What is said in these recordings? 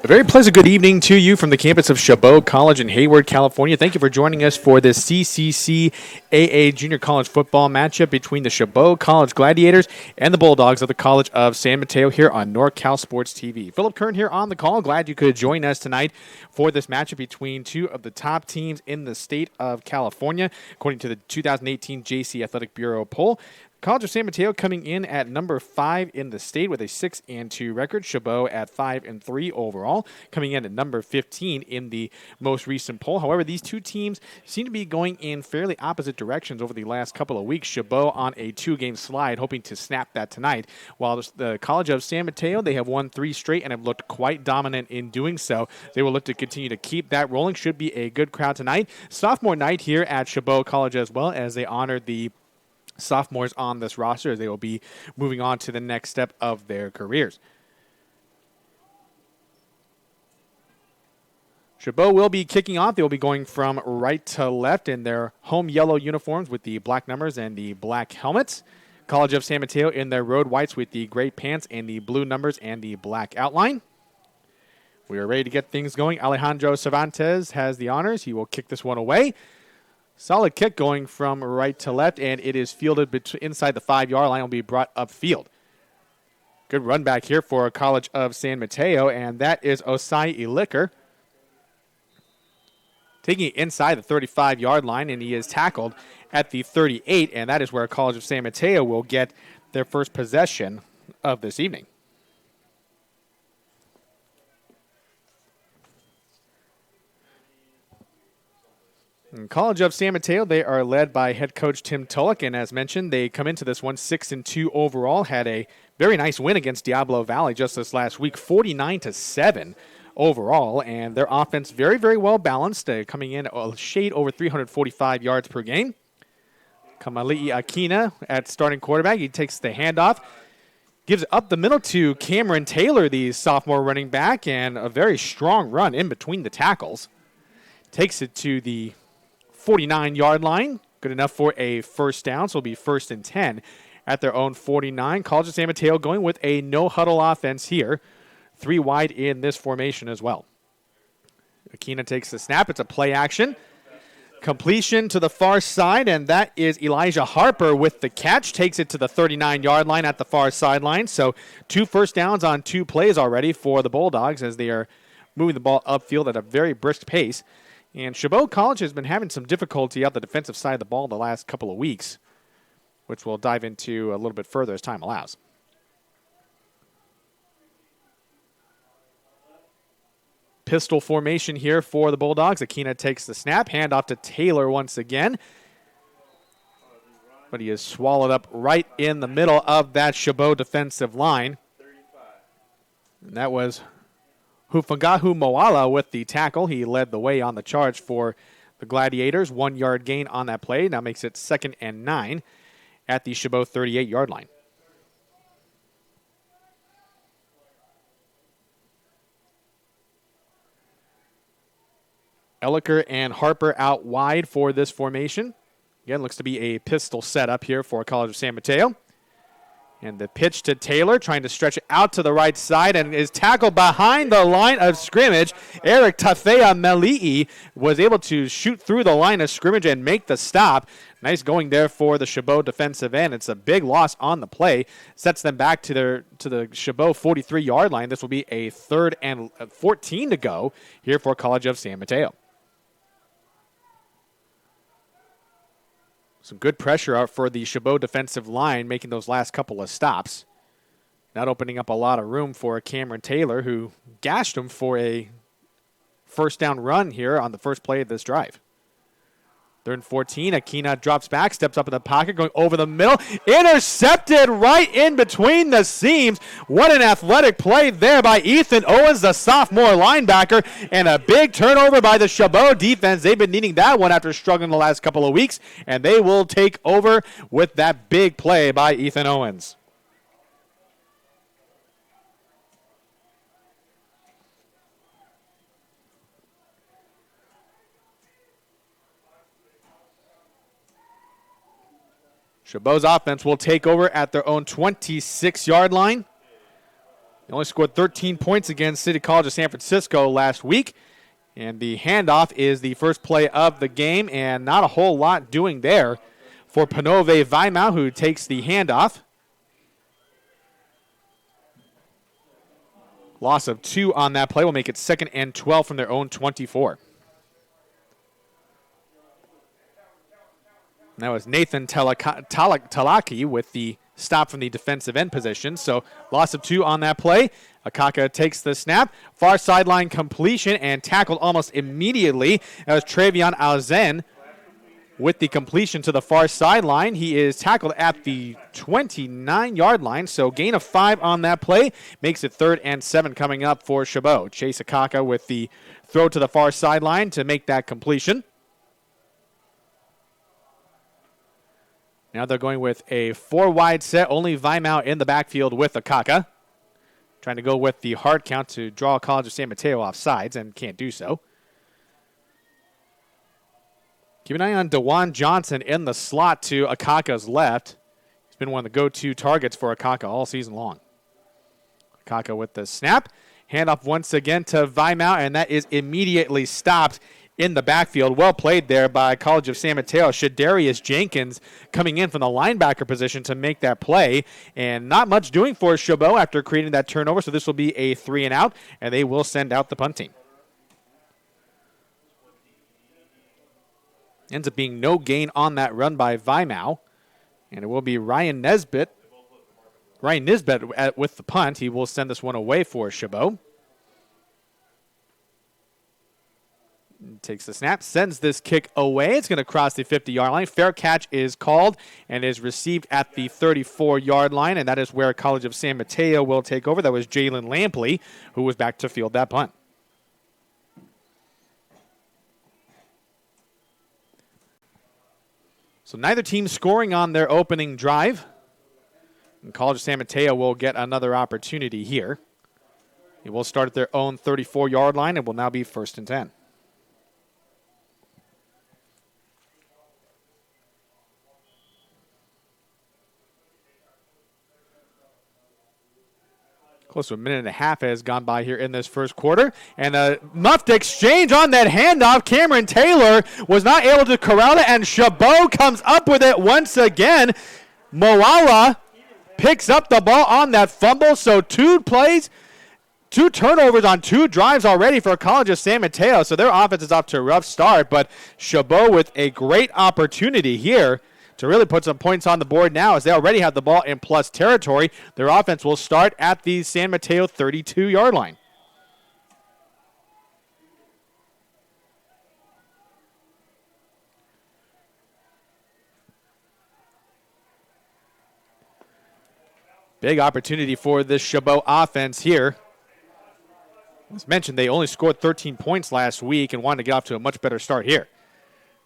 A very pleasant good evening to you from the campus of Chabot College in Hayward, California. Thank you for joining us for this CCCAA Junior College football matchup between the Chabot College Gladiators and the Bulldogs of the College of San Mateo here on NorCal Sports TV. Philip Kern here on the call. Glad you could join us tonight for this matchup between two of the top teams in the state of California. According to the 2018 JC Athletic Bureau poll, College of San Mateo coming in at number 5 in the state with a 6-2 record. Chabot at 5-3 overall, coming in at number 15 in the most recent poll. However, these two teams seem to be going in fairly opposite directions over the last couple of weeks. Chabot on a 2-game slide, hoping to snap that tonight. While the College of San Mateo, they have won 3 straight and have looked quite dominant in doing so. They will look to continue to keep that rolling. Should be a good crowd tonight. Sophomore night here at Chabot College as well, as they honor the sophomores on this roster as they will be moving on to the next step of their careers. Chabot will be kicking off. They will be going from right to left in their home yellow uniforms with the black numbers and the black helmets. College of San Mateo in their road whites with the gray pants and the blue numbers and the black outline. We are ready to get things going. Alejandro Cervantes has the honors. He will kick this one away. Solid kick going from right to left, and it is fielded inside the 5-yard line. It will be brought upfield. Good run back here for College of San Mateo, and that is Osai Ilicker. Taking it inside the 35-yard line, and he is tackled at the 38, and that is where College of San Mateo will get their first possession of this evening. In College of San Mateo, they are led by head coach Tim Tulloch, and as mentioned, they come into this one 6-2 overall. Had a very nice win against Diablo Valley just this last week, 49-7 overall, and their offense very, very well balanced, coming in a shade over 345 yards per game. Kamali'i Akina at starting quarterback. He takes the handoff, gives it up the middle to Cameron Taylor, the sophomore running back, and a very strong run in between the tackles. Takes it to the 49-yard line. Good enough for a first down, so it'll be 1st and 10 at their own 49. College of San Mateo going with a no-huddle offense here. 3 wide in this formation as well. Akina takes the snap. It's a play action. Completion to the far side, and that is Elijah Harper with the catch. Takes it to the 39-yard line at the far sideline. So 2 first downs on 2 plays already for the Bulldogs as they are moving the ball upfield at a very brisk pace. And Chabot College has been having some difficulty out the defensive side of the ball the last couple of weeks, which we'll dive into a little bit further as time allows. Pistol formation here for the Bulldogs. Akina takes the snap, handoff to Taylor once again. But he is swallowed up right in the middle of that Chabot defensive line. And that was Hufagahu Moala with the tackle. He led the way on the charge for the Gladiators. 1-yard gain on that play. Now makes it 2nd and 9 at the Chabot 38-yard line. Elliker and Harper out wide for this formation. Again, looks to be a pistol setup here for College of San Mateo. And the pitch to Taylor, trying to stretch it out to the right side, and is tackled behind the line of scrimmage. Eric Tafea Meli'i was able to shoot through the line of scrimmage and make the stop. Nice going there for the Chabot defensive end. It's a big loss on the play. Sets them back to the Chabot 43-yard line. This will be a 3rd and 14 to go here for College of San Mateo. Some good pressure out for the Chabot defensive line, making those last couple of stops. Not opening up a lot of room for Cameron Taylor, who gashed him for a first down run here on the first play of this drive. 3rd and 14, Akina drops back, steps up in the pocket, going over the middle. Intercepted right in between the seams. What an athletic play there by Ethan Owens, the sophomore linebacker, and a big turnover by the Chabot defense. They've been needing that one after struggling the last couple of weeks, and they will take over with that big play by Ethan Owens. Chabot's offense will take over at their own 26-yard line. They only scored 13 points against City College of San Francisco last week. And the handoff is the first play of the game, and not a whole lot doing there for Panove Vaimau, who takes the handoff. Loss of 2 on that play will make it 2nd and 12 from their own 24. That was Nathan Talaki with the stop from the defensive end position. So loss of 2 on that play. Akaka takes the snap. Far sideline completion and tackled almost immediately. That was Travion Alzen with the completion to the far sideline. He is tackled at the 29-yard line. So gain of 5 on that play. Makes it 3rd and 7 coming up for Chabot. Chase Akaka with the throw to the far sideline to make that completion. Now they're going with a 4-wide set. Only Weimau in the backfield with Akaka. Trying to go with the hard count to draw College of San Mateo off sides and can't do so. Keep an eye on DeJuan Johnson in the slot to Akaka's left. He's been one of the go-to targets for Akaka all season long. Akaka with the snap. Handoff once again to Weimau, and that is immediately stopped in the backfield. Well played there by College of San Mateo. Shadarius Jenkins coming in from the linebacker position to make that play. And not much doing for Chabot after creating that turnover, so this will be a 3-and-out, and they will send out the punt team. Ends up being no gain on that run by Weimau. And it will be Ryan Nisbet with the punt. He will send this one away for Chabot. Takes the snap, sends this kick away. It's going to cross the 50-yard line. Fair catch is called and is received at the 34-yard line, and that is where College of San Mateo will take over. That was Jalen Lampley, who was back to field that punt. So neither team scoring on their opening drive. And College of San Mateo will get another opportunity here. It will start at their own 34-yard line and will now be 1st and 10. Close to a minute and a half has gone by here in this first quarter. And a muffed exchange on that handoff. Cameron Taylor was not able to corral it, and Chabot comes up with it once again. Moala picks up the ball on that fumble. So 2 plays, 2 turnovers on 2 drives already for College of San Mateo. So their offense is off to a rough start, but Chabot with a great opportunity here to really put some points on the board now, as they already have the ball in plus territory. Their offense will start at the San Mateo 32-yard line. Big opportunity for this Chabot offense here. As mentioned, they only scored 13 points last week and wanted to get off to a much better start here.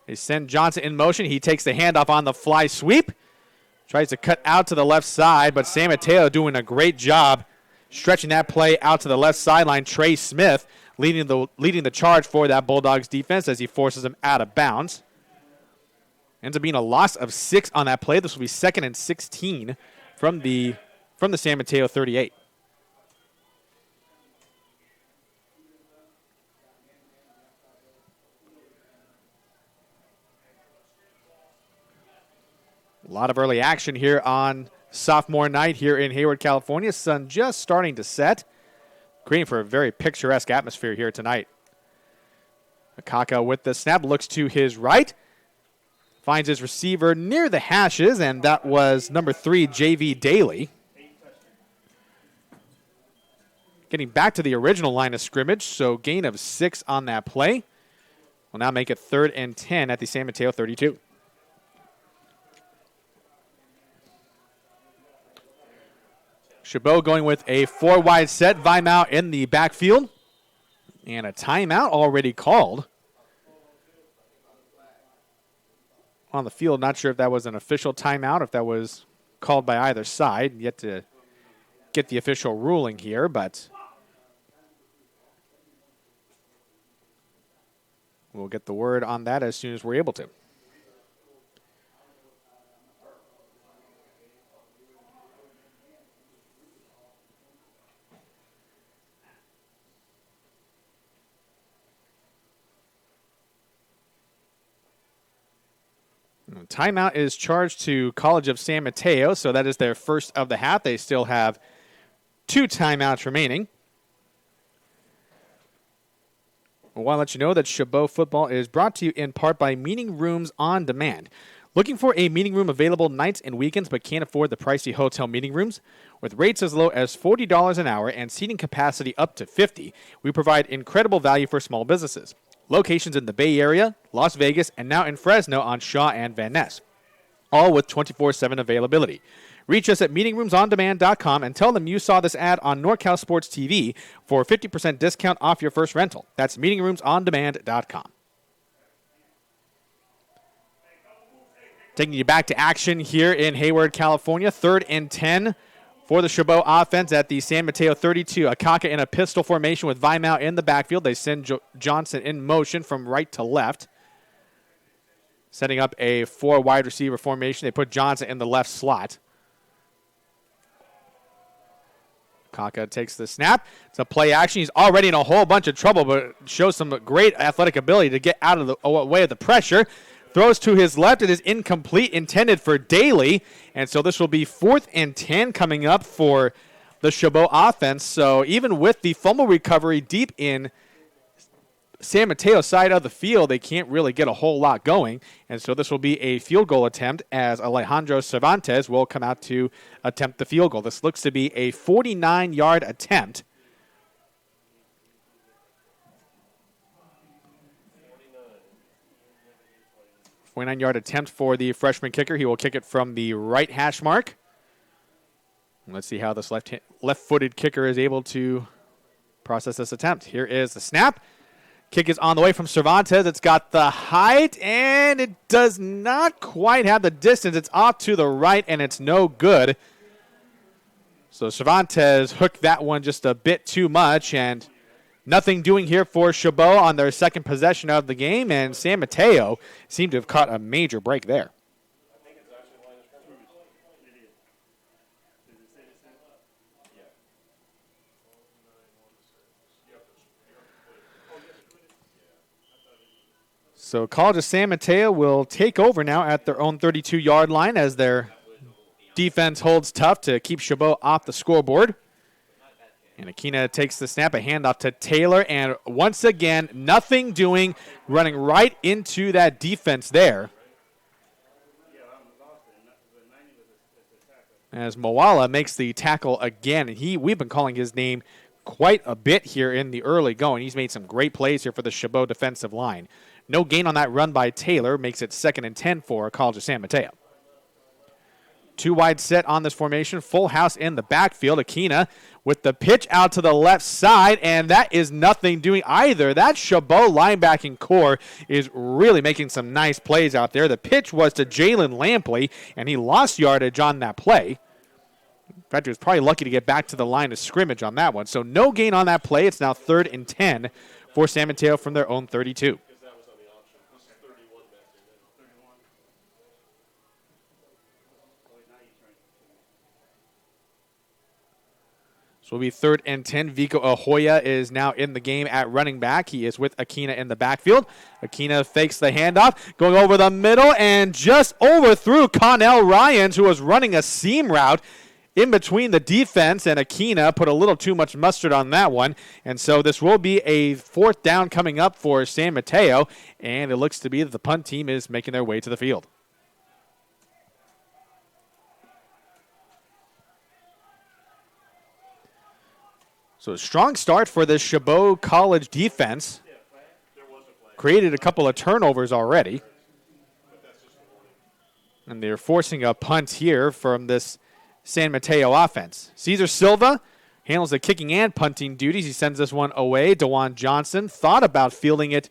They send Johnson in motion. He takes the handoff on the fly sweep. Tries to cut out to the left side, but San Mateo doing a great job stretching that play out to the left sideline. Trey Smith leading the charge for that Bulldogs defense as he forces them out of bounds. Ends up being a loss of 6 on that play. This will be 2nd and 16 from the San Mateo 38. A lot of early action here on sophomore night here in Hayward, California. Sun just starting to set, creating for a very picturesque atmosphere here tonight. Akaka with the snap, looks to his right, finds his receiver near the hashes, and that was number 3, JV Daly. Getting back to the original line of scrimmage, so gain of 6 on that play. Will now make it 3rd and 10 at the San Mateo 32. Chabot going with a 4-wide set. Weimau in the backfield. And a timeout already called on the field. Not sure if that was an official timeout, if that was called by either side. Yet to get the official ruling here, but we'll get the word on that as soon as we're able to. Timeout is charged to College of San Mateo, so that is their first of the half. They still have 2 timeouts remaining. I want to let you know that Chabot football is brought to you in part by Meeting Rooms on Demand. Looking for a meeting room available nights and weekends but can't afford the pricey hotel meeting rooms? With rates as low as $40 an hour and seating capacity up to 50, we provide incredible value for small businesses. Locations in the Bay Area, Las Vegas, and now in Fresno on Shaw and Van Ness, all with 24/7 availability. Reach us at meetingroomsondemand.com and tell them you saw this ad on NorCal Sports TV for a 50% discount off your first rental. That's meetingroomsondemand.com. Taking you back to action here in Hayward, California. 3rd and 10 for the Chabot offense at the San Mateo 32. Akaka in a pistol formation with Weimau in the backfield. They send Johnson in motion from right to left. Setting up a 4 wide receiver formation. They put Johnson in the left slot. Kaka takes the snap. It's a play action. He's already in a whole bunch of trouble, but shows some great athletic ability to get out of the way of the pressure. Throws to his left. It is incomplete, intended for Daly. And so this will be 4th and 10 coming up for the Chabot offense. So even with the fumble recovery deep in San Mateo's side of the field, they can't really get a whole lot going. And so this will be a field goal attempt as Alejandro Cervantes will come out to attempt the field goal. This looks to be a 49-yard attempt. .9-yard attempt for the freshman kicker. He will kick it from the right hash mark. Let's see how this left-footed kicker is able to process this attempt. Here is the snap. Kick is on the way from Cervantes. It's got the height, and it does not quite have the distance. It's off to the right, and it's no good. So Cervantes hooked that one just a bit too much, and nothing doing here for Chabot on their second possession of the game, and San Mateo seemed to have caught a major break there. So College of San Mateo will take over now at their own 32-yard line as their defense holds tough to keep Chabot off the scoreboard. And Akina takes the snap, a handoff to Taylor, and once again, nothing doing, running right into that defense there. As Moala makes the tackle again, and we've been calling his name quite a bit here in the early going. He's made some great plays here for the Chabot defensive line. No gain on that run by Taylor, makes it 2nd and 10 for College of San Mateo. 2 wide set on this formation. Full house in the backfield. Akina with the pitch out to the left side, and that is nothing doing either. That Chabot linebacking core is really making some nice plays out there. The pitch was to Jalen Lampley, and he lost yardage on that play. In fact, he was probably lucky to get back to the line of scrimmage on that one. So no gain on that play. It's now 3rd and 10 for San Mateo from their own 32. So it'll be 3rd and 10. Vico Ahoya is now in the game at running back. He is with Akina in the backfield. Akina fakes the handoff, going over the middle, and just overthrew Connell Ryans, who was running a seam route in between the defense, and Akina put a little too much mustard on that one. And so this will be a 4th down coming up for San Mateo, and it looks to be that the punt team is making their way to the field. So a strong start for the Chabot College defense. Created a couple of turnovers already. And they're forcing a punt here from this San Mateo offense. Cesar Silva handles the kicking and punting duties. He sends this one away. DeJuan Johnson thought about fielding it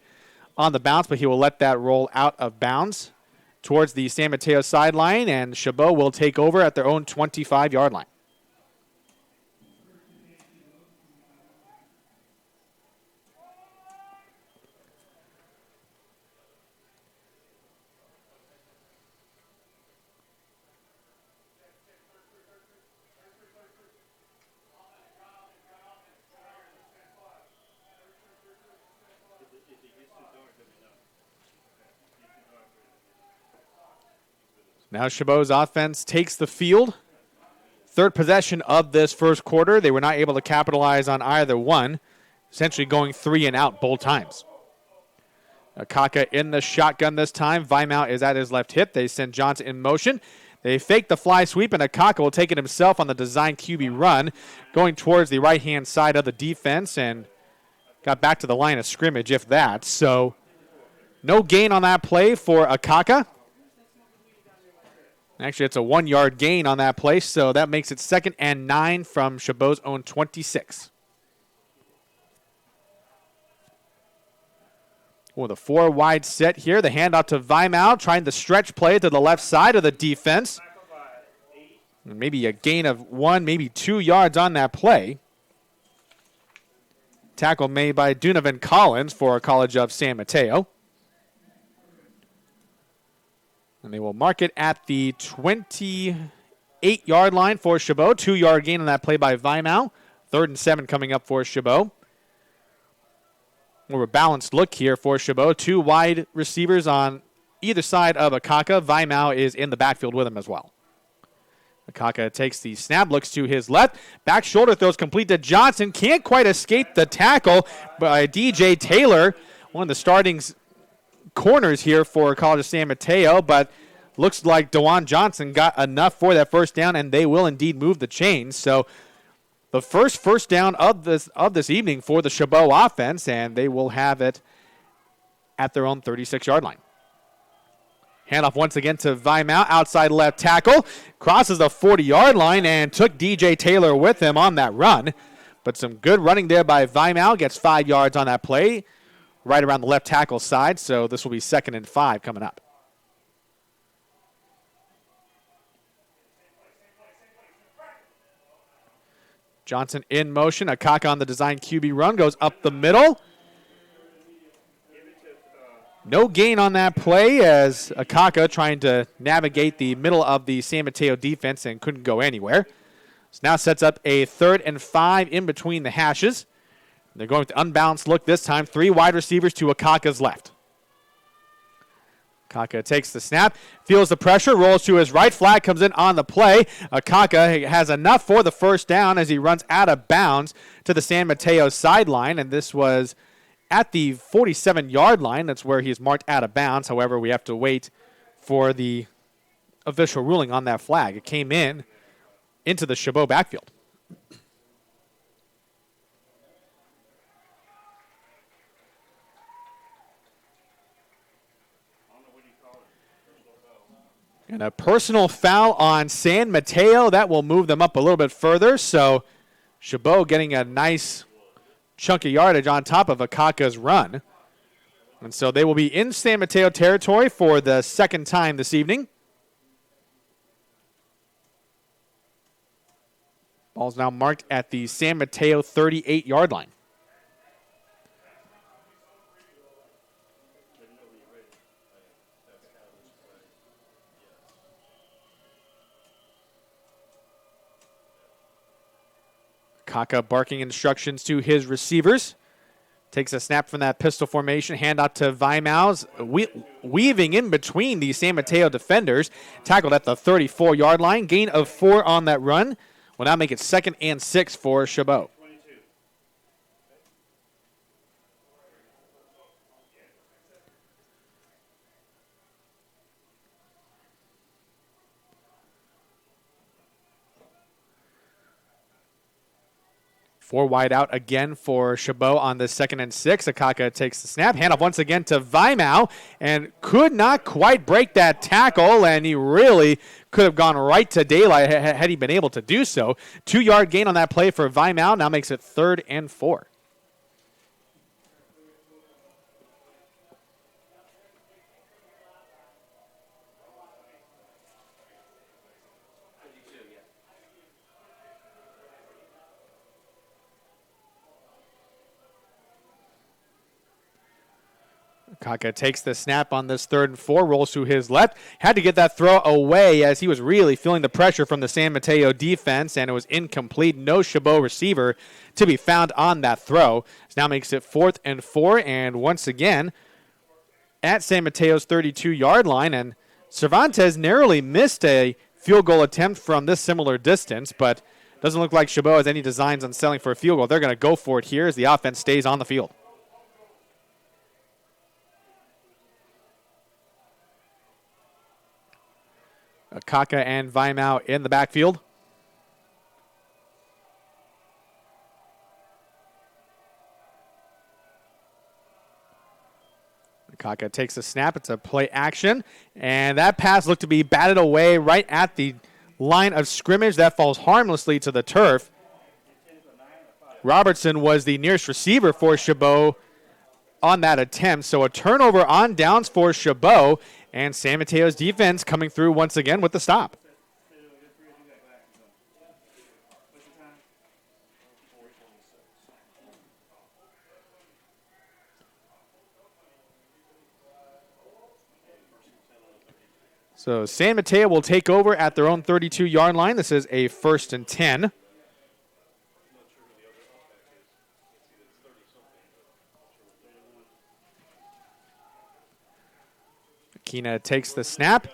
on the bounce, but he will let that roll out of bounds towards the San Mateo sideline, and Chabot will take over at their own 25-yard line. Now Chabot's offense takes the field. 3rd possession of this first quarter. They were not able to capitalize on either one, essentially going 3 and out both times. Akaka in the shotgun this time. Weimau is at his left hip. They send Johnson in motion. They fake the fly sweep, and Akaka will take it himself on the design QB run, going towards the right-hand side of the defense, and got back to the line of scrimmage, if that. So no gain on that play for Akaka. Actually, it's a 1-yard gain on that play, so that makes it 2nd and 9 from Chabot's own 26. With a 4-wide set here, the handoff to Weimau, trying the stretch play to the left side of the defense. And maybe a gain of 1, maybe 2 yards on that play. Tackle made by Donovan Collins for College of San Mateo. And they will mark it at the 28-yard line for Chabot. 2-yard gain on that play by Weimau. 3rd and 7 coming up for Chabot. More of a balanced look here for Chabot. 2 wide receivers on either side of Akaka. Weimau is in the backfield with him as well. Akaka takes the snap, looks to his left. Back shoulder throws complete to Johnson. Can't quite escape the tackle by DJ Taylor, one of the starting corners here for College of San Mateo, but looks like DeJuan Johnson got enough for that first down, and they will indeed move the chains. So the first down of this evening for the Chabot offense, and they will have it at their own 36-yard line. Handoff once again to Weimau, outside left tackle. Crosses the 40-yard line and took DJ Taylor with him on that run. But some good running there by Weimau. Gets 5 yards on that play, right around the left tackle side. So this will be 2nd and 5 coming up. Johnson in motion. Akaka on the design QB run. Goes up the middle. No gain on that play as Akaka trying to navigate the middle of the San Mateo defense and couldn't go anywhere. So now sets up a 3rd and 5 in between the hashes. They're going with the unbalanced look this time. 3 wide receivers to Akaka's left. Kaka takes the snap, feels the pressure, rolls to his right, flag comes in on the play. Kaka has enough for the first down as he runs out of bounds to the San Mateo sideline, and this was at the 47-yard line. That's where he's marked out of bounds. However, we have to wait for the official ruling on that flag. It came in into the Chabot backfield. And a personal foul on San Mateo. That will move them up a little bit further. So Chabot getting a nice chunk of yardage on top of Akaka's run. And so they will be in San Mateo territory for the 2nd time this evening. Ball's now marked at the San Mateo 38-yard line. Kaka barking instructions to his receivers. Takes a snap from that pistol formation. Handoff to Weimau's. Weaving in between the San Mateo defenders. Tackled at the 34-yard line. Gain of 4 on that run. Will now make it 2nd and 6 for Chabot. Four wide out again for Chabot on the 2nd and 6. Akaka takes the snap. Handoff once again to Weimau and could not quite break that tackle, and he really could have gone right to Daly had he been able to do so. 2-yard gain on that play for Weimau. Now makes it 3rd and 4. Kaka takes the snap on this 3rd and 4, rolls to his left. Had to get that throw away as he was really feeling the pressure from the San Mateo defense, and it was incomplete. No Chabot receiver to be found on that throw. This now makes it 4th and 4, and once again at San Mateo's 32-yard line. And Cervantes narrowly missed a field goal attempt from this similar distance, but doesn't look like Chabot has any designs on selling for a field goal. They're going to go for it here as the offense stays on the field. Kaka and Weimau in the backfield. Kaka takes the snap. It's a play action. And that pass looked to be batted away right at the line of scrimmage. That falls harmlessly to the turf. Robertson was the nearest receiver for Chabot on that attempt. So a turnover on downs for Chabot. And San Mateo's defense coming through once again with the stop. So San Mateo will take over at their own 32-yard line. This is a 1st and 10. Akina takes the snap.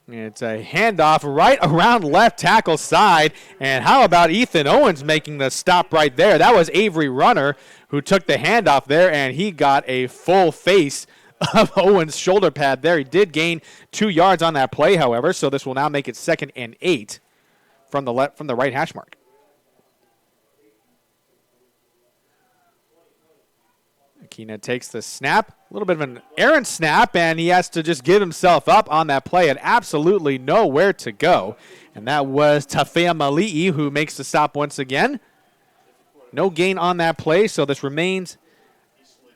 It's a handoff right around left tackle side. And how about Ethan Owens making the stop right there? That was Avery Runner who took the handoff there, and he got a full face of Owens' shoulder pad there. He did gain 2 yards on that play, however, so this will now make it 2nd and 8 from the right hash mark. Akina takes the snap, a little bit of an errant snap, and he has to just give himself up on that play and absolutely nowhere to go. And that was Tafea Mali'i who makes the stop once again. No gain on that play, so this remains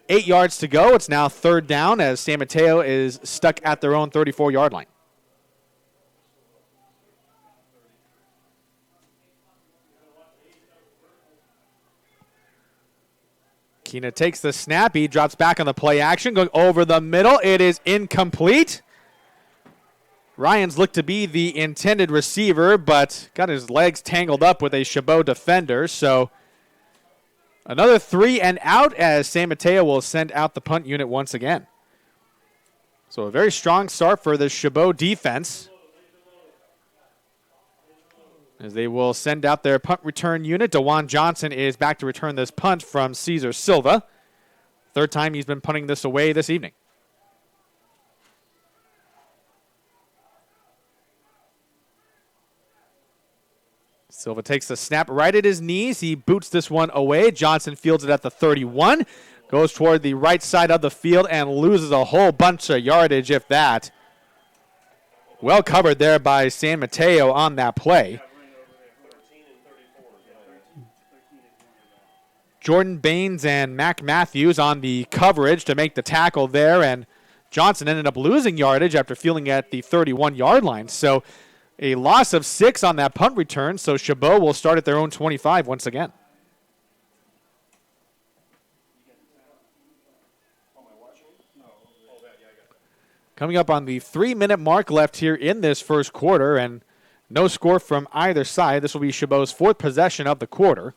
8 yards to go. It's now 3rd down as San Mateo is stuck at their own 34-yard line. Akina takes the snap. He drops back on the play action, going over the middle. It is incomplete. Ryans looked to be the intended receiver, but got his legs tangled up with a Chabot defender, so another 3 and out as San Mateo will send out the punt unit once again. So a very strong start for the Chabot defense, as they will send out their punt return unit. DeJuan Johnson is back to return this punt from Cesar Silva. 3rd time he's been punting this away this evening. Silva takes the snap right at his knees. He boots this one away. Johnson fields it at the 31. Goes toward the right side of the field and loses a whole bunch of yardage, if that. Well covered there by San Mateo on that play. Jordan Baines and Mac Matthews on the coverage to make the tackle there, and Johnson ended up losing yardage after fielding at the 31-yard line. So a loss of 6 on that punt return, so Chabot will start at their own 25 once again. Coming up on the 3-minute mark left here in this first quarter, and no score from either side. This will be Chabot's 4th possession of the quarter.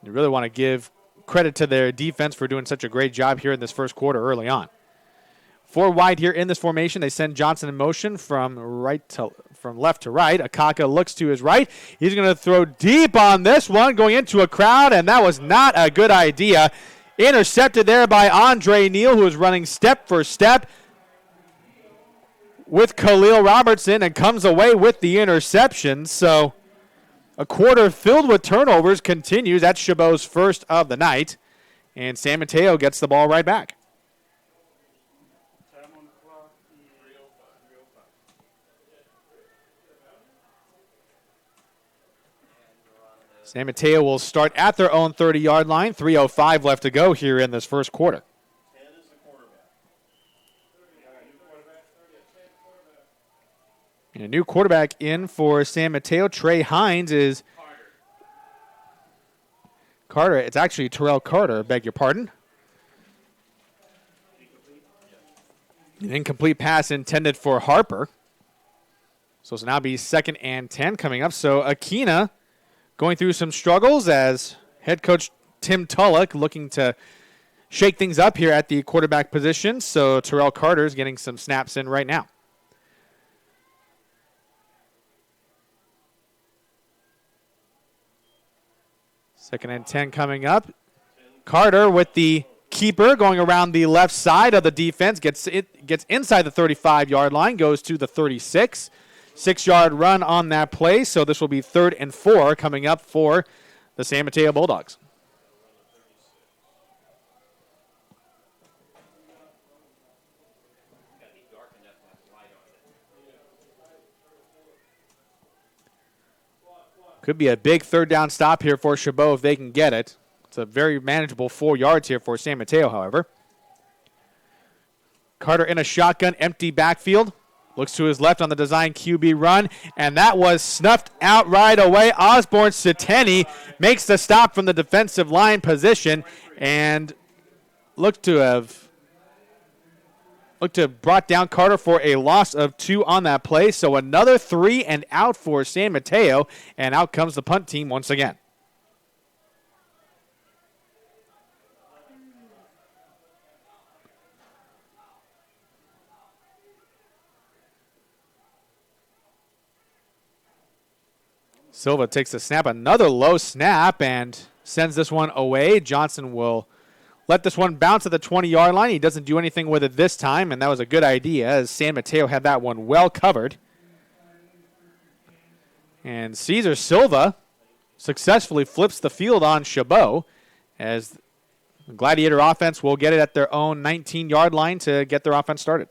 You really want to give credit to their defense for doing such a great job here in this first quarter early on. 4 wide here in this formation. They send Johnson in motion from left to right. Akaka looks to his right. He's going to throw deep on this one, going into a crowd, and that was not a good idea. Intercepted there by Andre Neal, who is running step for step with Khalil Robertson and comes away with the interception. So a quarter filled with turnovers continues. That's Chabot's first of the night. And San Mateo gets the ball right back. San Mateo will start at their own 30-yard line. 3:05 left to go here in this first quarter. And a new quarterback in for San Mateo. Trey Hines is Carter. It's actually Terrell Carter, beg your pardon. An incomplete pass intended for Harper. So it's now be 2nd and 10 coming up. So Akina going through some struggles as head coach Tim Tulloch looking to shake things up here at the quarterback position. So Terrell Carter is getting some snaps in right now. 2nd and 10 coming up. Carter with the keeper going around the left side of the defense, gets inside the 35-yard line, goes to the 36. 6-yard run on that play, so this will be 3rd and 4 coming up for the San Mateo Bulldogs. Could be a big 3rd down stop here for Shabo if they can get it. It's a very manageable 4 yards here for San Mateo, however. Carter in a shotgun, empty backfield. Looks to his left on the design QB run, and that was snuffed out right away. Osborne Seteni makes the stop from the defensive line position and looked to have brought down Carter for a loss of 2 on that play. So another 3 and out for San Mateo, and out comes the punt team once again. Silva takes the snap, another low snap, and sends this one away. Johnson will let this one bounce at the 20-yard line. He doesn't do anything with it this time, and that was a good idea as San Mateo had that one well covered. And Cesar Silva successfully flips the field on Shabo as the Gladiator offense will get it at their own 19-yard line to get their offense started.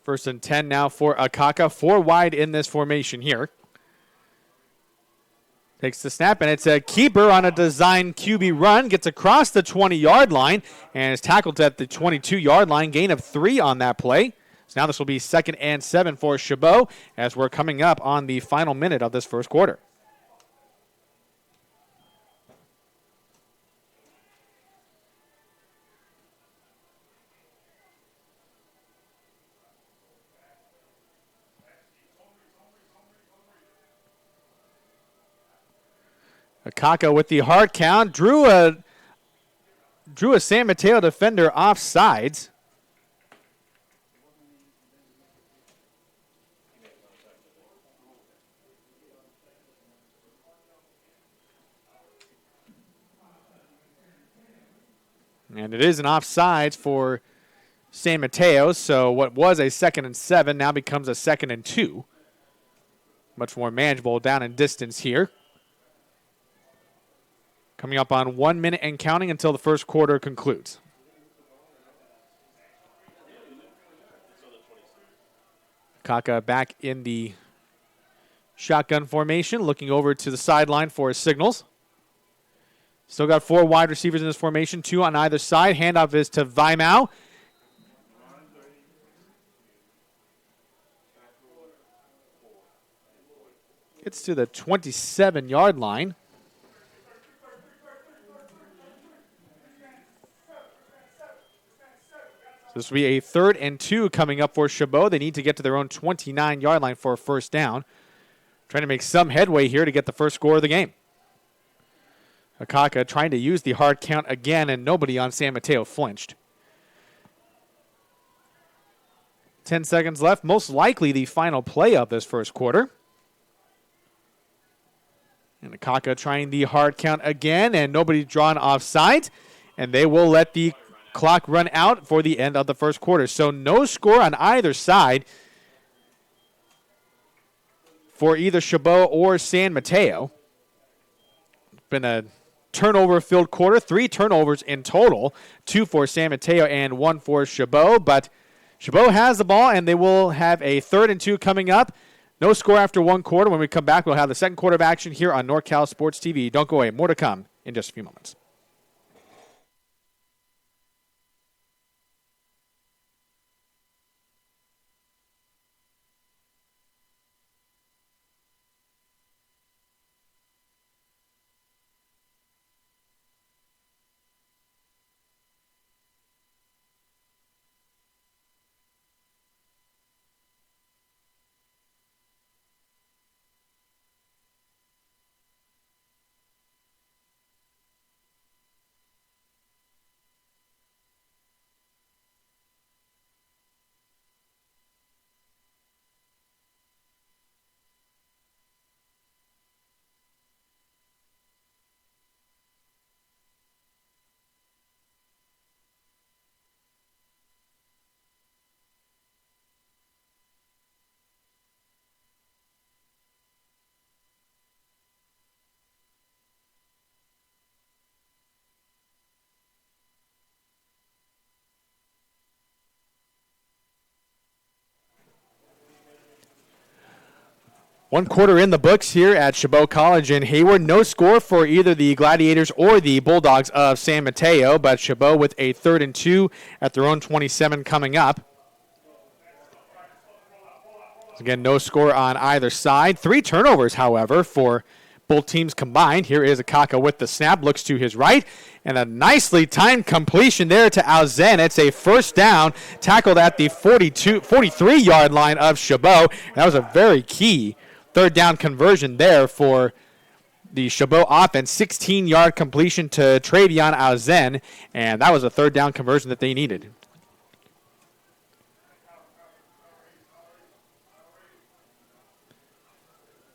First and 10 now for Akaka. 4 wide in this formation here. Takes the snap, and it's a keeper on a design QB run. Gets across the 20-yard line and is tackled at the 22-yard line. Gain of 3 on that play. So now this will be 2nd and 7 for Chabot as we're coming up on the final minute of this first quarter. Kaka with the hard count, drew a San Mateo defender offsides. And it is an offsides for San Mateo, so what was a 2nd and 7 now becomes a 2nd and 2. Much more manageable down in distance here. Coming up on 1 minute and counting until the first quarter concludes. Kaka back in the shotgun formation, looking over to the sideline for his signals. Still got 4 wide receivers in this formation, 2 on either side. Handoff is to Vaimau. Gets to the 27-yard line. This will be a 3rd and 2 coming up for Chabot. They need to get to their own 29-yard line for a first down. Trying to make some headway here to get the first score of the game. Akaka trying to use the hard count again, and nobody on San Mateo flinched. 10 seconds left. Most likely the final play of this first quarter. And Akaka trying the hard count again, and nobody drawn offside. And they will let the clock run out for the end of the first quarter. So no score on either side for either Chabot or San Mateo. It's been a turnover-filled quarter. 3 turnovers in total. 2 for San Mateo and 1 for Chabot. But Chabot has the ball, and they will have a 3rd and 2 coming up. No score after 1 quarter. When we come back, we'll have the second quarter of action here on NorCal Sports TV. Don't go away. More to come in just a few moments. 1 quarter in the books here at Chabot College in Hayward. No score for either the Gladiators or the Bulldogs of San Mateo, but Chabot with a 3rd and 2 at their own 27 coming up. Again, no score on either side. 3 turnovers, however, for both teams combined. Here is Akaka with the snap, looks to his right, and a nicely timed completion there to Alzen. It's a first down, tackled at the 43-yard line of Chabot. That was a very key 3rd down conversion there for the Chabot offense. 16-yard completion to Travion Alzen, and that was a 3rd down conversion that they needed.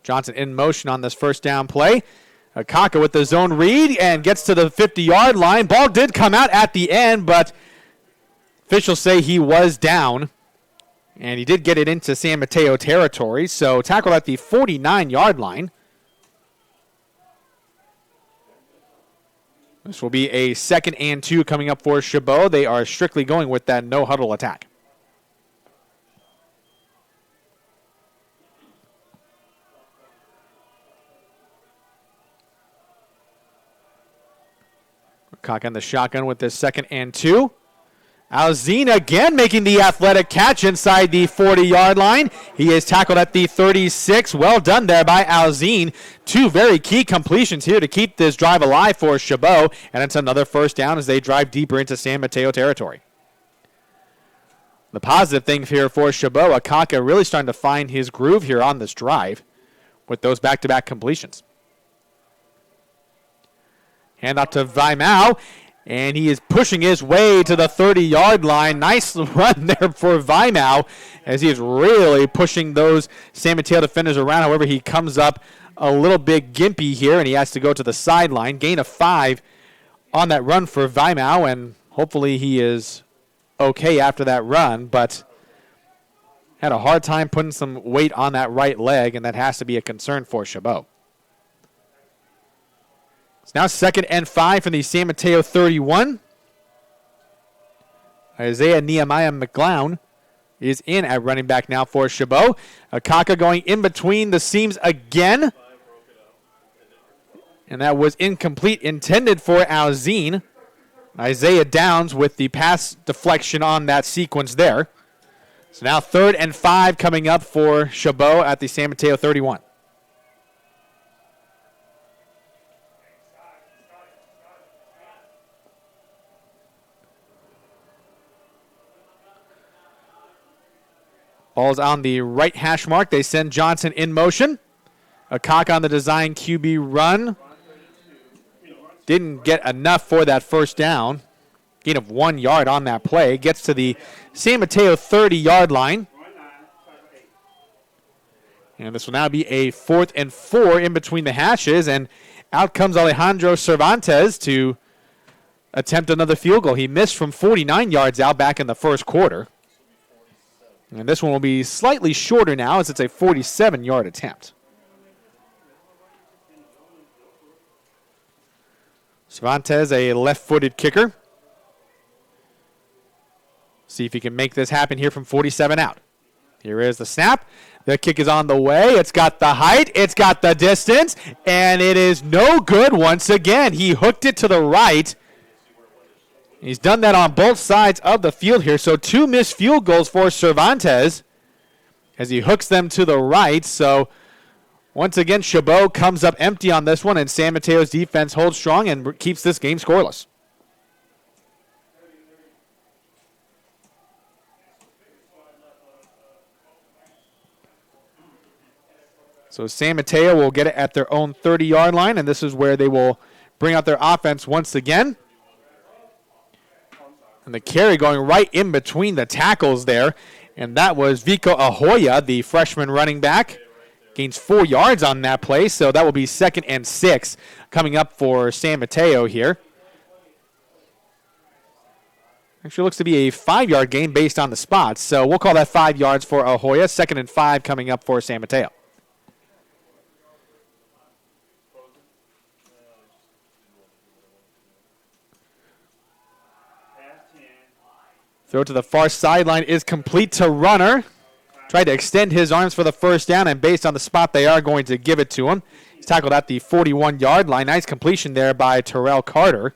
Johnson in motion on this first down play. Kaka with the zone read and gets to the 50-yard line. Ball did come out at the end, but officials say he was down. And he did get it into San Mateo territory, so tackled at the 49-yard line. This will be a 2nd and 2 coming up for Chabot. They are strictly going with that no-huddle attack. Kaka in the shotgun with this 2nd and 2. Alzine again making the athletic catch inside the 40-yard line. He is tackled at the 36. Well done there by Alzine. 2 very key completions here to keep this drive alive for Chabot. And it's another first down as they drive deeper into San Mateo territory. The positive thing here for Chabot, Akaka really starting to find his groove here on this drive with those back-to-back completions. Hand out to Vaimau, and he is pushing his way to the 30-yard line. Nice run there for Vaimau as he is really pushing those San Mateo defenders around. However, he comes up a little bit gimpy here, and he has to go to the sideline. Gain of 5 on that run for Vaimau, and hopefully he is okay after that run, but had a hard time putting some weight on that right leg, and that has to be a concern for Chabot. It's now 2nd and 5 from the San Mateo 31. Isaiah Nehemiah Mcleod is in at running back now for Chabot. Akaka going in between the seams again. And that was incomplete, intended for Alzine. Isaiah Downs with the pass deflection on that sequence there. So now 3rd and 5 coming up for Chabot at the San Mateo 31. Ball's on the right hash mark. They send Johnson in motion. Akaka on the design QB run. Didn't get enough for that first down. Gain of 1 yard on that play. Gets to the San Mateo 30-yard line. And this will now be a 4th and 4 in between the hashes. And out comes Alejandro Cervantes to attempt another field goal. He missed from 49 yards out back in the first quarter. And this one will be slightly shorter now as it's a 47-yard attempt. Cervantes, a left-footed kicker. See if he can make this happen here from 47 out. Here is the snap. The kick is on the way. It's got the height. It's got the distance. And it is no good once again. He hooked it to the right. He's done that on both sides of the field here. So 2 missed field goals for Cervantes as he hooks them to the right. So once again, Chabot comes up empty on this one, and San Mateo's defense holds strong and keeps this game scoreless. So San Mateo will get it at their own 30-yard line, and this is where they will bring out their offense once again. And the carry going right in between the tackles there. And that was Vico Ahoya, the freshman running back. Gains 4 yards on that play, so that will be 2nd and 6 coming up for San Mateo here. Actually looks to be a 5-yard gain based on the spots, so we'll call that 5 yards for Ahoya. 2nd and 5 coming up for San Mateo. Throw to the far sideline is complete to Runner. Tried to extend his arms for the first down, and based on the spot, they are going to give it to him. He's tackled at the 41-yard line. Nice completion there by Terrell Carter.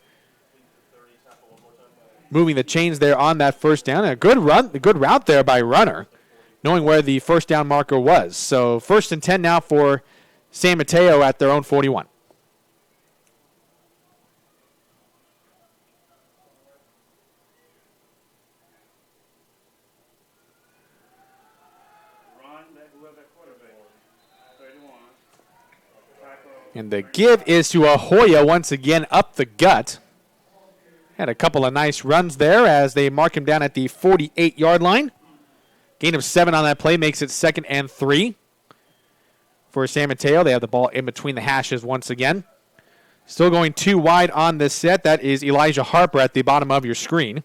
Moving the chains there on that first down. A good route there by Runner, knowing where the first down marker was. So 1st and 10 now for San Mateo at their own 41. And the give is to Ahoya once again up the gut. Had a couple of nice runs there as they mark him down at the 48-yard line. Gain of 7 on that play makes it 2nd and 3 for San Mateo. They have the ball in between the hashes once again. Still going 2 wide on this set. That is Elijah Harper at the bottom of your screen.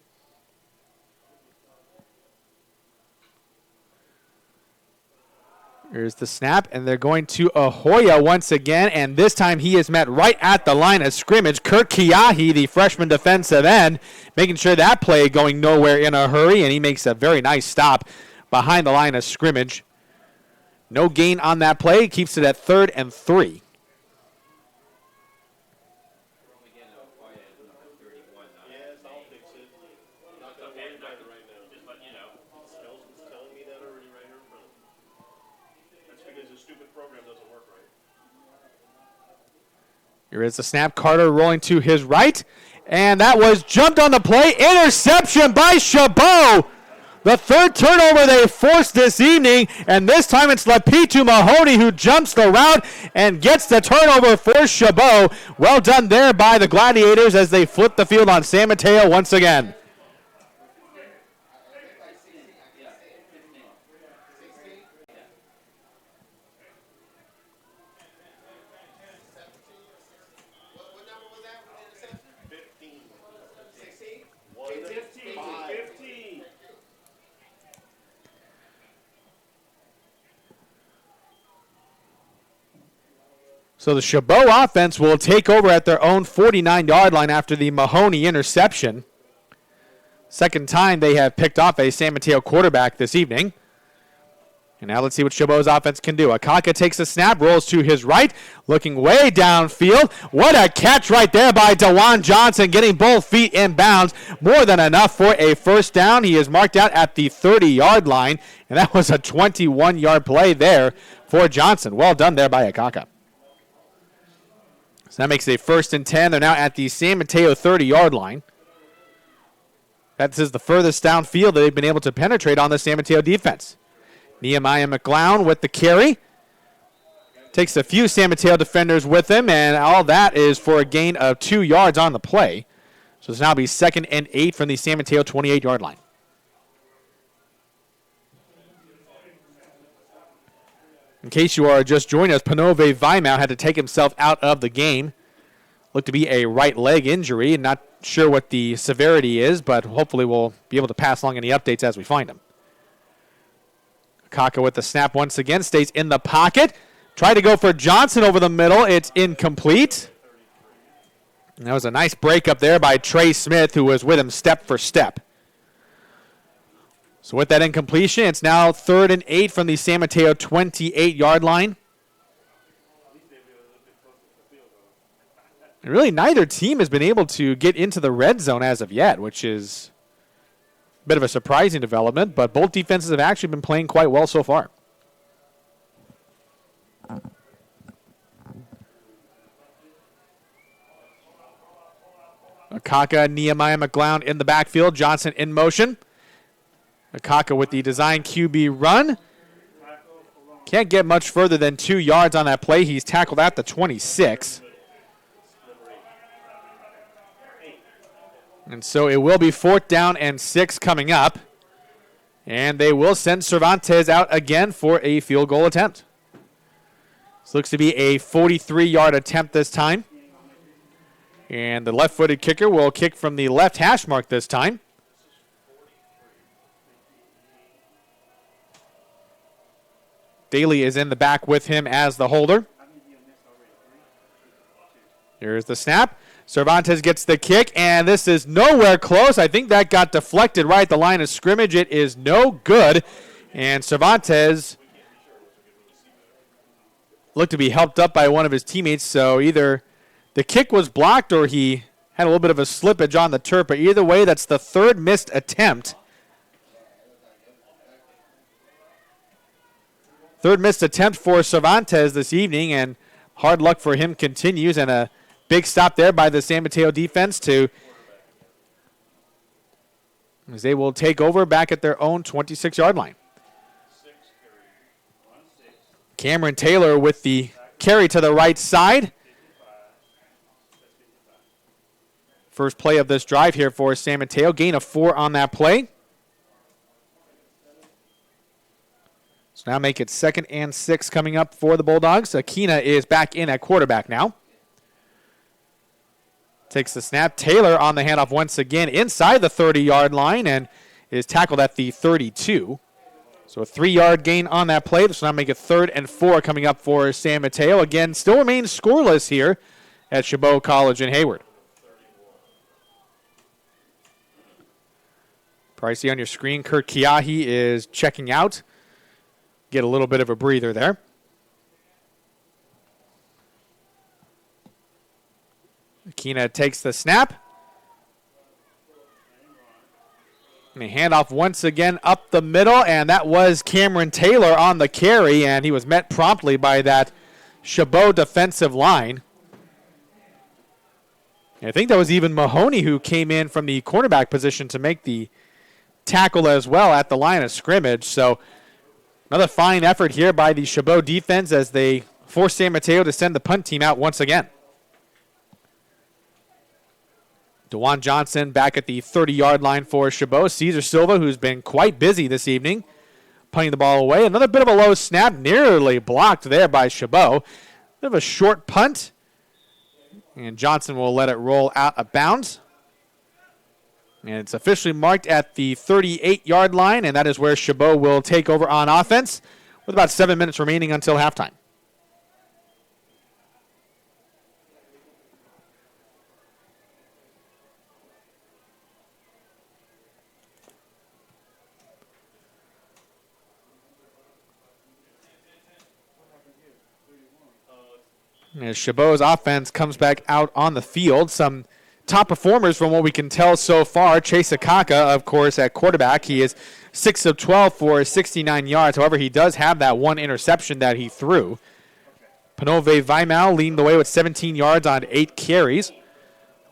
Here's the snap, and they're going to Ahoya once again, and this time he is met right at the line of scrimmage. Kirk Kiahi, the freshman defensive end, making sure that play going nowhere in a hurry, and he makes a very nice stop behind the line of scrimmage. No gain on that play. Keeps it at 3rd and 3. Here is the snap. Carter rolling to his right. And that was jumped on the play. Interception by Shabo. The 3rd turnover they forced this evening. And this time it's Lapitu Mahoney who jumps the route and gets the turnover for Shabo. Well done there by the Gladiators as they flip the field on San Mateo once again. So the Chabot offense will take over at their own 49-yard line after the Mahoney interception. Second time they have picked off a San Mateo quarterback this evening. And now let's see what Chabot's offense can do. Akaka takes a snap, rolls to his right, looking way downfield. What a catch right there by DeJuan Johnson, getting both feet in bounds. More than enough for a first down. He is marked out at the 30-yard line, and that was a 21-yard play there for Johnson. Well done there by Akaka. So that makes it a 1st and 10. They're now at the San Mateo 30-yard line. That is the furthest downfield that they've been able to penetrate on the San Mateo defense. Nehemiah Mcleod with the carry. Takes a few San Mateo defenders with him, and all that is for a gain of 2 yards on the play. So it's now be 2nd and 8 from the San Mateo 28-yard line. In case you are just joining us, Panove Vaimau had to take himself out of the game. Looked to be a right leg injury. Not sure what the severity is, but hopefully we'll be able to pass along any updates as we find them. Kaka with the snap once again, stays in the pocket. Tried to go for Johnson over the middle. It's incomplete. And that was a nice break up there by Trey Smith, who was with him step for step. So with that incompletion, it's now 3rd and 8 from the San Mateo 28-yard line. And really, neither team has been able to get into the red zone as of yet, which is a bit of a surprising development, but both defenses have actually been playing quite well so far. Akaka, Nehemiah Mcleod in the backfield. Johnson in motion. Akaka with the design QB run. Can't get much further than 2 yards on that play. He's tackled at the 26. And so it will be 4th down and 6 coming up. And they will send Cervantes out again for a field goal attempt. This looks to be a 43-yard attempt this time. And the left-footed kicker will kick from the left hash mark this time. Daly is in the back with him as the holder. Here's the snap. Cervantes gets the kick, and this is nowhere close. I think that got deflected right at the line of scrimmage. It is no good. And Cervantes looked to be helped up by one of his teammates, so either the kick was blocked or he had a little bit of a slippage on the turf, but either way, that's the third missed attempt. Third missed attempt for Cervantes this evening, and hard luck for him continues, and a big stop there by the San Mateo defense as they will take over back at their own 26-yard line. Cameron Taylor with the carry to the right side. First play of this drive here for San Mateo. Gain of 4 on that play. So now make it 2nd and 6 coming up for the Bulldogs. Akina is back in at quarterback now. Takes the snap. Taylor on the handoff once again inside the 30-yard line and is tackled at the 32. So a 3-yard gain on that play. So now make it 3rd and 4 coming up for San Mateo. Again, still remains scoreless here at Chabot College in Hayward. Probably see on your screen, Kurt Kiahi is checking out. Get a little bit of a breather there. Akina takes the snap. And a handoff once again up the middle, and that was Cameron Taylor on the carry, and he was met promptly by that Chabot defensive line. And I think that was even Mahoney who came in from the cornerback position to make the tackle as well at the line of scrimmage. So another fine effort here by the Chabot defense as they force San Mateo to send the punt team out once again. DeJuan Johnson back at the 30-yard line for Chabot. Cesar Silva, who's been quite busy this evening, punting the ball away. Another bit of a low snap, nearly blocked there by Chabot. Bit of a short punt, and Johnson will let it roll out of bounds. And it's officially marked at the 38-yard line, and that is where Chabot will take over on offense with about 7 minutes remaining until halftime. As Chabot's offense comes back out on the field, some top performers from what we can tell so far. Chase Akaka, of course, at quarterback. He is 6 of 12 for 69 yards. However, he does have that one interception that he threw. Panove Vaimau leading the way with 17 yards on 8 carries.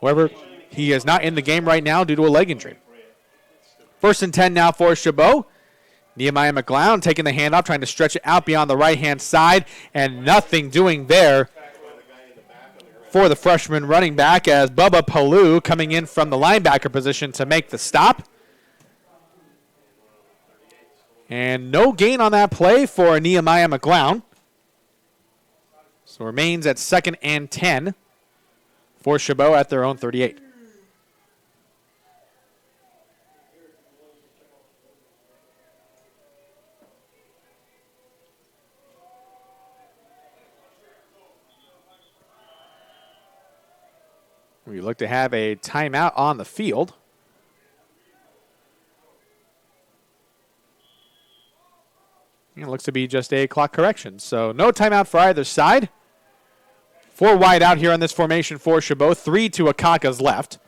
However, he is not in the game right now due to a leg injury. 1st and 10 now for Chabot. Nehemiah Mcleod taking the handoff, trying to stretch it out beyond the right-hand side, and nothing doing there for the freshman running back as Bubba Palou coming in from the linebacker position to make the stop. And no gain on that play for Nehemiah Mcleod. So remains at 2nd and 10 for Chabot at their own 38. We look to have a timeout on the field. And it looks to be just a clock correction. So no timeout for either side. 4 wide out here on this formation for Chabot. 3 to Akaka's left.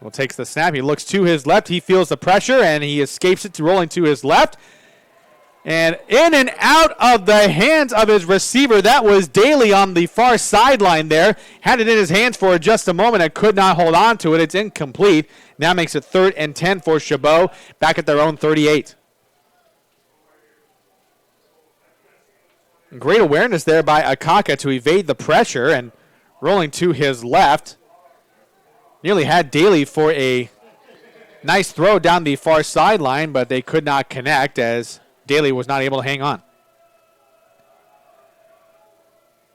Will takes the snap. He looks to his left. He feels the pressure, and he escapes it, rolling to his left. And in and out of the hands of his receiver. That was Daly on the far sideline there. Had it in his hands for just a moment and could not hold on to it. It's incomplete. Now makes it 3rd and 10 for Chabot back at their own 38. Great awareness there by Akaka to evade the pressure and rolling to his left. Nearly had Daly for a nice throw down the far sideline, but they could not connect as Daly was not able to hang on.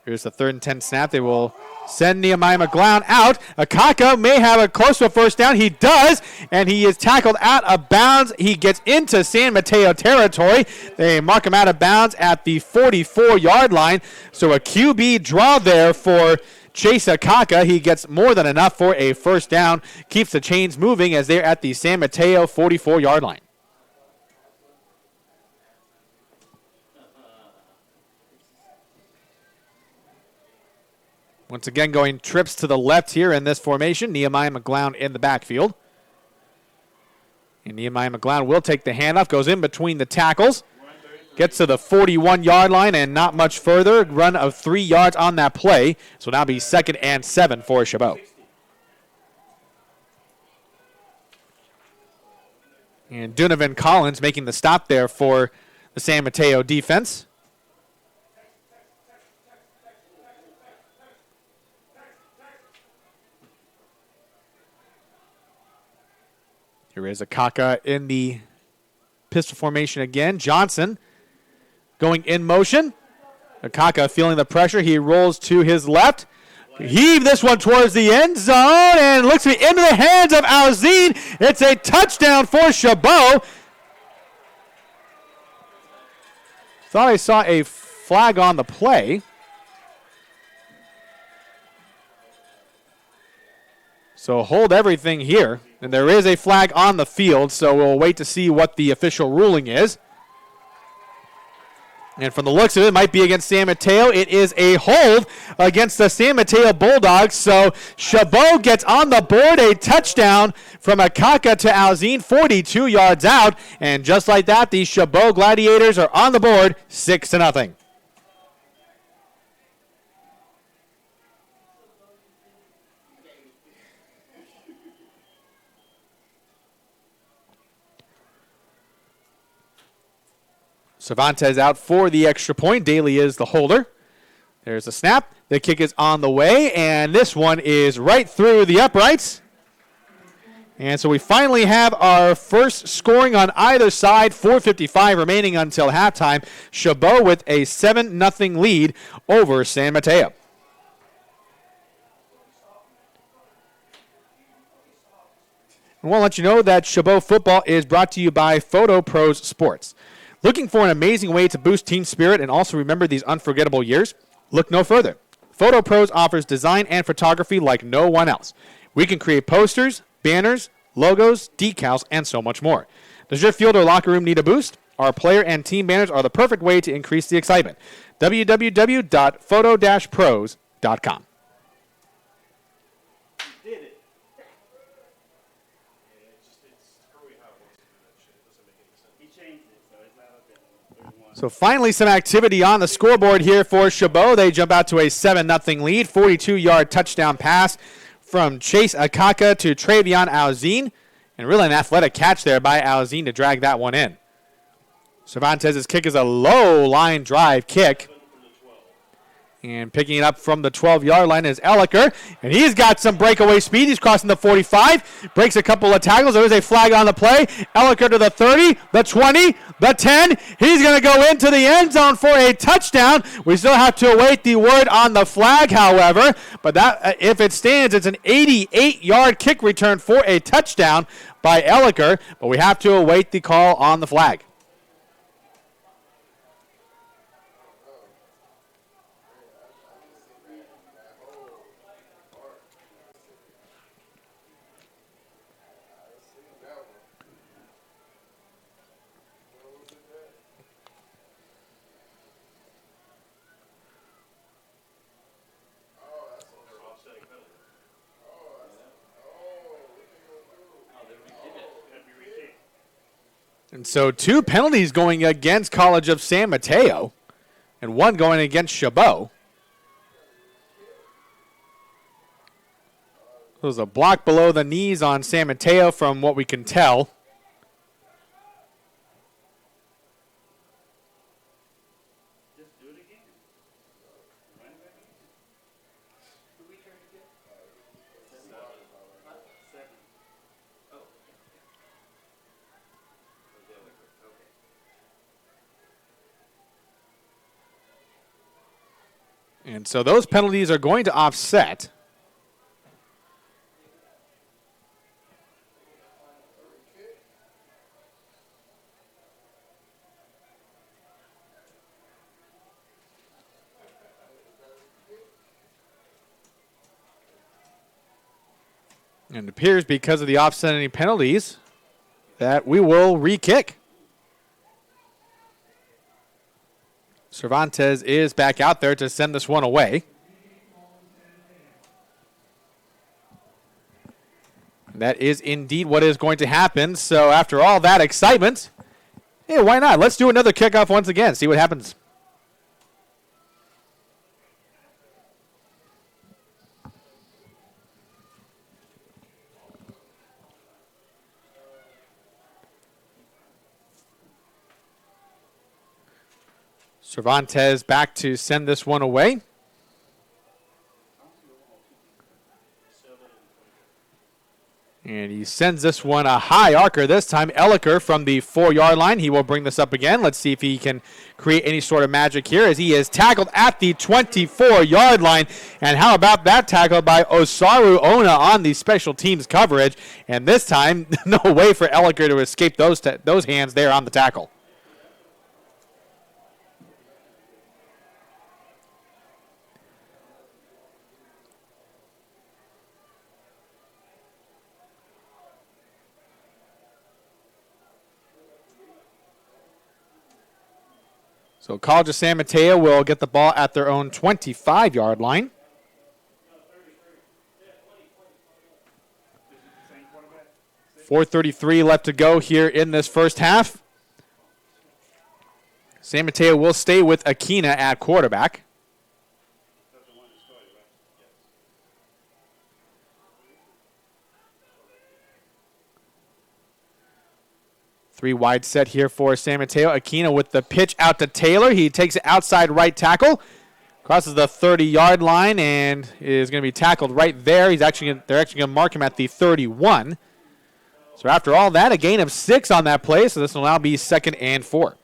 Here's the 3rd and 10 snap. They will send Nehemiah Mcleod out. Akaka may have a close to a first down. He does, and he is tackled out of bounds. He gets into San Mateo territory. They mark him out of bounds at the 44-yard line. So a QB draw there for Chase Akaka. He gets more than enough for a first down. Keeps the chains moving as they're at the San Mateo 44-yard line. Once again, going trips to the left here in this formation. Nehemiah Mcleod in the backfield. And Nehemiah Mcleod will take the handoff, goes in between the tackles, gets to the 41-yard line and not much further. Run of 3 yards on that play. So now be 2nd and 7 for Chabot. And Donovan Collins making the stop there for the San Mateo defense. Here is Akaka in the pistol formation again. Johnson going in motion. Akaka feeling the pressure. He rolls to his left. Heave this one towards the end zone and looks to be into the hands of Alzine. It's a touchdown for Chabot. Thought I saw a flag on the play. So hold everything here. And there is a flag on the field, so we'll wait to see what the official ruling is. And from the looks of it, it might be against San Mateo. It is a hold against the San Mateo Bulldogs. So Chabot gets on the board, a touchdown from Akaka to Alzine, 42 yards out. And just like that, the Chabot Gladiators are on the board, 6-0. Cervantes out for the extra point. Daly is the holder. There's a snap. The kick is on the way, and this one is right through the uprights. And so we finally have our first scoring on either side. 4:55 remaining until halftime. Chabot with a 7-0 lead over San Mateo. I want to let you know that Chabot football is brought to you by Photo Pros Sports. Looking for an amazing way to boost team spirit and also remember these unforgettable years? Look no further. Photo Pros offers design and photography like no one else. We can create posters, banners, logos, decals, and so much more. Does your field or locker room need a boost? Our player and team banners are the perfect way to increase the excitement. www.photo-pros.com. So finally some activity on the scoreboard here for Chabot. They jump out to a 7-0 lead. 42-yard touchdown pass from Chase Akaka to Travion Alzine. And really an athletic catch there by Alzine to drag that one in. Cervantes' kick is a low line drive kick. And picking it up from the 12-yard line is Elliker. And he's got some breakaway speed. He's crossing the 45. Breaks a couple of tackles. There is a flag on the play. Elliker to the 30, the 20, the 10. He's going to go into the end zone for a touchdown. We still have to await the word on the flag, however. But that, if it stands, it's an 88-yard kick return for a touchdown by Elliker. But we have to await the call on the flag. And so 2 penalties going against College of San Mateo and 1 going against Chabot. There's a block below the knees on San Mateo from what we can tell. And so those penalties are going to offset. And it appears because of the offsetting penalties that we will re-kick. Cervantes is back out there to send this one away. That is indeed what is going to happen. So after all that excitement, hey, why not? Let's do another kickoff once again, see what happens. Cervantes back to send this one away. And he sends this one a high arcer this time. Elliker from the 4-yard line. He will bring this up again. Let's see if he can create any sort of magic here as he is tackled at the 24-yard line. And how about that tackle by Osaru Ona on the special teams coverage. And this time, no way for Elliker to escape those hands there on the tackle. So College of San Mateo will get the ball at their own 25-yard line. .433 left to go here in this first half. San Mateo will stay with Akina at quarterback. Three wide set here for San Mateo. Akina with the pitch out to Taylor. He takes it outside right tackle. Crosses the 30-yard line and is going to be tackled right there. They're actually going to mark him at the 31. So after all that, a gain of 6 on that play. So this will now be 2nd and 4.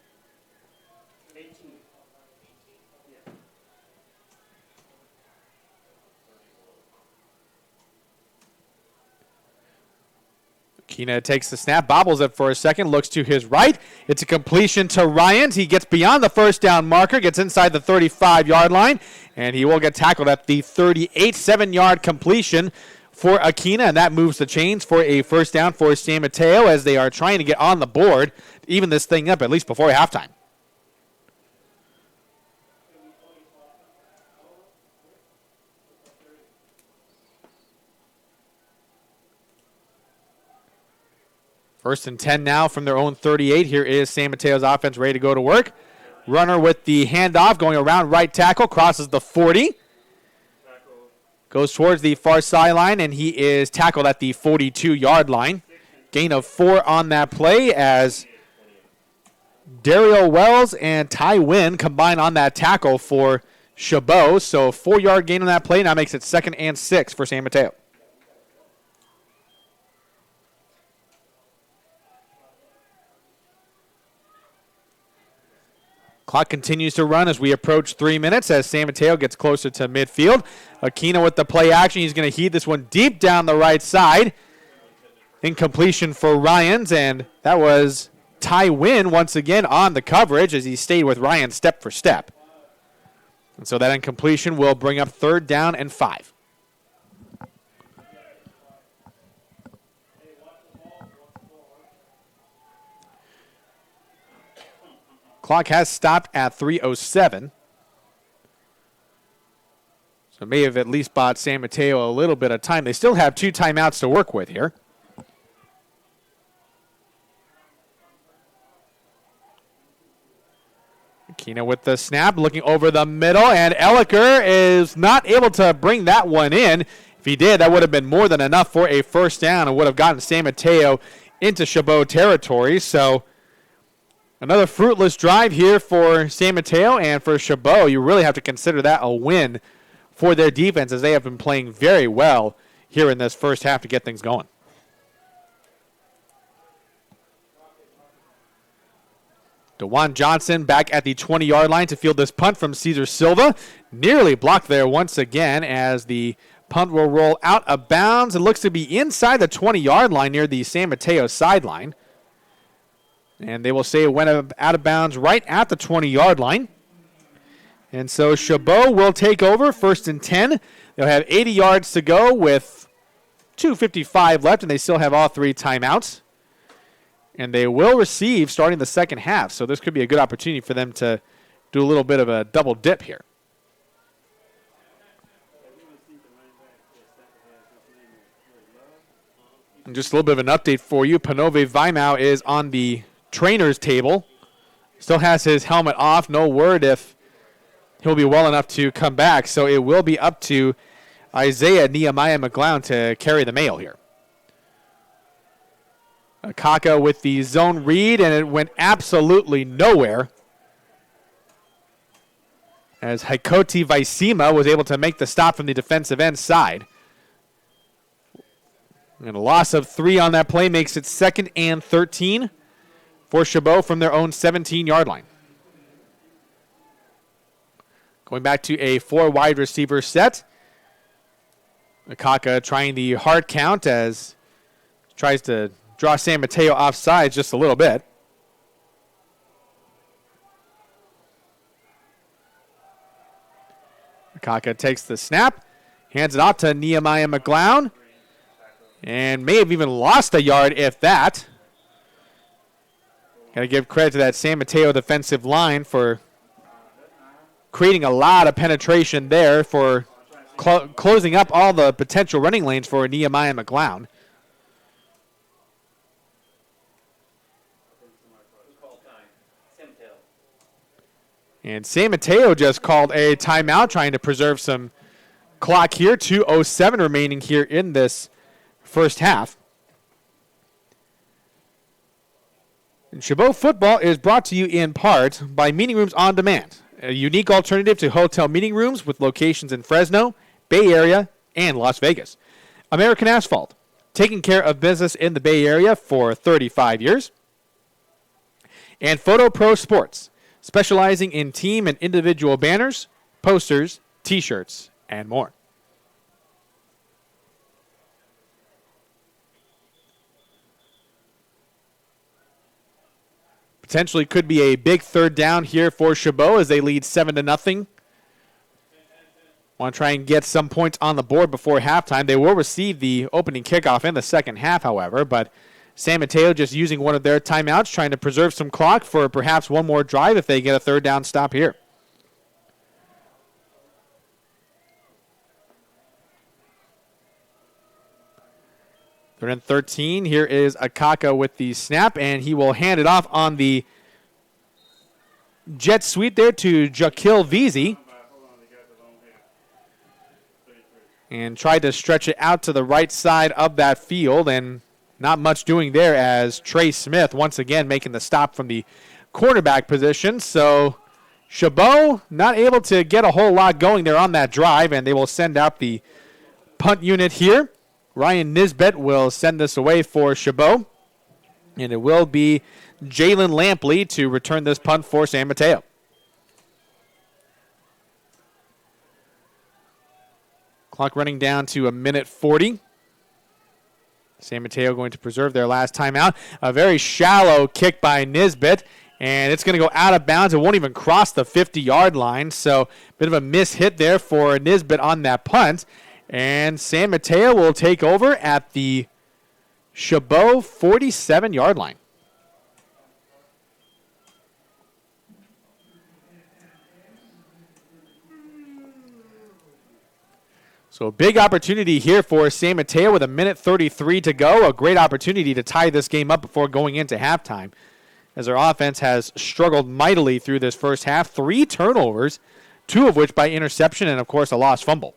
Akina takes the snap, bobbles it for a second, looks to his right. It's a completion to Ryans. He gets beyond the first down marker, gets inside the 35-yard line, and he will get tackled at the 38, 7-yard completion for Akina, and that moves the chains for a first down for San Mateo as they are trying to get on the board, even this thing up at least before halftime. First and 10 now from their own 38. Here is San Mateo's offense ready to go to work. Runner with the handoff going around right tackle, crosses the 40. Goes towards the far sideline, and he is tackled at the 42-yard line. Gain of 4 on that play as Daryl Wells and Ty Wynn combine on that tackle for Shabo. So 4-yard gain on that play now makes it 2nd and 6 for San Mateo. Clock continues to run as we approach 3 minutes as San Mateo gets closer to midfield. Akina with the play action. He's going to heat this one deep down the right side. Incompletion for Ryans, and that was Ty Wynn once again on the coverage as he stayed with Ryan step for step. And so that incompletion will bring up 3rd down and 5. Clock has stopped at 3:07. So may have at least bought San Mateo a little bit of time. They still have 2 timeouts to work with here. Akina with the snap, looking over the middle, and Elliker is not able to bring that one in. If he did, that would have been more than enough for a first down and would have gotten San Mateo into Chabot territory. So another fruitless drive here for San Mateo, and for Chabot, you really have to consider that a win for their defense as they have been playing very well here in this first half to get things going. DeJuan Johnson back at the 20-yard line to field this punt from Cesar Silva. Nearly blocked there once again as the punt will roll out of bounds. It looks to be inside the 20-yard line near the San Mateo sideline. And they will say it went out of bounds right at the 20-yard line. And so Chabot will take over, 1st and 10. They'll have 80 yards to go with 2:55 left, and they still have all 3 timeouts. And they will receive starting the second half. So this could be a good opportunity for them to do a little bit of a double dip here. And just a little bit of an update for you. Panove Vaimau is on the trainer's table. Still has his helmet off. No word if he'll be well enough to come back. So it will be up to Isaiah Nehemiah Mcleod to carry the mail here. Kaka with the zone read, and it went absolutely nowhere. As Haikoti Vaisima was able to make the stop from the defensive end side. And a loss of 3 on that play makes it 2nd and 13 for Shabo from their own 17-yard line. Going back to a 4 wide receiver set. Akaka trying the hard count as tries to draw San Mateo offside just a little bit. Kaka takes the snap, hands it off to Nehemiah Mcleod, and may have even lost a yard if that. Got to give credit to that San Mateo defensive line for creating a lot of penetration there for closing up all the potential running lanes for Nehemiah Mcleod. And San Mateo just called a timeout, trying to preserve some clock here. 2:07 remaining here in this first half. And Chabot football is brought to you in part by Meeting Rooms on Demand, a unique alternative to hotel meeting rooms with locations in Fresno, Bay Area, and Las Vegas. American Asphalt, taking care of business in the Bay Area for 35 years. And Photo Pro Sports, specializing in team and individual banners, posters, T-shirts, and more. Potentially could be a big third down here for Chabot as they lead 7-0. Want to try and get some points on the board before halftime. They will receive the opening kickoff in the second half, however, but San Mateo just using one of their timeouts, trying to preserve some clock for perhaps one more drive if they get a third down stop here. Third and 13. Here is Akaka with the snap, and he will hand it off on the jet sweep there to Jakil Veazey. And tried to stretch it out to the right side of that field, and not much doing there as Trey Smith once again making the stop from the cornerback position. So Chabot not able to get a whole lot going there on that drive, and they will send out the punt unit here. Ryan Nisbet will send this away for Chabot, and it will be Jalen Lampley to return this punt for San Mateo. Clock running down to 1:40. San Mateo going to preserve their last timeout. A very shallow kick by Nisbet, and it's going to go out of bounds. It won't even cross the 50-yard line, so a bit of a miss hit there for Nisbet on that punt. And San Mateo will take over at the Chabot 47-yard line. So a big opportunity here for San Mateo with 1:33 to go. A great opportunity to tie this game up before going into halftime, as their offense has struggled mightily through this first half. 3 turnovers, 2 of which by interception and, of course, a lost fumble.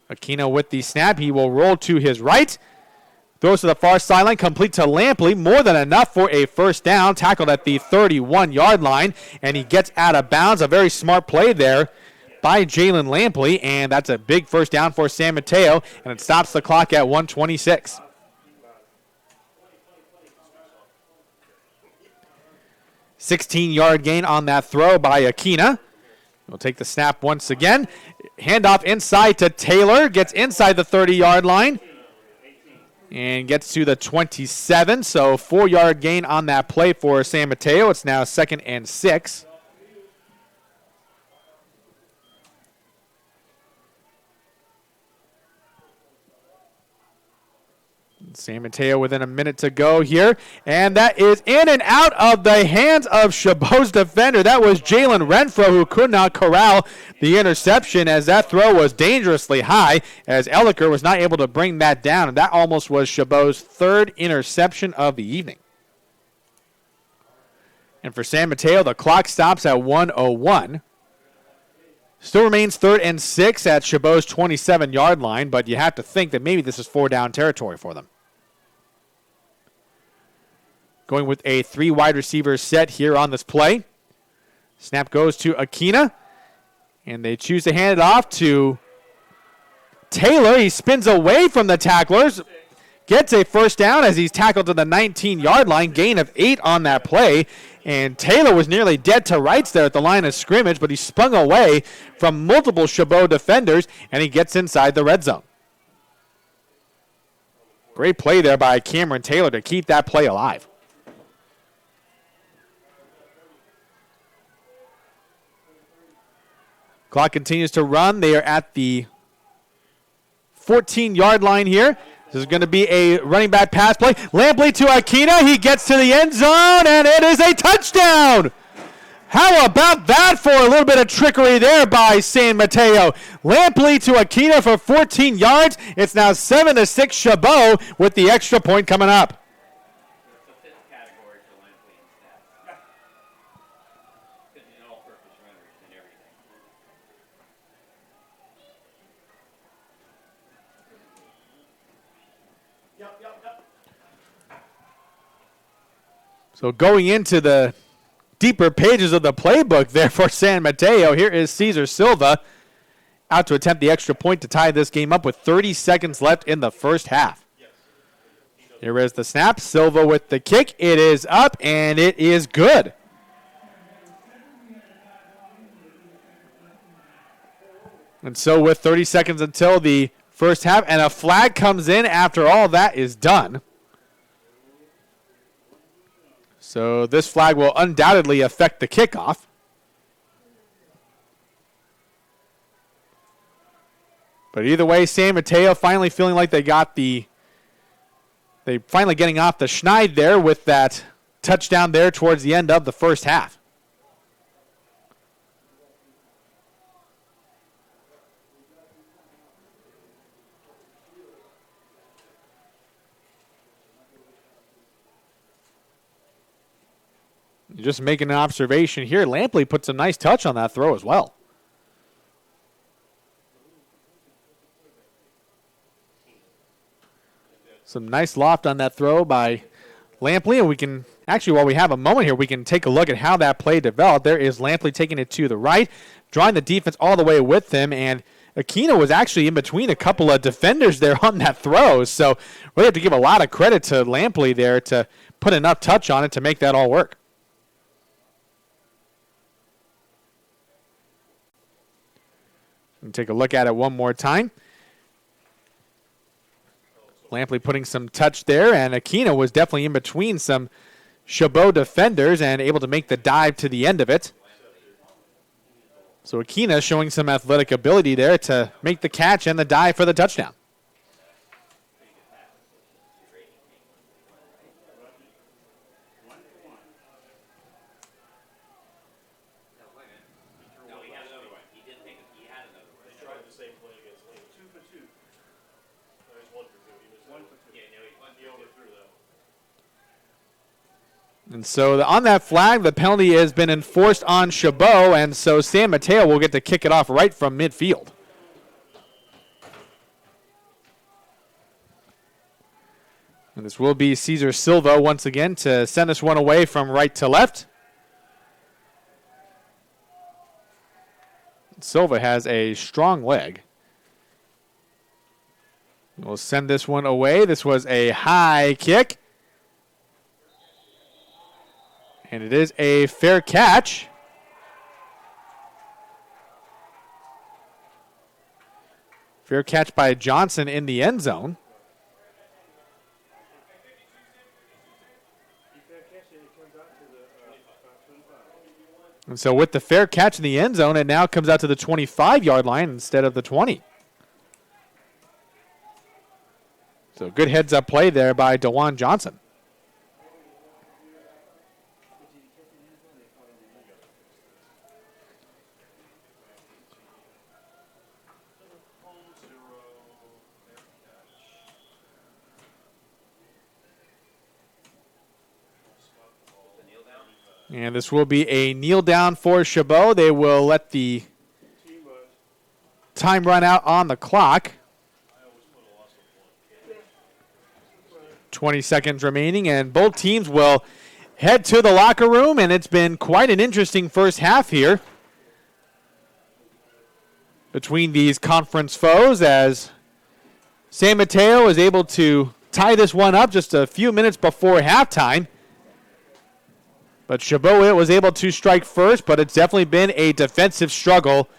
Aquino with the snap. He will roll to his right. Throws to the far sideline, complete to Lampley. More than enough for a first down. Tackled at the 31-yard line, and he gets out of bounds. A very smart play there by Jalen Lampley, and that's a big first down for San Mateo, and it stops the clock at 1:26. $16-yard gain on that throw by Aquina. We'll take the snap once again. Handoff inside to Taylor. Gets inside the 30-yard line and gets to the 27. So 4-yard gain on that play for San Mateo. It's now 2nd and 6. San Mateo within a minute to go here. And that is in and out of the hands of Chabot's defender. That was Jalen Renfro who could not corral the interception as that throw was dangerously high as Elliker was not able to bring that down. And that almost was Chabot's third interception of the evening. And for San Mateo, the clock stops at 1:01. Still remains 3rd and 6 at Chabot's 27-yard line, but you have to think that maybe this is 4-down territory for them. Going with a 3 wide receiver set here on this play. Snap goes to Akina, and they choose to hand it off to Taylor. He spins away from the tacklers, gets a first down as he's tackled to the 19-yard line, gain of 8 on that play. And Taylor was nearly dead to rights there at the line of scrimmage, but he spun away from multiple Chabot defenders, and he gets inside the red zone. Great play there by Cameron Taylor to keep that play alive. Clock continues to run. They are at the 14-yard line here. This is going to be a running back pass play. Lampley to Akina. He gets to the end zone, and it is a touchdown. How about that for a little bit of trickery there by San Mateo? Lampley to Akina for 14 yards. It's now 7-6 Chabot with the extra point coming up. So going into the deeper pages of the playbook there for San Mateo, here is Cesar Silva out to attempt the extra point to tie this game up with 30 seconds left in the first half. Here is the snap. Silva with the kick. It is up, and it is good. And so with 30 seconds until the first half, and a flag comes in after all that is done. So this flag will undoubtedly affect the kickoff. But either way, San Mateo finally feeling like they finally getting off the schneid there with that touchdown there towards the end of the first half. Just making an observation here. Lampley puts a nice touch on that throw as well. Some nice loft on that throw by Lampley. And we can, actually, while we have a moment here, we can take a look at how that play developed. There is Lampley taking it to the right, drawing the defense all the way with him. And Akina was actually in between a couple of defenders there on that throw. So we have to give a lot of credit to Lampley there to put enough touch on it to make that all work. And take a look at it one more time. Lampley putting some touch there, and Akina was definitely in between some Chabot defenders and able to make the dive to the end of it. So Akina showing some athletic ability there to make the catch and the dive for the touchdown. And so on that flag, the penalty has been enforced on Chabot, and so San Mateo will get to kick it off right from midfield. And this will be Cesar Silva once again to send this one away from right to left. Silva has a strong leg. We'll send this one away. This was a high kick. And it is a fair catch. Fair catch by Johnson in the end zone. And so with the fair catch in the end zone, it now comes out to the 25-yard line instead of the 20. So good heads-up play there by DeJuan Johnson. And this will be a kneel down for Shabo. They will let the time run out on the clock. 20 seconds remaining, and both teams will head to the locker room, and it's been quite an interesting first half here between these conference foes as San Mateo is able to tie this one up just a few minutes before halftime. But Chabot was able to strike first, but it's definitely been a defensive struggle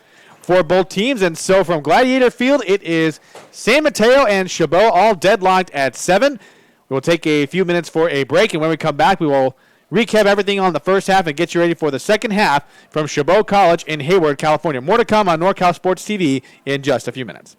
for both teams. And so from Gladiator Field, it is San Mateo and Chabot all deadlocked at 7. We will take a few minutes for a break, and when we come back, we will recap everything on the first half and get you ready for the second half from Chabot College in Hayward, California. More to come on NorCal Sports TV in just a few minutes.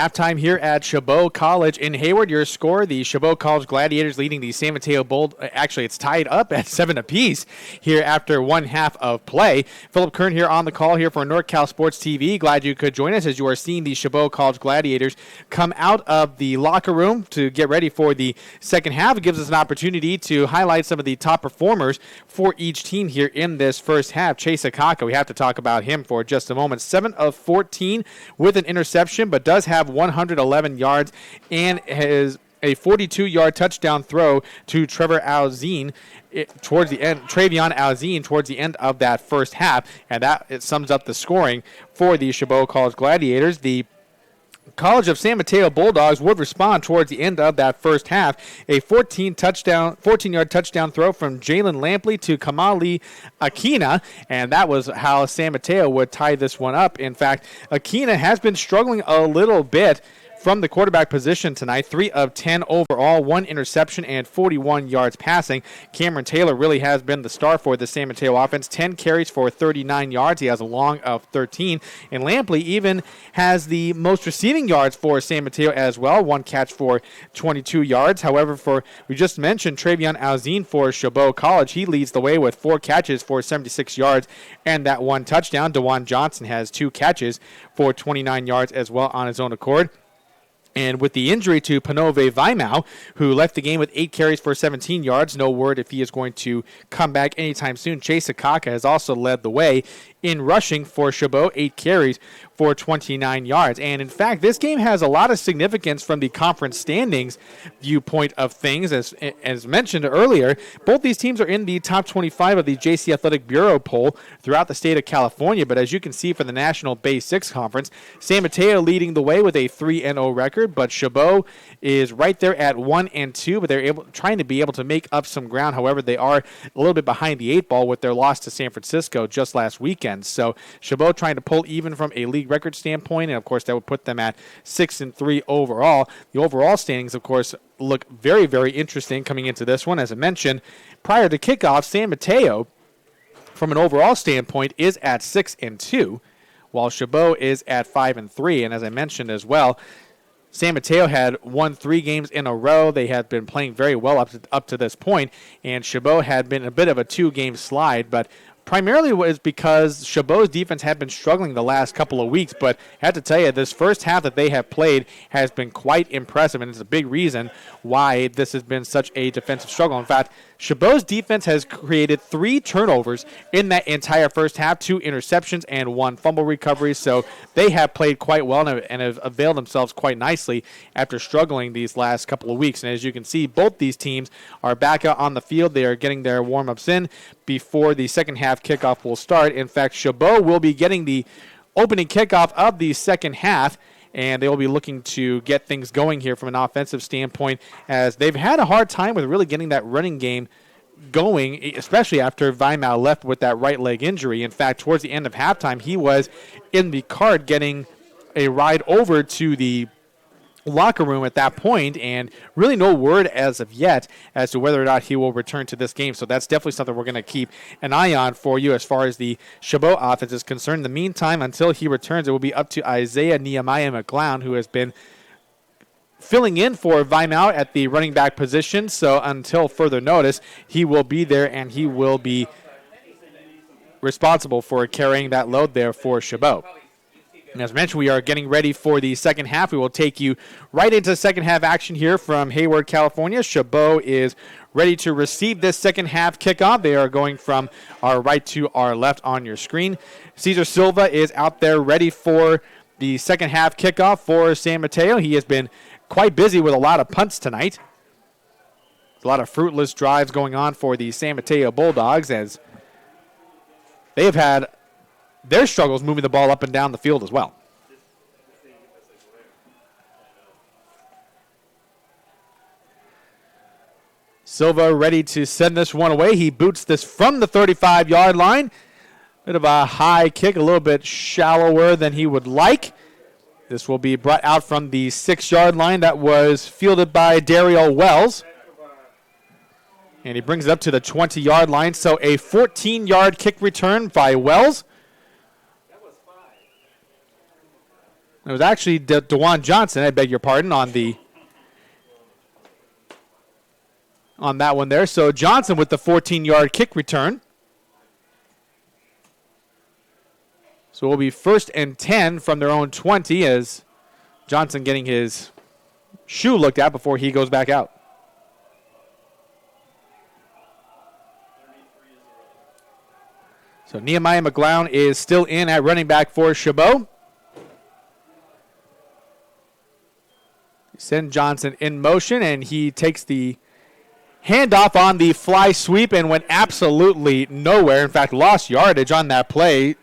Halftime here at Chabot College in Hayward. Your score, the Chabot College Gladiators leading the San Mateo Bold. Actually, it's tied up at 7 apiece here after one half of play. Philip Kern here on the call here for NorCal Sports TV. Glad you could join us as you are seeing the Chabot College Gladiators come out of the locker room to get ready for the second half. It gives us an opportunity to highlight some of the top performers for each team here in this first half. Chase Akaka, we have to talk about him for just a moment. 7 of 14 with an interception, but does have 111 yards and has a 42-yard touchdown throw to Travion Alzine towards the end of that first half, and that it sums up the scoring for the Chabot College Gladiators. The College of San Mateo Bulldogs would respond towards the end of that first half. A 14-yard touchdown throw from Jalen Lampley to Kamali Akina, and that was how San Mateo would tie this one up. In fact, Akina has been struggling a little bit from the quarterback position tonight. 3 of 10 overall, 1 interception, and 41 yards passing. Cameron Taylor really has been the star for the San Mateo offense. 10 carries for 39 yards. He has a long of 13. And Lampley even has the most receiving yards for San Mateo as well. 1 catch for 22 yards. However, we just mentioned Travion Alzine for Chabot College. He leads the way with 4 catches for 76 yards and that 1 touchdown. DeJuan Johnson has 2 catches for 29 yards as well on his own accord. And with the injury to Panove Vaimau, who left the game with 8 carries for 17 yards, no word if he is going to come back anytime soon. Chase Akaka has also led the way in rushing for Chabot, 8 carries for 29 yards. And in fact, this game has a lot of significance from the conference standings viewpoint of things. As mentioned earlier, both these teams are in the top 25 of the JC Athletic Bureau poll throughout the state of California. But as you can see for the National Base 6 Conference, San Mateo leading the way with a 3-0 record, but Chabot is right there at 1-2, but they're trying to be able to make up some ground. However, they are a little bit behind the 8 ball with their loss to San Francisco just last weekend. So Chabot trying to pull even from a league record standpoint, and of course that would put them at 6-3 overall. The overall standings, of course, look very, very interesting coming into this one. As I mentioned, prior to kickoff, San Mateo, from an overall standpoint, is at 6-2, while Chabot is at 5-3. And as I mentioned as well, San Mateo had won 3 games in a row. They had been playing very well up to this point, and Chabot had been a bit of a 2-game slide, but primarily was because Chabot's defense had been struggling the last couple of weeks, but I have to tell you, this first half that they have played has been quite impressive, and it's a big reason why this has been such a defensive struggle. In fact, Chabot's defense has created 3 turnovers in that entire first half, 2 interceptions, and 1 fumble recovery, so they have played quite well and have availed themselves quite nicely after struggling these last couple of weeks. And as you can see, both these teams are back out on the field. They are getting their warm-ups in before the second half kickoff will start. In fact, Chabot will be getting the opening kickoff of the second half, and they will be looking to get things going here from an offensive standpoint, as they've had a hard time with really getting that running game going, especially after Vaimau left with that right leg injury. In fact, towards the end of halftime, he was in the cart getting a ride over to the locker room at that point, and really no word as of yet as to whether or not he will return to this game. So that's definitely something we're going to keep an eye on for you as far as the Chabot offense is concerned. In the meantime, until he returns, it will be up to Isaiah Nehemiah Mcleod, who has been filling in for Vaimau at the running back position. So until further notice, he will be there, and he will be responsible for carrying that load there for Chabot. And as mentioned, we are getting ready for the second half. We will take you right into second half action here from Hayward, California. Chabot is ready to receive this second half kickoff. They are going from our right to our left on your screen. Cesar Silva is out there ready for the second half kickoff for San Mateo. He has been quite busy with a lot of punts tonight. A lot of fruitless drives going on for the San Mateo Bulldogs, as they have had their struggles moving the ball up and down the field as well. Silva ready to send this one away. He boots this from the 35-yard line. Bit of a high kick, a little bit shallower than he would like. This will be brought out from the 6-yard line. That was fielded by Daryl Wells. And he brings it up to the 20-yard line. So a 14-yard kick return by Wells. It was actually DeJuan Johnson, I beg your pardon, on that one there. So Johnson with the 14-yard kick return. So we'll be 1st and 10 from their own 20 as Johnson getting his shoe looked at before he goes back out. So Nehemiah Mcleod is still in at running back for Shabo. Send Johnson in motion, and he takes the handoff on the fly sweep and went absolutely nowhere. In fact, lost yardage on that play.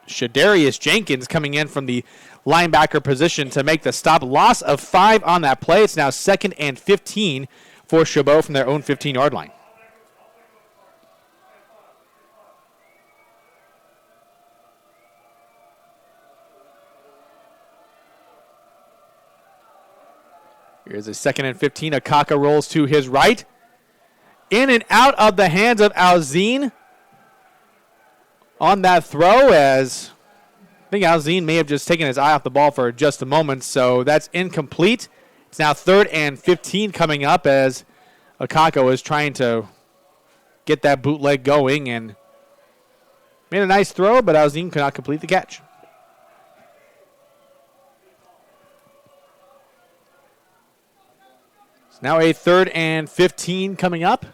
Shadarius Jenkins coming in from the linebacker position to make the stop. Loss of 5 on that play. It's now 2nd and 15 for Chabot from their own 15-yard line. Here's a 2nd and 15. Akaka rolls to his right. In and out of the hands of Alzine on that throw, as I think Alzine may have just taken his eye off the ball for just a moment, so that's incomplete. It's now 3rd and 15 coming up as Akaka is trying to get that bootleg going and made a nice throw, but Alzine could not complete the catch. It's now a 3rd and 15 coming up.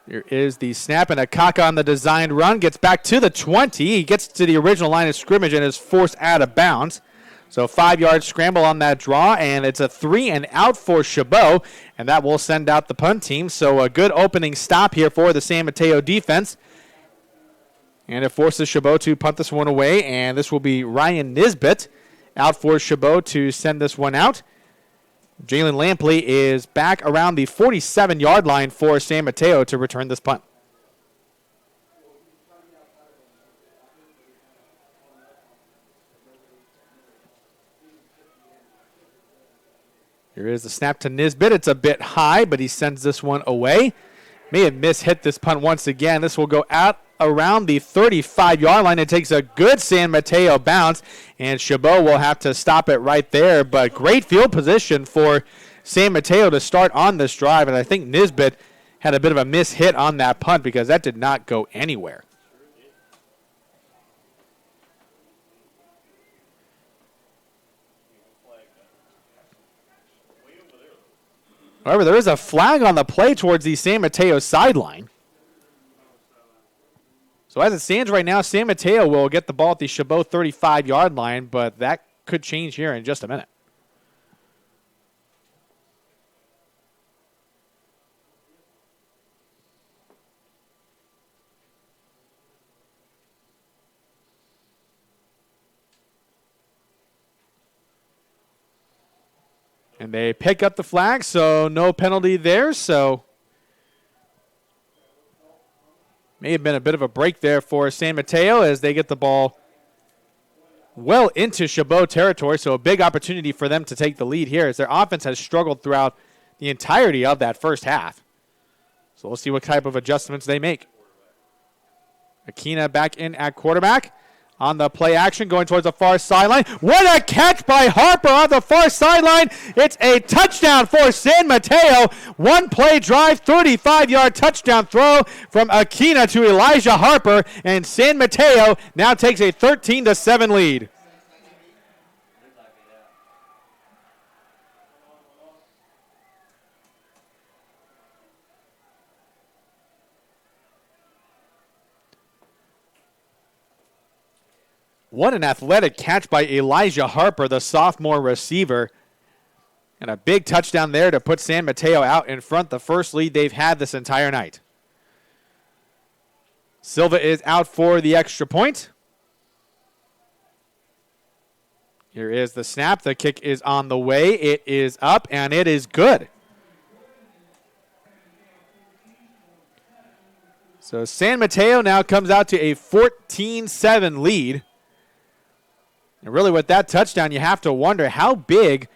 Here is the snap, and Akaka on the designed run. Gets back to the 20. He gets to the original line of scrimmage and is forced out of bounds. So 5-yard scramble on that draw, and it's a 3 and out for Chabot, and that will send out the punt team. So a good opening stop here for the San Mateo defense. And it forces Chabot to punt this one away, and this will be Ryan Nisbet out for Chabot to send this one out. Jalen Lampley is back around the 47-yard line for San Mateo to return this punt. Here is the snap to Nisbet. It's a bit high, but he sends this one away. May have mishit this punt once again. This will go out around the 35-yard line. It takes a good San Mateo bounce, and Chabot will have to stop it right there. But great field position for San Mateo to start on this drive, and I think Nisbet had a bit of a mishit on that punt because that did not go anywhere. However, there is a flag on the play towards the San Mateo sideline. So as it stands right now, San Mateo will get the ball at the Chabot 35-yard line, but that could change here in just a minute. And they pick up the flag, so no penalty there. So may have been a bit of a break there for San Mateo as they get the ball well into Chabot territory. So a big opportunity for them to take the lead here as their offense has struggled throughout the entirety of that first half. So we'll see what type of adjustments they make. Akina back in at quarterback. On the play action, going towards the far sideline. What a catch by Harper on the far sideline. It's a touchdown for San Mateo. One play drive, 35-yard touchdown throw from Akina to Elijah Harper. And San Mateo now takes a 13-7 lead. What an athletic catch by Elijah Harper, the sophomore receiver. And a big touchdown there to put San Mateo out in front, the first lead they've had this entire night. Silva is out for the extra point. Here is the snap. The kick is on the way. It is up, and it is good. So San Mateo now comes out to a 14-7 lead. And really with that touchdown, you have to wonder how big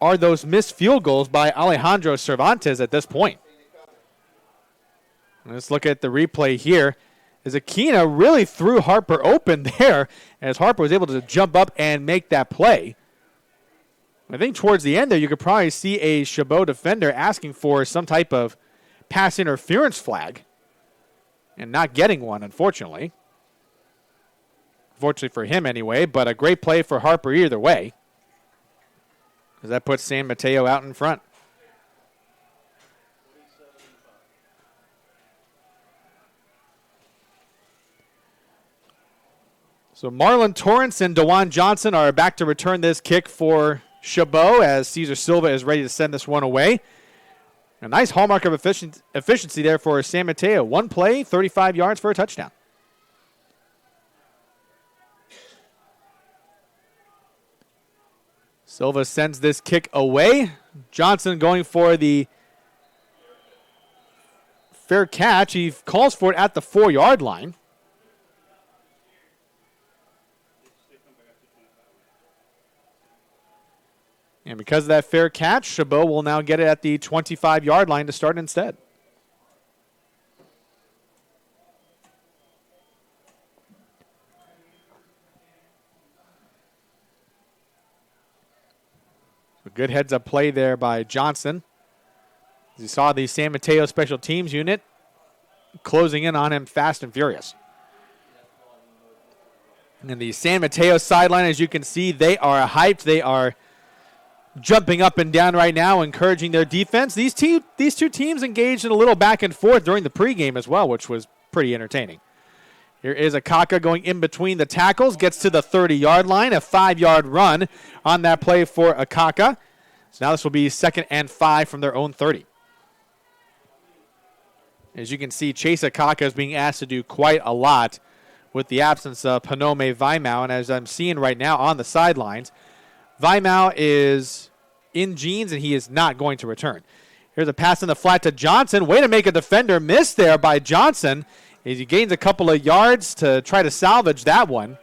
are those missed field goals by Alejandro Cervantes at this point. Let's look at the replay here as Akina really threw Harper open there as Harper was able to jump up and make that play. I think towards the end there you could probably see a Chabot defender asking for some type of pass interference flag and not getting one, unfortunately. Fortunately for him anyway, but a great play for Harper either way, because that puts San Mateo out in front. So Marlon Torrance and DeJuan Johnson are back to return this kick for Chabot as Cesar Silva is ready to send this one away. A nice hallmark of efficiency there for San Mateo. One play, 35 yards for a touchdown. Silva sends this kick away. Johnson going for the fair catch. He calls for it at the 4-yard line. And because of that fair catch, Chabot will now get it at the 25-yard line to start instead. A good heads-up play there by Johnson. As you saw the San Mateo special teams unit closing in on him fast and furious. And the San Mateo sideline, as you can see, they are hyped. They are jumping up and down right now, encouraging their defense. These two teams engaged in a little back and forth during the pregame as well, which was pretty entertaining. Here is Akaka going in between the tackles, gets to the 30-yard line, a 5-yard run on that play for Akaka. So now this will be 2nd and 5 from their own 30. As you can see, Chase Akaka is being asked to do quite a lot with the absence of Panome Vaimau, and as I'm seeing right now on the sidelines, Vaimau is in jeans, and he is not going to return. Here's a pass in the flat to Johnson. Way to make a defender miss there by Johnson. As he gains a couple of yards to try to salvage that one.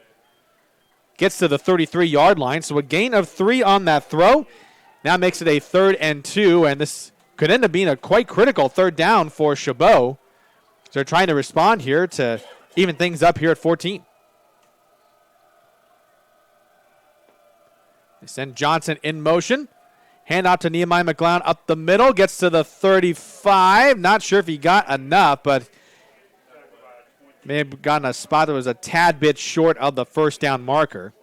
Gets to the 33-yard line, so a gain of 3 on that throw. Now makes it a 3rd and 2, and this could end up being a quite critical 3rd down for Chabot. So they're trying to respond here to even things up here at 14. They send Johnson in motion. Hand out to Nehemiah Mcleod up the middle. Gets to the 35. Not sure if he got enough, but may have gotten a spot that was a tad bit short of the 1st down marker.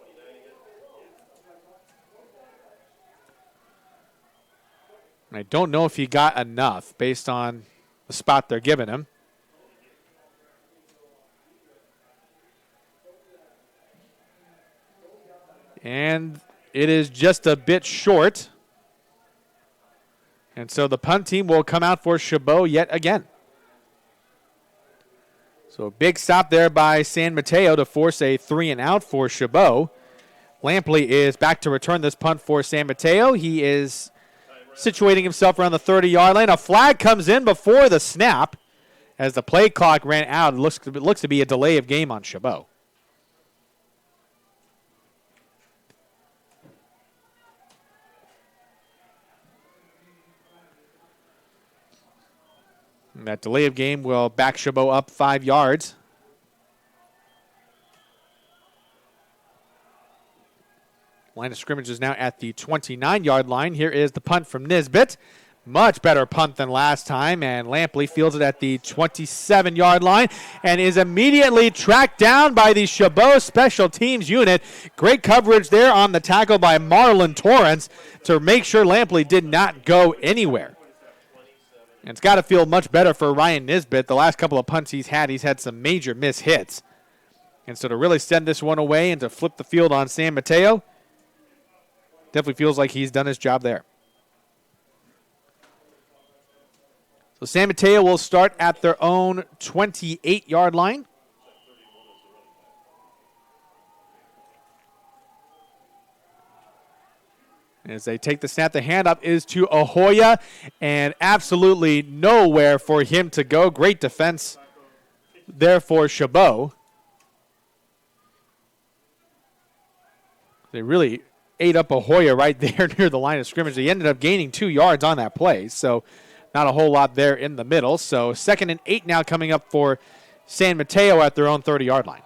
I don't know if he got enough based on the spot they're giving him. And it is just a bit short. And so the punt team will come out for Chabot yet again. So a big stop there by San Mateo to force a 3-and-out for Chabot. Lampley is back to return this punt for San Mateo. He is situating himself around the 30-yard line. A flag comes in before the snap as the play clock ran out. It looks to be a delay of game on Chabot. And that delay of game will back Chabot up 5 yards. Line of scrimmage is now at the 29-yard line. Here is the punt from Nisbet. Much better punt than last time, and Lampley fields it at the 27-yard line and is immediately tracked down by the Chabot special teams unit. Great coverage there on the tackle by Marlon Torrance to make sure Lampley did not go anywhere. And it's got to feel much better for Ryan Nisbet. The last couple of punts he's had some major miss hits. And so to really send this one away and to flip the field on San Mateo, definitely feels like he's done his job there. So San Mateo will start at their own 28-yard line. As they take the snap, the handoff is to Ahoya, and absolutely nowhere for him to go. Great defense there for Chabot. They really ate up Ahoya right there near the line of scrimmage. They ended up gaining 2 yards on that play, so not a whole lot there in the middle. So 2nd and 8 now coming up for San Mateo at their own 30-yard line.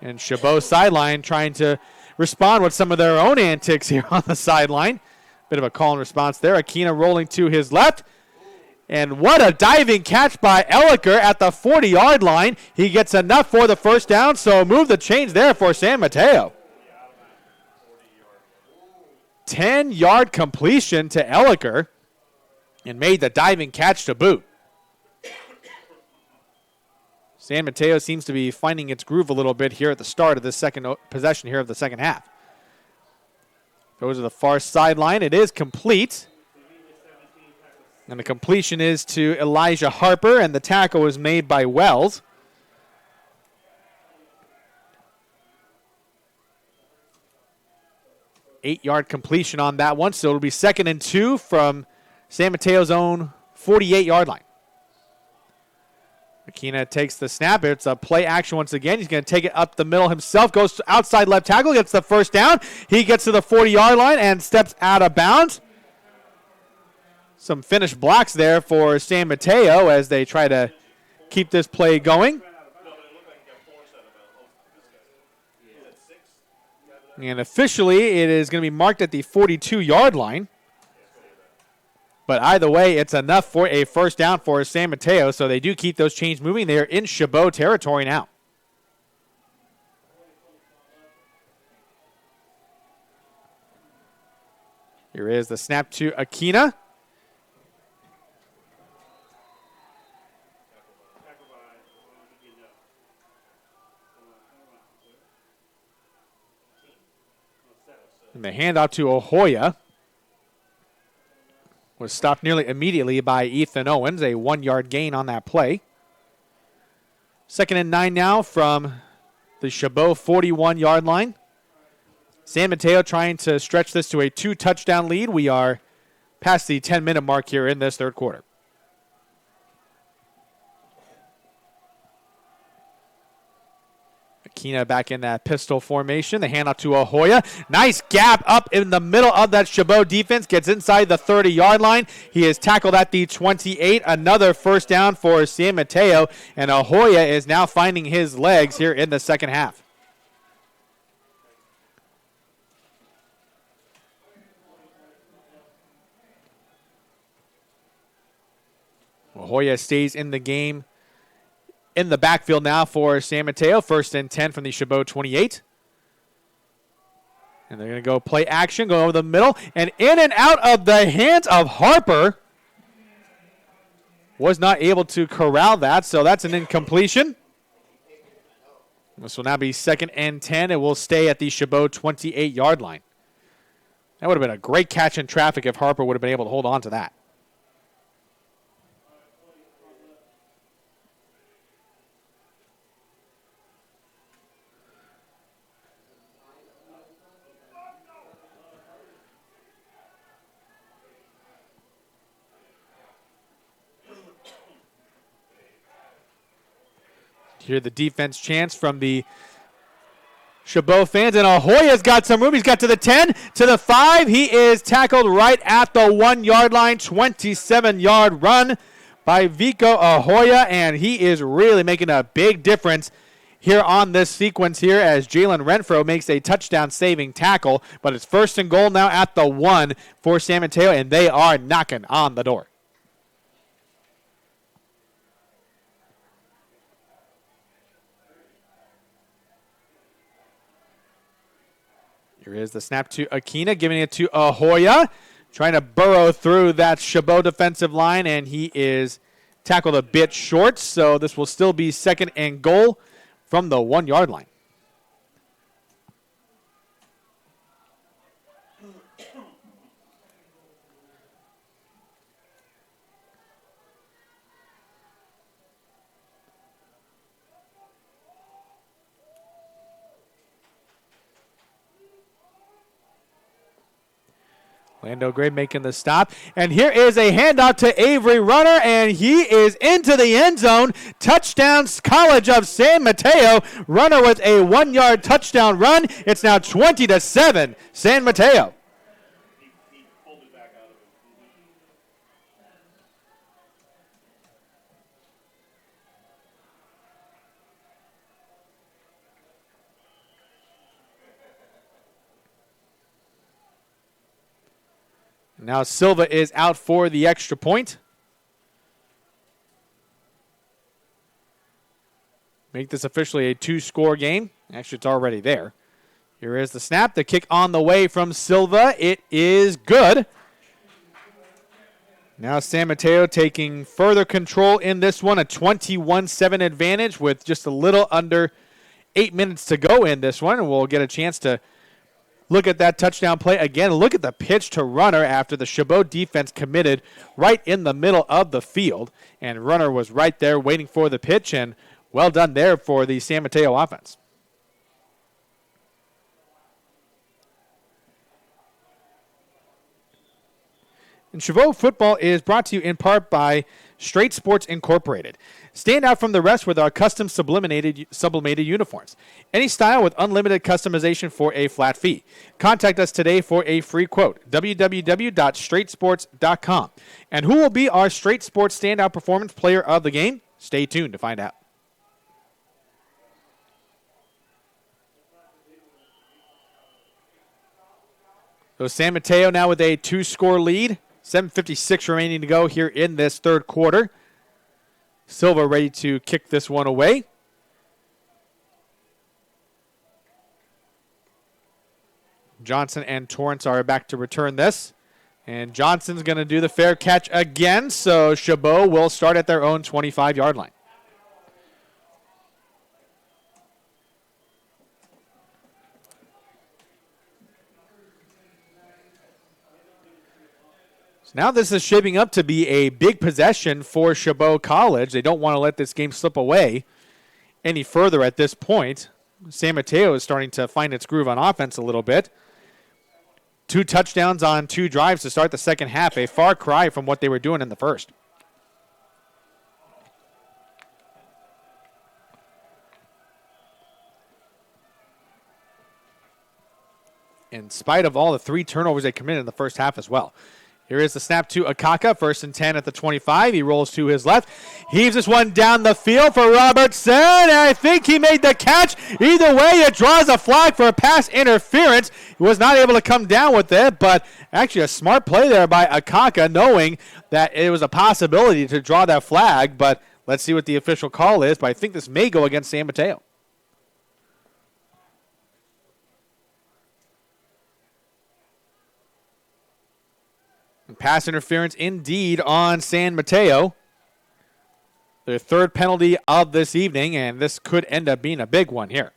And Chabot sideline trying to respond with some of their own antics here on the sideline. Bit of a call and response there. Akina rolling to his left. And what a diving catch by Elliker at the 40-yard line. He gets enough for the first down, so move the chains there for San Mateo. 10-yard completion to Elliker and made the diving catch to boot. San Mateo seems to be finding its groove a little bit here at the start of the second possession here of the second half. Goes to the far sideline. It is complete. And the completion is to Elijah Harper, and the tackle was made by Wells. Eight-yard completion on that one, so it'll be 2nd and 2 from San Mateo's own 48-yard line. Akina takes the snap. It's a play action once again. He's going to take it up the middle himself, goes to outside left tackle, gets the first down. He gets to the 40-yard line and steps out of bounds. Some finished blocks there for San Mateo as they try to keep this play going. And officially, it is going to be marked at the 42-yard line. But either way, it's enough for a first down for San Mateo, so they do keep those chains moving. They are in Chabot territory now. Here is the snap to Akina. And the handoff to Ahoya was stopped nearly immediately by Ethan Owens, a 1-yard gain on that play. 2nd and 9 now from the Chabot 41-yard line. San Mateo trying to stretch this to a 2-touchdown lead. We are past the 10-minute mark here in this third quarter. Akina back in that pistol formation. The handoff to Ahoya. Nice gap up in the middle of that Chabot defense. Gets inside the 30-yard line. He is tackled at the 28. Another first down for San Mateo. And Ahoya is now finding his legs here in the second half. Ahoya stays in the game. In the backfield now for San Mateo. 1st and 10 from the Chabot 28. And they're going to go play action, go over the middle, and in and out of the hands of Harper. Was not able to corral that, so that's an incompletion. This will now be 2nd and 10. It will stay at the Chabot 28-yard line. That would have been a great catch in traffic if Harper would have been able to hold on to that. Hear the defense chants from the Chabot fans, and Ahoya's got some room. He's got to the 10, to the 5. He is tackled right at the 1-yard line. 27-yard run by Vico Ahoya, and he is really making a big difference here on this sequence here as Jalen Renfro makes a touchdown-saving tackle. But it's 1st and goal now at the 1 for San Mateo, and they are knocking on the door. Here is the snap to Akina, giving it to Ahoya. Trying to burrow through that Chabot defensive line, and he is tackled a bit short. So this will still be 2nd and goal from the 1-yard line. Lando Gray making the stop. And here is a handoff to Avery Runner, and he is into the end zone. Touchdowns, College of San Mateo. Runner with a 1-yard touchdown run. It's now 20-7, San Mateo. Now Silva is out for the extra point. Make this officially a 2-score game. Actually, it's already there. Here is the snap. The kick on the way from Silva. It is good. Now San Mateo taking further control in this one. A 21-7 advantage with just a little under 8 minutes to go in this one. And we'll get a chance to look at that touchdown play again. Look at the pitch to runner after the Chabot defense committed right in the middle of the field. And runner was right there waiting for the pitch. And well done there for the San Mateo offense. And Chabot football is brought to you in part by Straight Sports Incorporated. Stand out from the rest with our custom sublimated uniforms. Any style with unlimited customization for a flat fee. Contact us today for a free quote. www.straightsports.com. And who will be our Straight Sports standout performance player of the game? Stay tuned to find out. So San Mateo now with a 2-score lead. 7:56 remaining to go here in this third quarter. Silva ready to kick this one away. Johnson and Torrance are back to return this. And Johnson's going to do the fair catch again, so Chabot will start at their own 25-yard line. Now this is shaping up to be a big possession for Chabot College. They don't want to let this game slip away any further at this point. San Mateo is starting to find its groove on offense a little bit. 2 touchdowns on 2 drives to start the second half, a far cry from what they were doing in the first. In spite of all the 3 turnovers they committed in the first half as well. Here is the snap to Akaka, 1st and 10 at the 25. He rolls to his left. Heaves this one down the field for Robertson, and I think he made the catch. Either way, it draws a flag for a pass interference. He was not able to come down with it, but actually a smart play there by Akaka, knowing that it was a possibility to draw that flag, but let's see what the official call is, but I think this may go against San Mateo. Pass interference indeed on San Mateo. Their 3rd penalty of this evening, and this could end up being a big one here.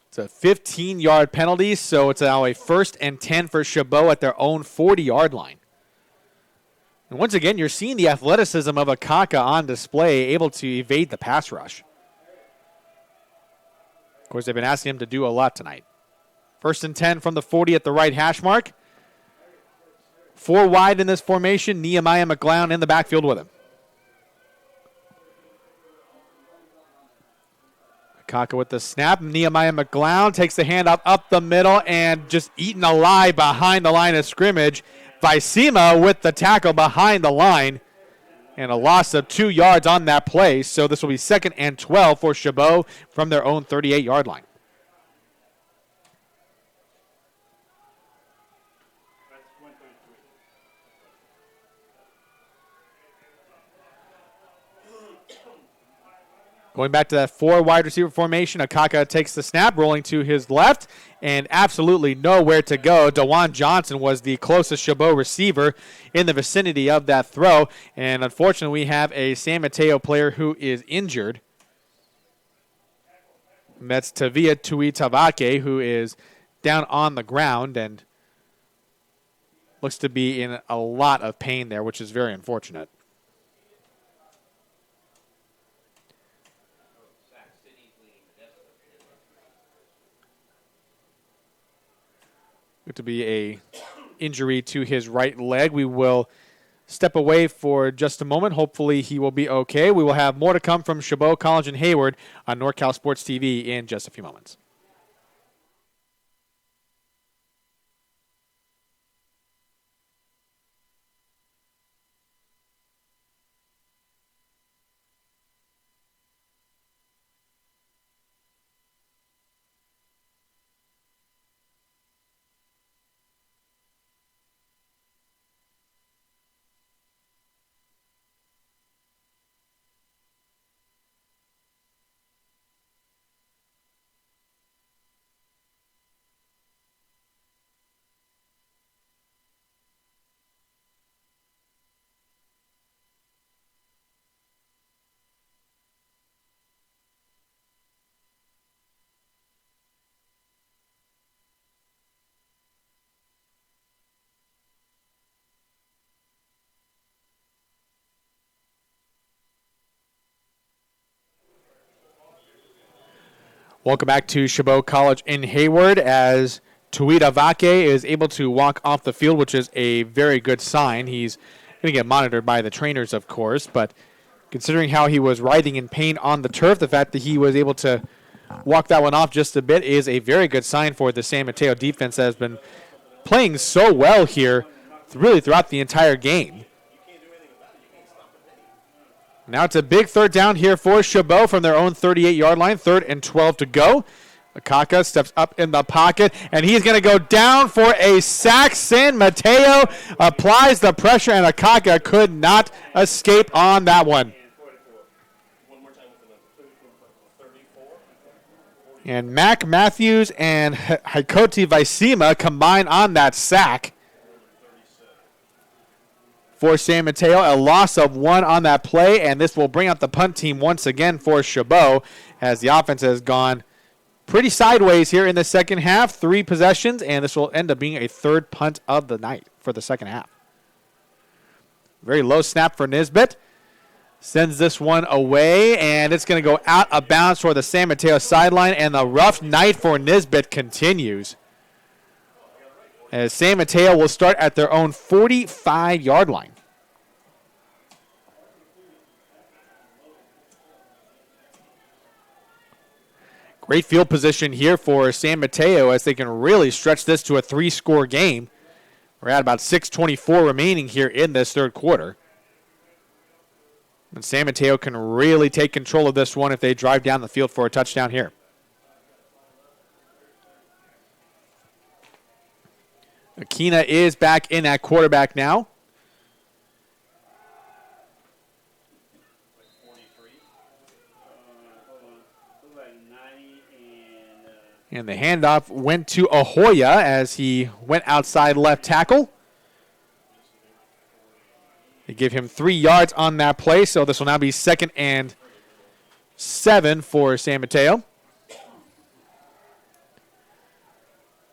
It's a 15-yard penalty, so it's now a 1st and 10 for Chabot at their own 40-yard line. And once again, you're seeing the athleticism of Akaka on display, able to evade the pass rush. Of course, they've been asking him to do a lot tonight. 1st and 10 from the 40 at the right hash mark. 4 wide in this formation. Nehemiah Mcleod in the backfield with him. Kaka with the snap. Nehemiah Mcleod takes the handoff up the middle and just eaten alive behind the line of scrimmage. Vicema with the tackle behind the line. And a loss of 2 yards on that play. So this will be 2nd and 12 for Chabot from their own 38-yard line. Going back to that 4 wide receiver formation, Akaka takes the snap, rolling to his left, and absolutely nowhere to go. DeJuan Johnson was the closest Chabot receiver in the vicinity of that throw, and unfortunately we have a San Mateo player who is injured. And that's Tavia Tuitavake, who is down on the ground and looks to be in a lot of pain there, which is very unfortunate. To be a injury to his right leg. We will step away for just a moment. Hopefully he will be okay. We will have more to come from Chabot College and Hayward on NorCal Sports TV in just a few moments. Welcome back to Chabot College in Hayward as Tuita Vake is able to walk off the field, which is a very good sign. He's going to get monitored by the trainers, of course, but considering how he was writhing in pain on the turf, the fact that he was able to walk that one off just a bit is a very good sign for the San Mateo defense that has been playing so well here really throughout the entire game. Now it's a big third down here for Chabot from their own 38-yard line. 3rd and 12 to go. Akaka steps up in the pocket, and he's going to go down for a sack. San Mateo applies the pressure, and Akaka could not escape on that one. And Mac Matthews and Hikoti Vaisima combine on that sack. For San Mateo, a loss of 1 on that play, and this will bring out the punt team once again for Chabot as the offense has gone pretty sideways here in the second half. 3 possessions, and this will end up being a 3rd punt of the night for the second half. Very low snap for Nisbet. Sends this one away, and it's going to go out of bounds for the San Mateo sideline, and the rough night for Nisbet continues. As San Mateo will start at their own 45-yard line. Great field position here for San Mateo as they can really stretch this to a 3-score game. We're at about 6:24 remaining here in this third quarter. And San Mateo can really take control of this one if they drive down the field for a touchdown here. Akina is back in at quarterback now. And the handoff went to Ahoya as he went outside left tackle. They give him 3 yards on that play, so this will now be 2nd and 7 for San Mateo.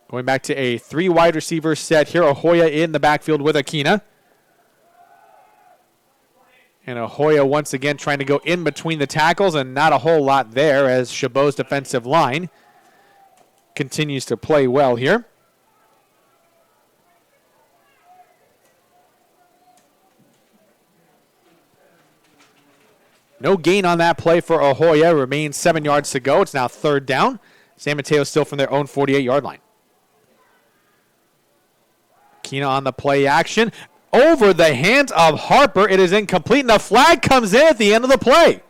Going back to a 3 wide receiver set here. Ahoya in the backfield with Akina. And Ahoya once again trying to go in between the tackles, and not a whole lot there as Chabot's defensive line continues to play well here. No gain on that play for Ahoya. Remains 7 yards to go. It's now 3rd down. San Mateo still from their own 48-yard line. Akina on the play action. Over the hands of Harper. It is incomplete, and the flag comes in at the end of the play.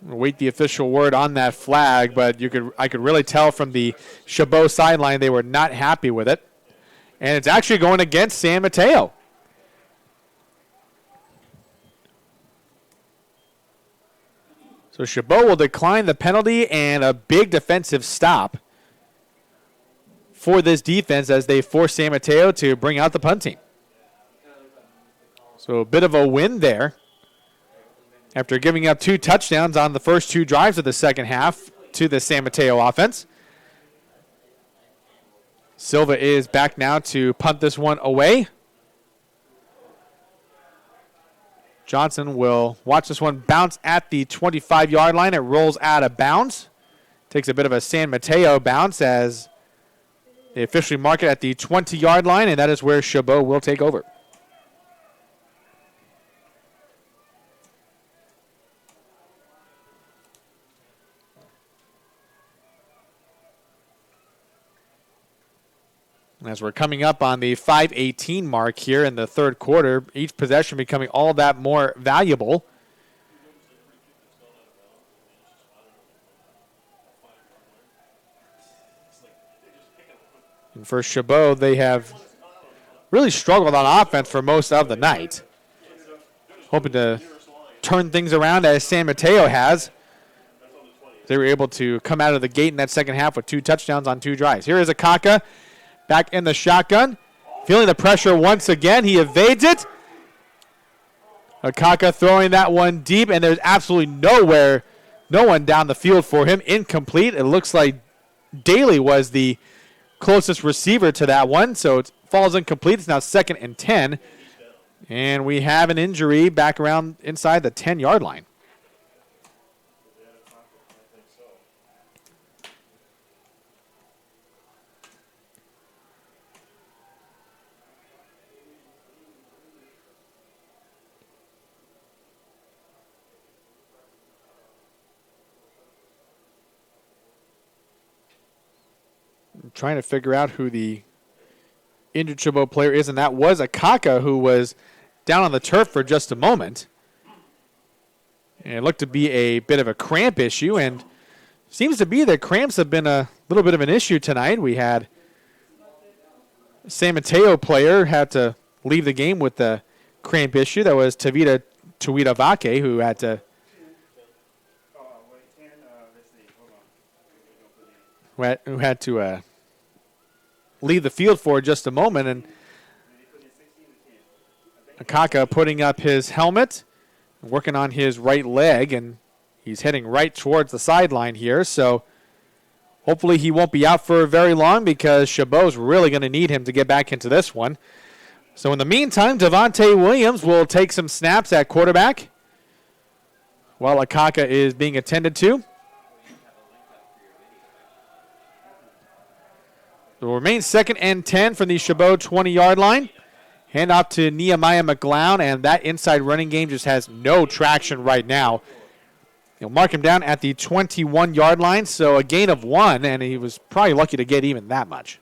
We'll wait the official word on that flag, but I could really tell from the Chabot sideline they were not happy with it. And it's actually going against San Mateo. So Chabot will decline the penalty, and a big defensive stop for this defense as they force San Mateo to bring out the punt team. So a bit of a win there after giving up 2 touchdowns on the first 2 drives of the second half to the San Mateo offense. Silva is back now to punt this one away. Johnson will watch this one bounce at the 25-yard line. It rolls out of bounds. Takes a bit of a San Mateo bounce as they officially mark it at the 20-yard line, and that is where Chabot will take over. As we're coming up on the 5:18 mark here in the third quarter, each possession becoming all that more valuable. And for Chabot, they have really struggled on offense for most of the night. Hoping to turn things around as San Mateo has. They were able to come out of the gate in that second half with 2 touchdowns on 2 drives. Here is Akaka. Back in the shotgun. Feeling the pressure once again. He evades it. Akaka throwing that one deep, and there's absolutely no one down the field for him. Incomplete. It looks like Daly was the closest receiver to that one, so it falls incomplete. It's now 2nd and 10, and we have an injury back around inside the 10-yard line. I'm trying to figure out who the injured Chabot player is, and that was Akaka, who was down on the turf for just a moment. And it looked to be a bit of a cramp issue, and seems to be that cramps have been a little bit of an issue tonight. We had San Mateo player had to leave the game with the cramp issue. That was Tuita Vake, who had to leave the field for just a moment. And Kaka putting up his helmet, working on his right leg, and he's heading right towards the sideline here. So hopefully he won't be out for very long, because Chabot's really going to need him to get back into this one. So in the meantime, Devontae Williams will take some snaps at quarterback while Akaka is being attended to. It will remain 2nd and 10 from the Chabot 20-yard line. Hand off to Nehemiah Mcleod, and that inside running game just has no traction right now. He'll mark him down at the 21-yard line, so a gain of 1, and he was probably lucky to get even that much.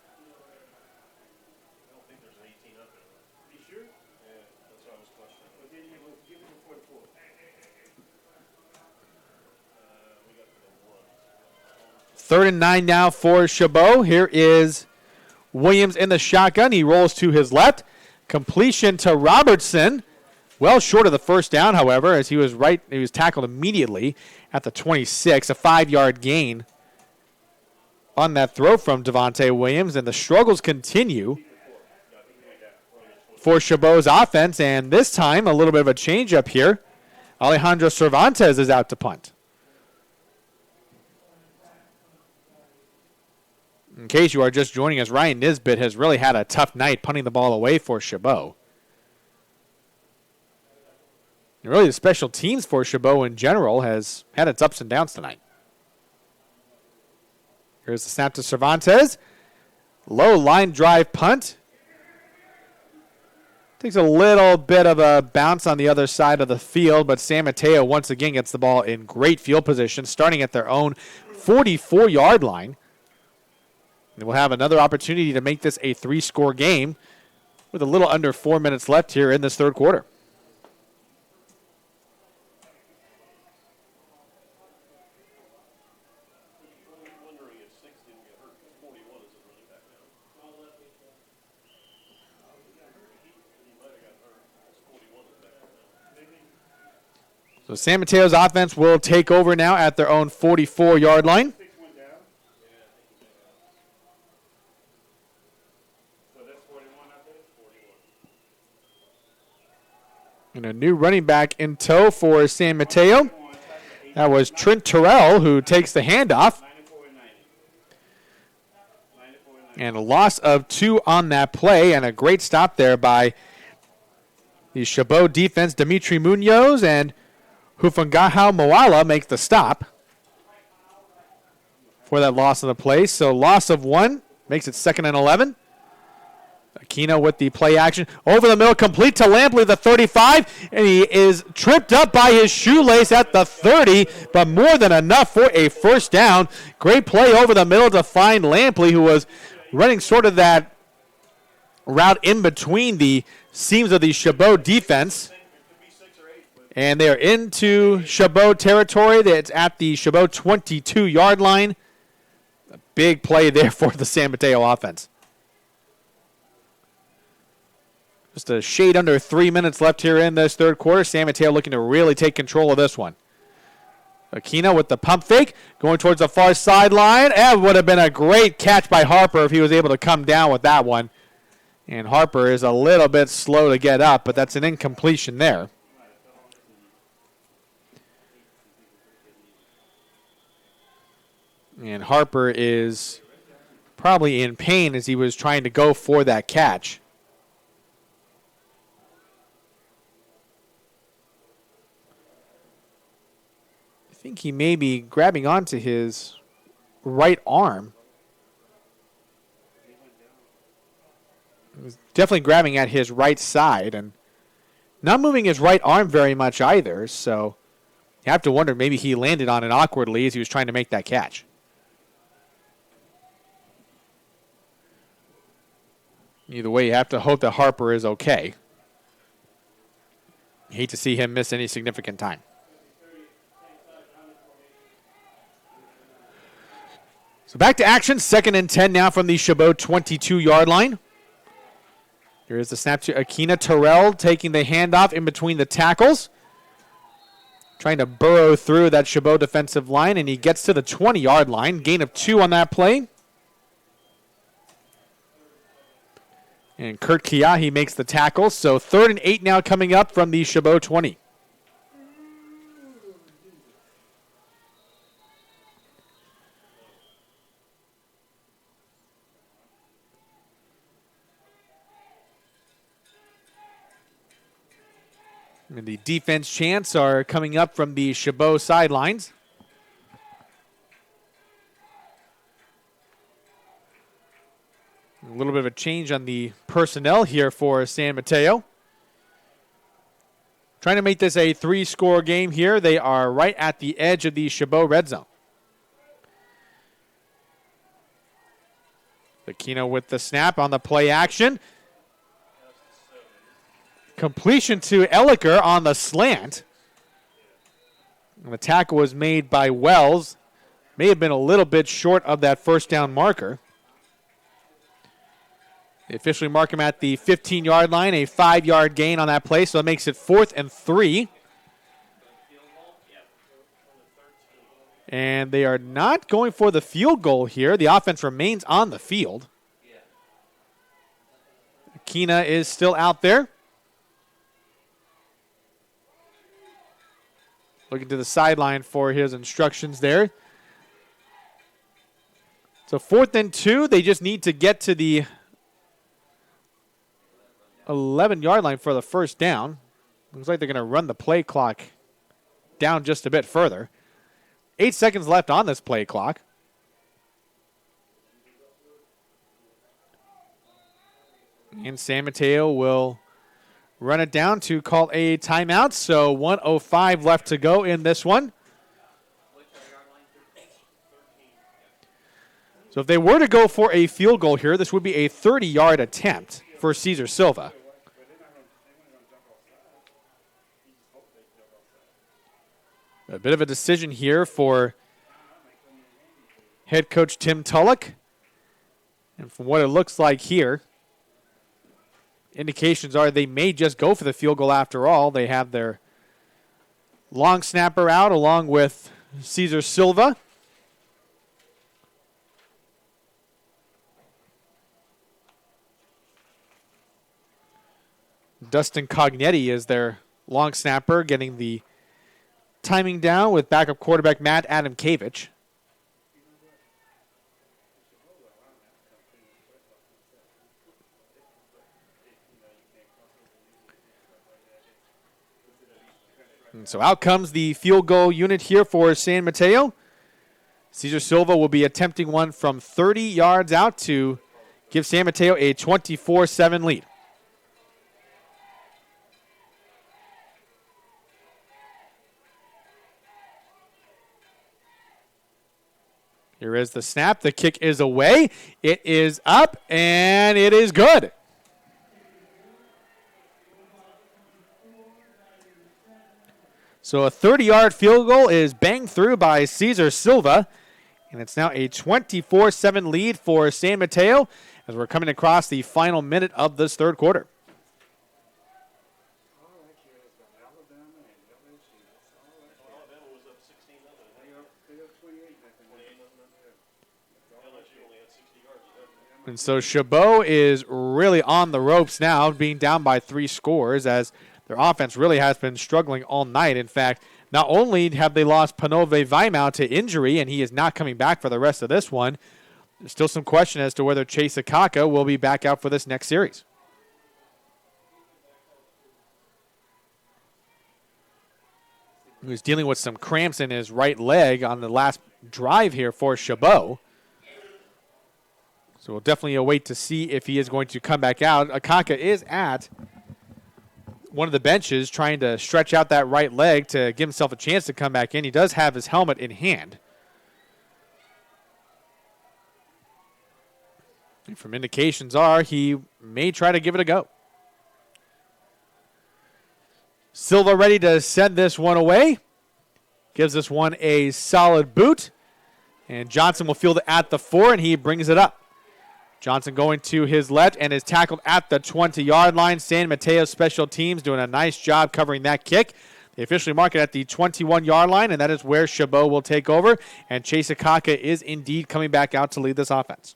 Third and 9 now for Chabot. Here is Williams in the shotgun. He rolls to his left. Completion to Robertson. Well short of the first down, however, as he was tackled immediately at the 26. A 5-yard gain on that throw from Devontae Williams. And the struggles continue for Chabot's offense. And this time, a little bit of a change up here. Alejandro Cervantes is out to punt. In case you are just joining us, Ryan Nisbet has really had a tough night punting the ball away for Chabot. And really, the special teams for Chabot in general has had its ups and downs tonight. Here's the snap to Cervantes. Low line drive punt. Takes a little bit of a bounce on the other side of the field, but San Mateo once again gets the ball in great field position, starting at their own 44-yard line. And we'll have another opportunity to make this a 3-score game with a little under 4 minutes left here in this third quarter. So San Mateo's offense will take over now at their own 44-yard line. And a new running back in tow for San Mateo. That was Trent Terrell, who takes the handoff. And a loss of 2 on that play, and a great stop there by the Chabot defense. Dimitri Munoz and Hufangahau Moala make the stop for that loss of the play. So loss of 1 makes it 2nd and 11. Aquino with the play action. Over the middle, complete to Lampley, the 35, and he is tripped up by his shoelace at the 30, but more than enough for a first down. Great play over the middle to find Lampley, who was running sort of that route in between the seams of the Chabot defense. And they're into Chabot territory. That's at the Chabot 22-yard line. A big play there for the San Mateo offense. Just a shade under 3 minutes left here in this third quarter. San Mateo looking to really take control of this one. Aquino with the pump fake, going towards the far sideline. That would have been a great catch by Harper if he was able to come down with that one. And Harper is a little bit slow to get up, but that's an incompletion there. And Harper is probably in pain as he was trying to go for that catch. I think he may be grabbing onto his right arm. He was definitely grabbing at his right side and not moving his right arm very much either, so you have to wonder maybe he landed on it awkwardly as he was trying to make that catch. Either way, you have to hope that Harper is okay. You hate to see him miss any significant time. So back to action. 2nd and 10 now from the Chabot 22-yard line. Here is the snap to Akina Terrell taking the handoff in between the tackles. Trying to burrow through that Chabot defensive line, and he gets to the 20-yard line. Gain of 2 on that play. And Kurt Kiahi makes the tackle. So 3rd and 8 now coming up from the Chabot 20. And the defense chants are coming up from the Chabot sidelines. A little bit of a change on the personnel here for San Mateo. Trying to make this a 3-score game here. They are right at the edge of the Chabot red zone. Aquino with the snap on the play action. Completion to Elliker on the slant. And the tackle was made by Wells. May have been a little bit short of that first down marker. They officially mark him at the 15-yard line, a 5-yard gain on that play, so that makes it 4th and 3. And they are not going for the field goal here. The offense remains on the field. Akina is still out there. Looking to the sideline for his instructions there. So 4th and 2. They just need to get to the 11-yard line for the first down. Looks like they're going to run the play clock down just a bit further. 8 seconds left on this play clock. And San Mateo will run it down to call a timeout. So 1:05 left to go in this one. So if they were to go for a field goal here, this would be a 30-yard attempt for Cesar Silva. A bit of a decision here for head coach Tim Tulloch. And from what it looks like here, indications are they may just go for the field goal after all. They have their long snapper out along with Cesar Silva. Dustin Cognetti is their long snapper, getting the timing down with backup quarterback Matt Adamkevich. And so out comes the field goal unit here for San Mateo. Cesar Silva will be attempting one from 30 yards out to give San Mateo a 24-7 lead. Here is the snap. The kick is away. It is up, and it is good. So a 30-yard field goal is banged through by Cesar Silva, and it's now a 24-7 lead for San Mateo as we're coming across the final minute of this third quarter. And so Shabo is really on the ropes now, being down by 3 scores as their offense really has been struggling all night. In fact, not only have they lost Panove Vaimau to injury, and he is not coming back for the rest of this one, There's still some question as to whether Chase Akaka will be back out for this next series. He was dealing with some cramps in his right leg on the last drive here for Shabo. So we'll definitely await to see if he is going to come back out. Akaka is at one of the benches trying to stretch out that right leg to give himself a chance to come back in. He does have his helmet in hand. And from indications are he may try to give it a go. Silva ready to send this one away. Gives this one a solid boot. And Johnson will field it at the 4, and he brings it up. Johnson going to his left and is tackled at the 20-yard line. San Mateo special teams doing a nice job covering that kick. They officially mark it at the 21-yard line, and that is where Shabo will take over. And Chase Akaka is indeed coming back out to lead this offense.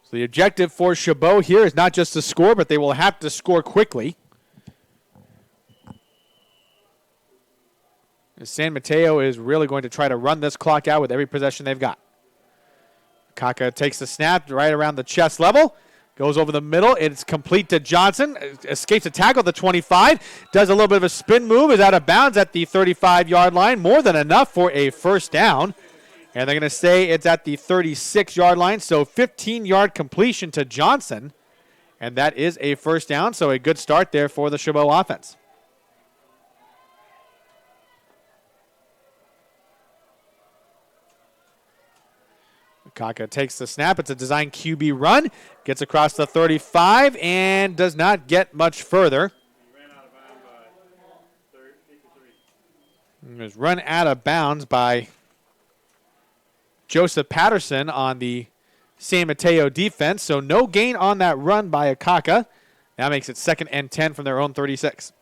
So the objective for Shabo here is not just to score, but they will have to score quickly. San Mateo is really going to try to run this clock out with every possession they've got. Kaka takes the snap right around the chest level. Goes over the middle. It's complete to Johnson. Escapes a tackle at the 25. Does a little bit of a spin move. Is out of bounds at the 35-yard line. More than enough for a first down. And they're going to say it's at the 36-yard line. So 15-yard completion to Johnson. And that is a first down. So a good start there for the Shabo offense. Kaka takes the snap. It's a design QB run. Gets across the 35 and does not get much further. He was run out of bounds by Joseph Patterson on the San Mateo defense. So no gain on that run by Akaka. That makes it 2nd and 10 from their own 36.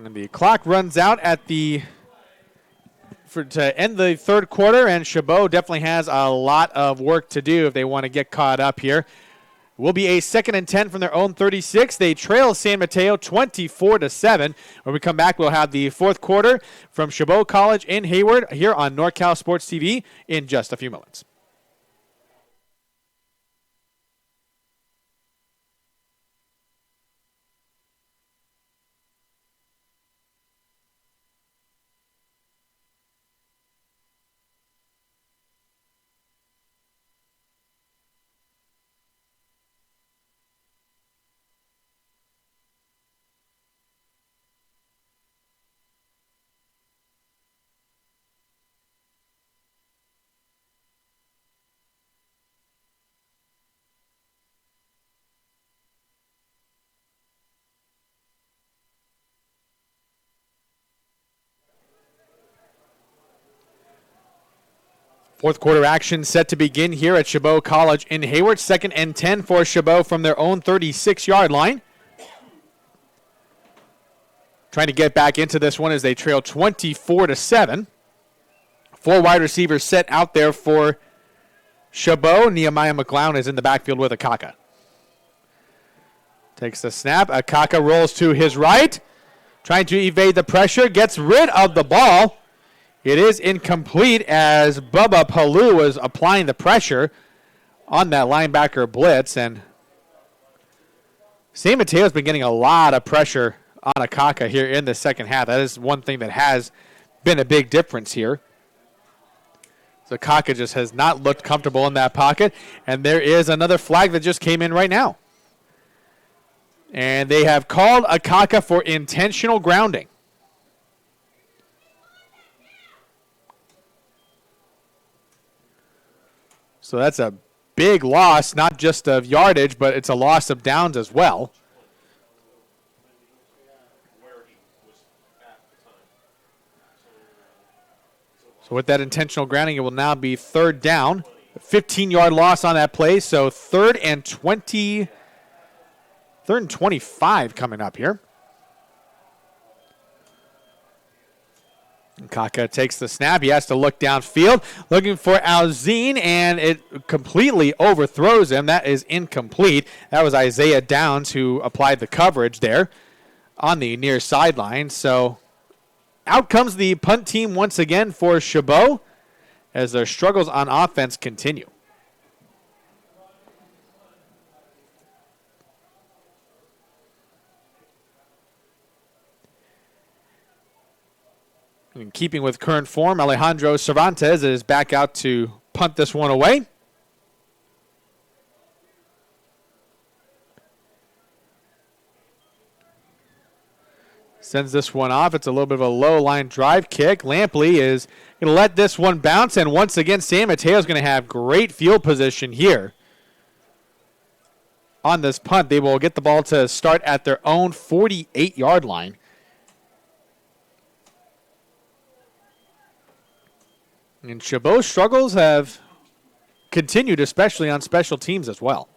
And the clock runs out at to end the third quarter, and Shabo definitely has a lot of work to do if they want to get caught up here. Will be a 2nd and 10 from their own 36. They trail San Mateo 24-7. When we come back, we'll have the fourth quarter from Chabot College in Hayward here on NorCal Sports TV in just a few moments. Fourth quarter action set to begin here at Chabot College in Hayward. 2nd and 10 for Chabot from their own 36-yard line. Trying to get back into this one as they trail 24-7. 4 wide receivers set out there for Chabot. Nehemiah Mcleod is in the backfield with Akaka. Takes the snap. Akaka rolls to his right. Trying to evade the pressure. Gets rid of the ball. It is incomplete as Bubba Palou was applying the pressure on that linebacker blitz. And San Mateo has been getting a lot of pressure on Akaka here in the second half. That is one thing that has been a big difference here. So Kaka just has not looked comfortable in that pocket. And there is another flag that just came in right now. And they have called Akaka for intentional grounding. So that's a big loss, not just of yardage, but it's a loss of downs as well. So with that intentional grounding, it will now be 3rd down. A 15-yard loss on that play, so 3rd and 20. 3rd and 25 coming up here. Kaka takes the snap. He has to look downfield, looking for Alzine, and it completely overthrows him. That is incomplete. That was Isaiah Downs who applied the coverage there on the near sideline. So out comes the punt team once again for Chabot as their struggles on offense continue. In keeping with current form, Alejandro Cervantes is back out to punt this one away. Sends this one off. It's a little bit of a low line drive kick. Lampley is going to let this one bounce, and once again, San Mateo is going to have great field position here on this punt. They will get the ball to start at their own 48-yard line. And Chabot's struggles have continued, especially on special teams as well.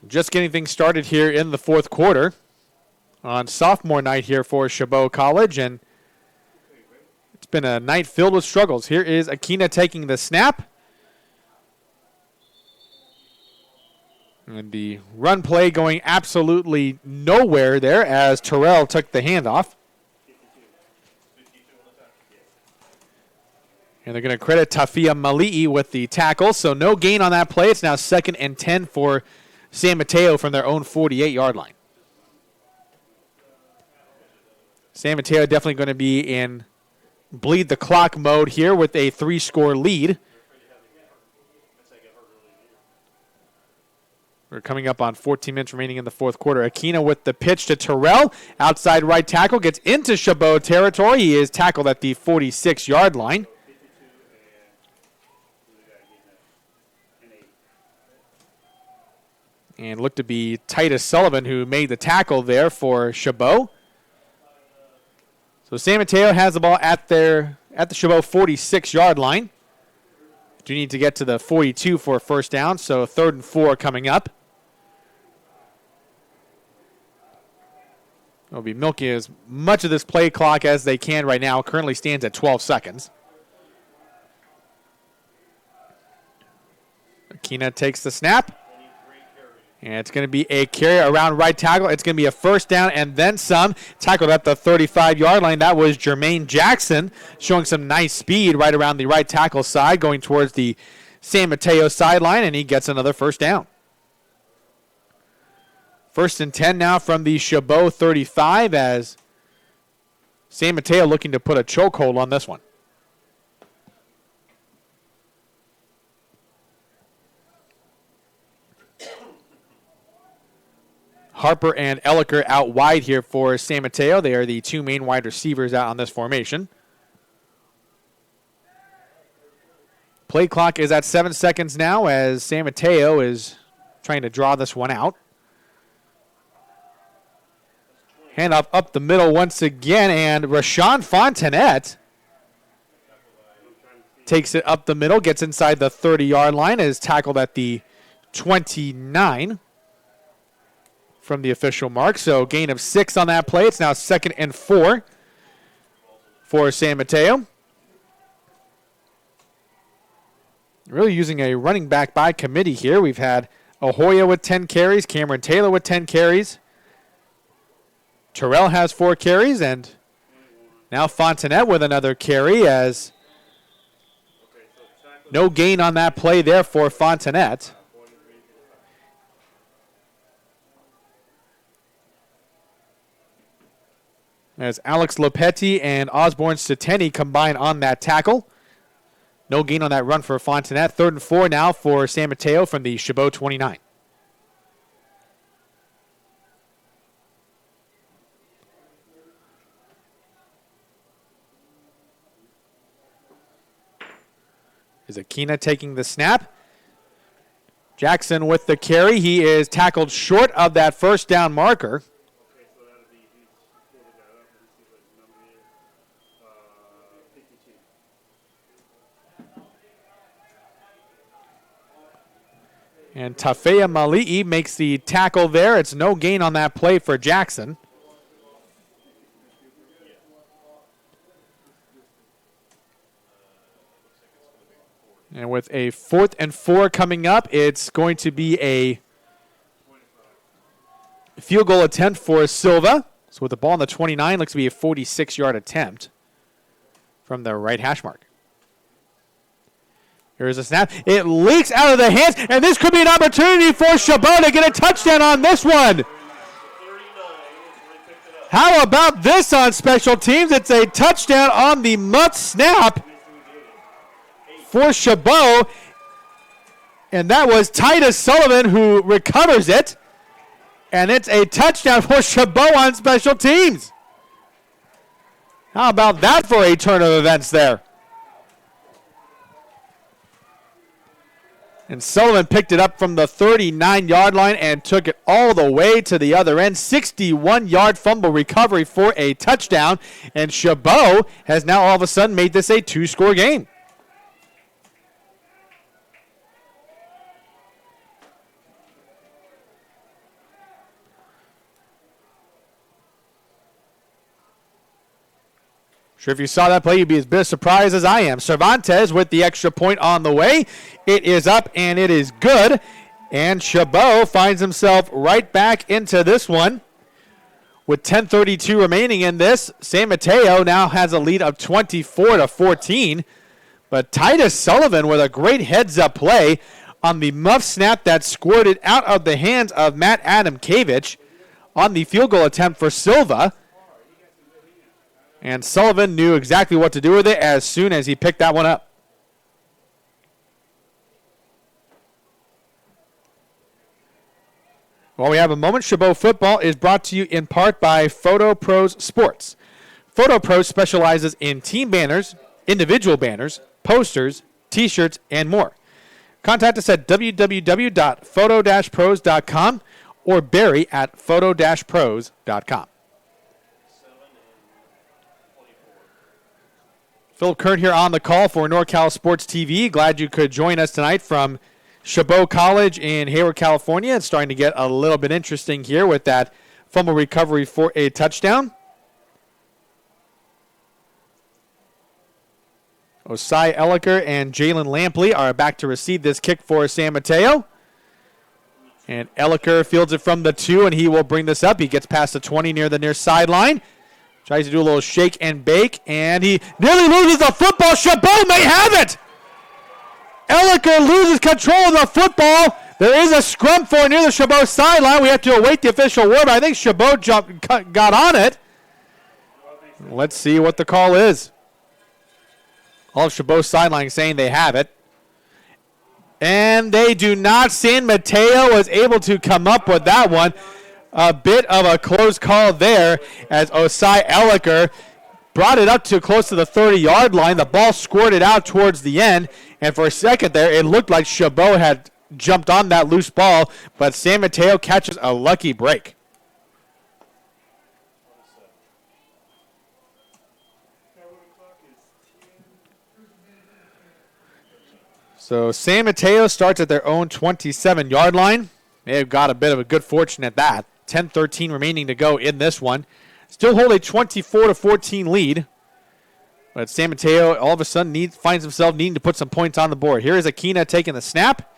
Just getting things started here in the fourth quarter on sophomore night here for Chabot College, and it's been a night filled with struggles. Here is Akina taking the snap. And the run play going absolutely nowhere there as Terrell took the handoff. And they're going to credit Tafia Mali'i with the tackle. So no gain on that play. It's now 2nd and 10 for San Mateo from their own 48-yard line. San Mateo definitely going to be in bleed the clock mode here with a 3-score lead. We're coming up on 14 minutes remaining in the fourth quarter. Akina with the pitch to Terrell. Outside right tackle gets into Chabot territory. He is tackled at the 46-yard line. And looked to be Titus Sullivan who made the tackle there for Chabot. So San Mateo has the ball at the Chabot 46-yard line. Do need to get to the 42 for a first down, so 3rd and 4 coming up. They'll be milking as much of this play clock as they can right now. Currently stands at 12 seconds. Akina takes the snap. And it's going to be a carry around right tackle. It's going to be a first down and then some. Tackled at the 35-yard line. That was Jermaine Jackson showing some nice speed right around the right tackle side going towards the San Mateo sideline, and he gets another first down. 1st and 10 now from the Chabot 35 as San Mateo looking to put a chokehold on this one. Harper and Elliker out wide here for San Mateo. They are the two main wide receivers out on this formation. Play clock is at 7 seconds now as San Mateo is trying to draw this one out. Handoff up the middle once again, and Rashawn Fontenette takes it up the middle, gets inside the 30-yard line, and is tackled at the 29 from the official mark. So gain of 6 on that play. It's now 2nd and 4 for San Mateo. Really using a running back by committee here. We've had Ahoya with 10 carries, Cameron Taylor with 10 carries. Terrell has 4 carries, and now Fontenette with another carry as no gain on that play there for Fontenette. As Alex Lopetti and Osborne Seteni combine on that tackle. No gain on that run for Fontenette. 3rd and 4 now for San Mateo from the Chabot 29. Is Akina taking the snap? Jackson with the carry. He is tackled short of that first down marker. And Tafea Mali'i makes the tackle there. It's no gain on that play for Jackson. And with a 4th and 4 coming up, it's going to be a field goal attempt for Silva. So with the ball on the 29, looks to be a 46-yard attempt from the right hash mark. Here's a snap. It leaks out of the hands, and this could be an opportunity for Chabot to get a touchdown on this one. How about this on special teams? It's a touchdown on the muff snap for Chabot, and that was Titus Sullivan who recovers it, and it's a touchdown for Chabot on special teams. How about that for a turn of events there? And Sullivan picked it up from the 39-yard line and took it all the way to the other end. 61-yard fumble recovery for a touchdown, and Chabot has now all of a sudden made this a 2-score game. Sure, if you saw that play, you'd be as big a surprised as I am. Cervantes with the extra point on the way. It is up, and it is good. And Chabot finds himself right back into this one. With 10:32 remaining in this, San Mateo now has a lead of 24-14. But Titus Sullivan with a great heads-up play on the muff snap that squirted out of the hands of Matt Adamkiewicz on the field goal attempt for Silva. And Sullivan knew exactly what to do with it as soon as he picked that one up. While we have a moment, Chabot football is brought to you in part by Photo Pros Sports. Photo Pros specializes in team banners, individual banners, posters, t-shirts, and more. Contact us at www.photo-pros.com or Barry at photo-pros.com. Philip Kern here on the call for NorCal Sports TV. Glad you could join us tonight from Chabot College in Hayward, California. It's starting to get a little bit interesting here with that fumble recovery for a touchdown. Osai Elliker and Jalen Lampley are back to receive this kick for San Mateo. And Elliker fields it from the 2, and he will bring this up. He gets past the 20 near the near sideline. Tries to do a little shake and bake, and he nearly loses the football. Chabot may have it. Elliker loses control of the football. There is a scrum for near the Chabot sideline. We have to await the official word, but I think Chabot got on it. Let's see what the call is. All of Chabot's sideline saying they have it. And they do not. San Mateo was able to come up with that one. A bit of a close call there as Osai Elliker brought it up to close to the 30-yard line. The ball squirted out towards the end, and for a second there, it looked like Chabot had jumped on that loose ball, but San Mateo catches a lucky break. So San Mateo starts at their own 27-yard line. They've got a bit of a good fortune at that. 10:13 remaining to go in this one. Still hold a 24-14 lead. But San Mateo all of a sudden finds himself needing to put some points on the board. Here is Akina taking the snap.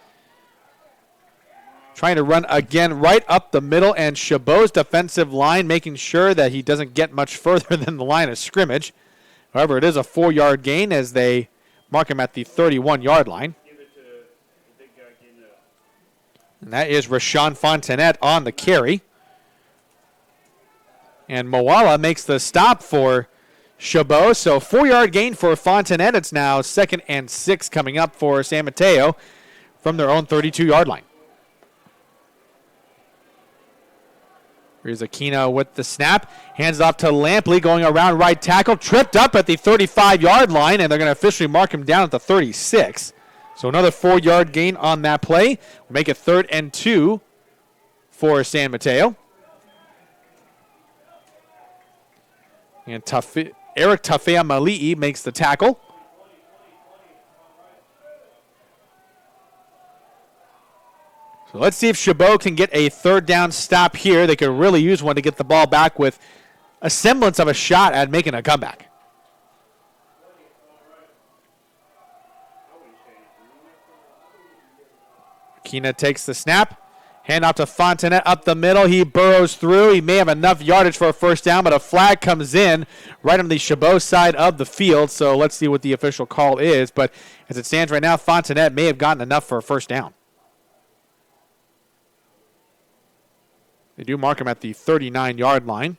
Trying to run again right up the middle, and Chabot's defensive line making sure that he doesn't get much further than the line of scrimmage. However, it is a 4-yard gain as they mark him at the 31-yard line. And that is Rashawn Fontanet on the carry. And Moala makes the stop for Chabot. So 4-yard gain for Fontanet. It's now 2nd and 6 coming up for San Mateo from their own 32-yard line. Here's Aquino with the snap. Hands it off to Lampley going around right tackle. Tripped up at the 35-yard line, and they're going to officially mark him down at the 36. So another 4-yard gain on that play. We'll make it 3rd and 2 for San Mateo. And Eric Tafea Mali'i makes the tackle. So let's see if Chabot can get a third down stop here. They could really use one to get the ball back with a semblance of a shot at making a comeback. Akina takes the snap. Hand off to Fontenette up the middle. He burrows through. He may have enough yardage for a first down, but a flag comes in right on the Chabot side of the field. So let's see what the official call is. But as it stands right now, Fontenette may have gotten enough for a first down. They do mark him at the 39-yard line.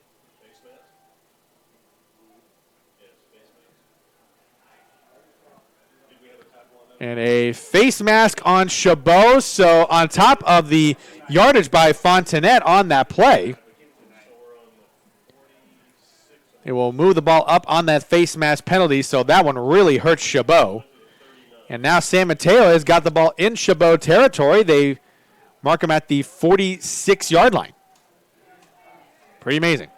And a face mask on Chabot. So on top of the yardage by Fontenette on that play, it will move the ball up on that face mask penalty. So that one really hurts Chabot. And now San Mateo has got the ball in Chabot territory. They mark him at the 46-yard line. Pretty amazing.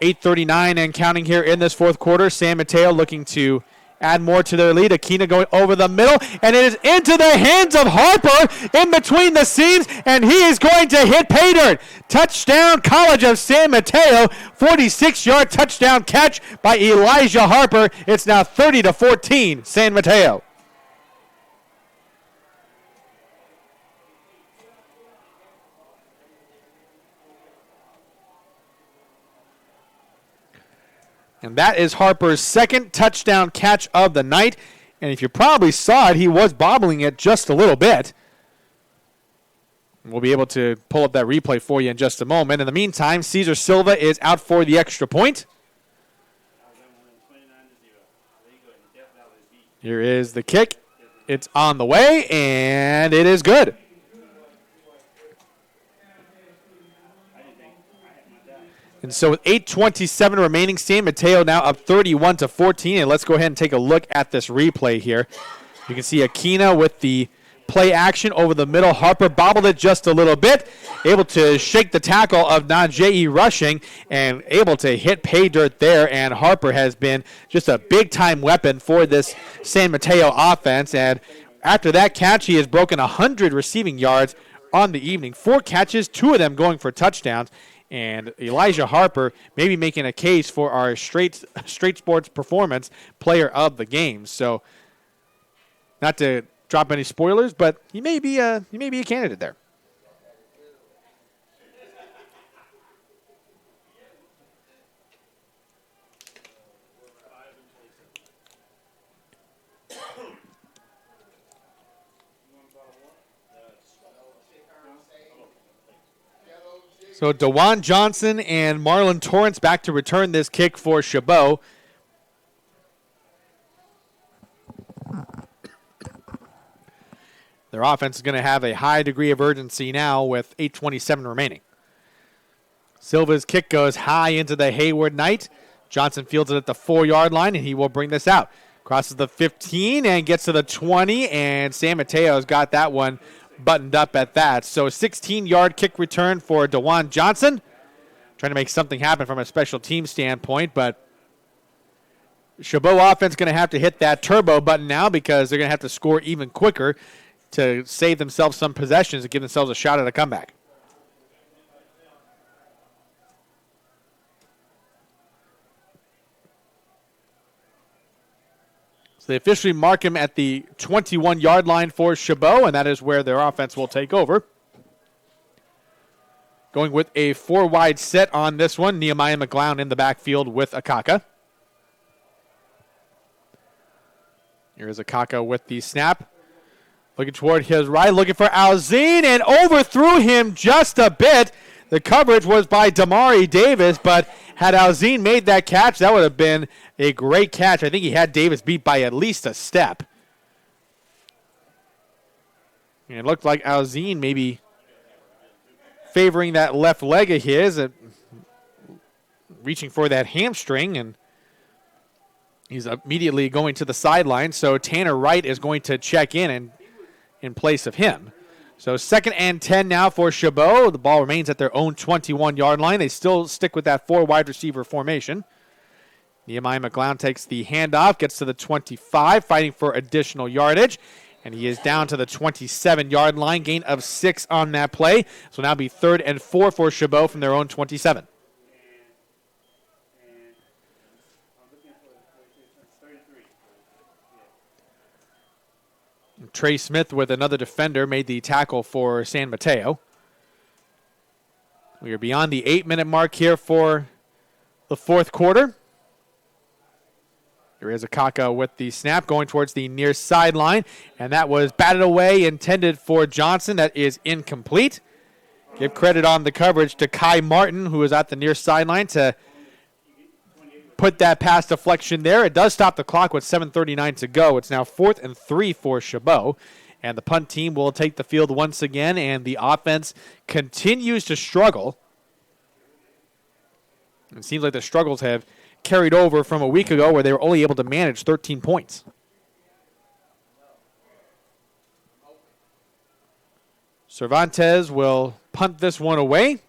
8:39 and counting here in this fourth quarter. San Mateo looking to add more to their lead. Akina going over the middle, and it is into the hands of Harper in between the seams, and he is going to hit pay dirt. Touchdown, College of San Mateo. 46-yard touchdown catch by Elijah Harper. It's now 30-14, San Mateo. And that is Harper's second touchdown catch of the night. And if you probably saw it, he was bobbling it just a little bit. We'll be able to pull up that replay for you in just a moment. In the meantime, Cesar Silva is out for the extra point. Here is the kick. It's on the way, and it is good. And so with 8:27 remaining, San Mateo now up 31-14. And let's go ahead and take a look at this replay here. You can see Akina with the play action over the middle. Harper bobbled it just a little bit, able to shake the tackle of Najee rushing and able to hit pay dirt there. And Harper has been just a big-time weapon for this San Mateo offense. And after that catch, he has broken 100 receiving yards on the evening. 4 catches, 2 of them going for touchdowns. And Elijah Harper may be making a case for our straight sports performance player of the game. So, not to drop any spoilers, but he may be a candidate there. So DeJuan Johnson and Marlon Torrance back to return this kick for Chabot. Their offense is going to have a high degree of urgency now with 8:27 remaining. Silva's kick goes high into the Hayward Knight. Johnson fields it at the 4-yard line, and he will bring this out. Crosses the 15 and gets to the 20, and San Mateo's got that one buttoned up at that. So a 16-yard kick return for DeJuan Johnson. Trying to make something happen from a special team standpoint, but Chabot offense going to have to hit that turbo button now because they're going to have to score even quicker to save themselves some possessions and give themselves a shot at a comeback. So they officially mark him at the 21-yard line for Chabot, and that is where their offense will take over. Going with a 4-wide set on this one, Nehemiah Mcleod in the backfield with Akaka. Here's Akaka with the snap. Looking toward his right, looking for Alzine, and overthrew him just a bit. The coverage was by Damari Davis, but had Alzine made that catch, that would have been a great catch. I think he had Davis beat by at least a step. And it looked like Alzine maybe favoring that left leg of his, reaching for that hamstring, and he's immediately going to the sideline. So Tanner Wright is going to check in place of him. So 2nd and 10 now for Chabot. The ball remains at their own 21-yard line. They still stick with that 4-wide receiver formation. Nehemiah Mcleod takes the handoff, gets to the 25, fighting for additional yardage. And he is down to the 27-yard line. Gain of 6 on that play. So now be 3rd and 4 for Chabot from their own 27. Trey Smith with another defender made the tackle for San Mateo. We are beyond the 8-minute mark here for the fourth quarter. There is Akaka with the snap going towards the near sideline, and that was batted away, intended for Johnson. That is incomplete. Give credit on the coverage to Kai Martin, who is at the near sideline, to put that pass deflection there. It does stop the clock with 7:39 to go. It's now 4th and 3 for Chabot. And the punt team will take the field once again, and the offense continues to struggle. It seems like the struggles have carried over from a week ago where they were only able to manage 13 points. Cervantes will punt this one away.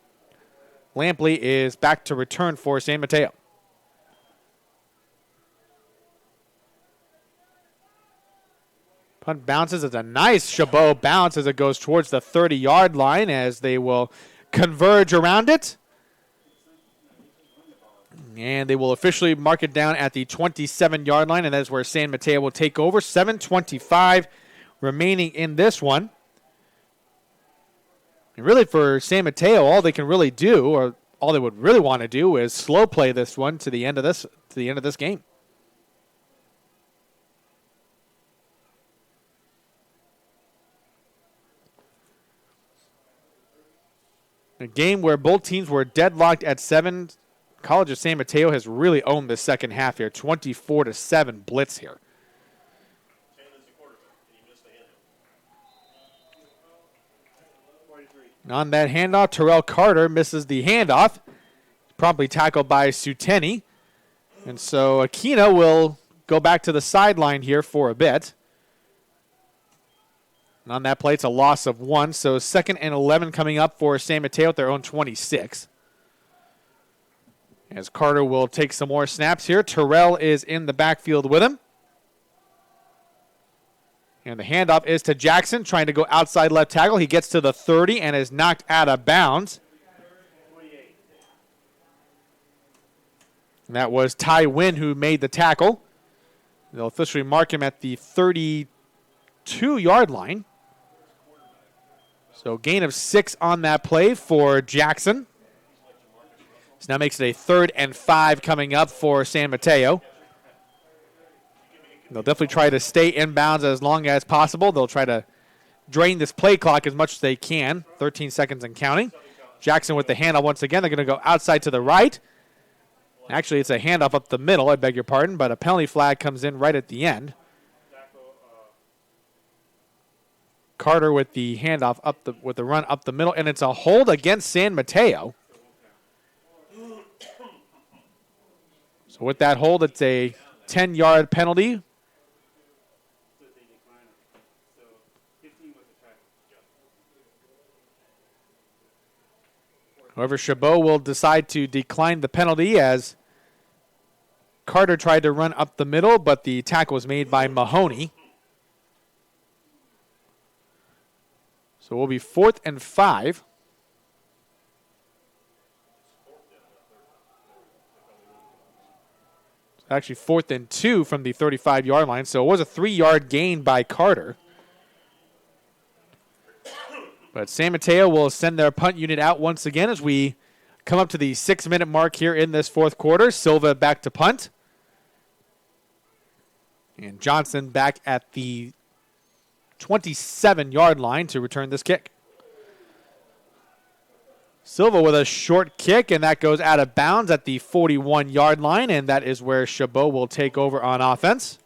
Lampley is back to return for San Mateo. Punt bounces. It's a nice Chabot bounce as it goes towards the 30-yard line as they will converge around it. And they will officially mark it down at the 27-yard line, and that is where San Mateo will take over. 7:25 remaining in this one. And really for San Mateo, all they can really do, or all they would really want to do, is slow play this one to the end of this game. A game where both teams were deadlocked at 7. College of San Mateo has really owned the second half here. 24-7 blitz here. On that handoff, Terrell Carter misses the handoff. Promptly tackled by Suteni. And so Aquino will go back to the sideline here for a bit. And on that play, it's a loss of 1. So 2nd and 11 coming up for San Mateo at their own 26. As Carter will take some more snaps here. Terrell is in the backfield with him. And the handoff is to Jackson, trying to go outside left tackle. He gets to the 30 and is knocked out of bounds. And that was Ty Wynn who made the tackle. They'll officially mark him at the 32-yard line. So gain of 6 on that play for Jackson. So now makes it a 3rd and 5 coming up for San Mateo. They'll definitely try to stay inbounds as long as possible. They'll try to drain this play clock as much as they can. 13 seconds and counting. Jackson with the handoff once again. They're going to go outside to the right. Actually, it's a handoff up the middle, I beg your pardon, but a penalty flag comes in right at the end. Carter with the handoff with the run up the middle, and it's a hold against San Mateo. So with that hold, it's a 10-yard penalty. However, Chabot will decide to decline the penalty as Carter tried to run up the middle, but the tackle was made by Mahoney. So we'll be 4th and 5. Actually 4th and 2 from the 35-yard line. So it was a 3-yard gain by Carter. But San Mateo will send their punt unit out once again as we come up to the 6-minute mark here in this fourth quarter. Silva back to punt. And Johnson back at the 27-yard line to return this kick. Silva with a short kick, and that goes out of bounds at the 41-yard line, and that is where Chabot will take over on offense.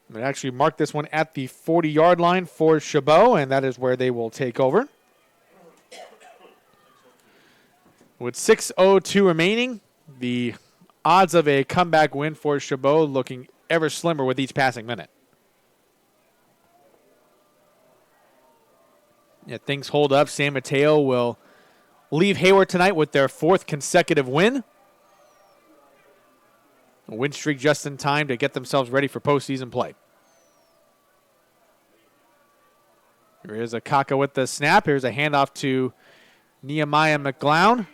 They actually marked this one at the 40-yard line for Chabot, and that is where they will take over. With 6:02 remaining, the odds of a comeback win for Chabot looking ever slimmer with each passing minute. If things hold up, San Mateo will leave Hayward tonight with their 4th consecutive win. A win streak just in time to get themselves ready for postseason play. Here is Akaka with the snap. Here's a handoff to Nehemiah Mcleod.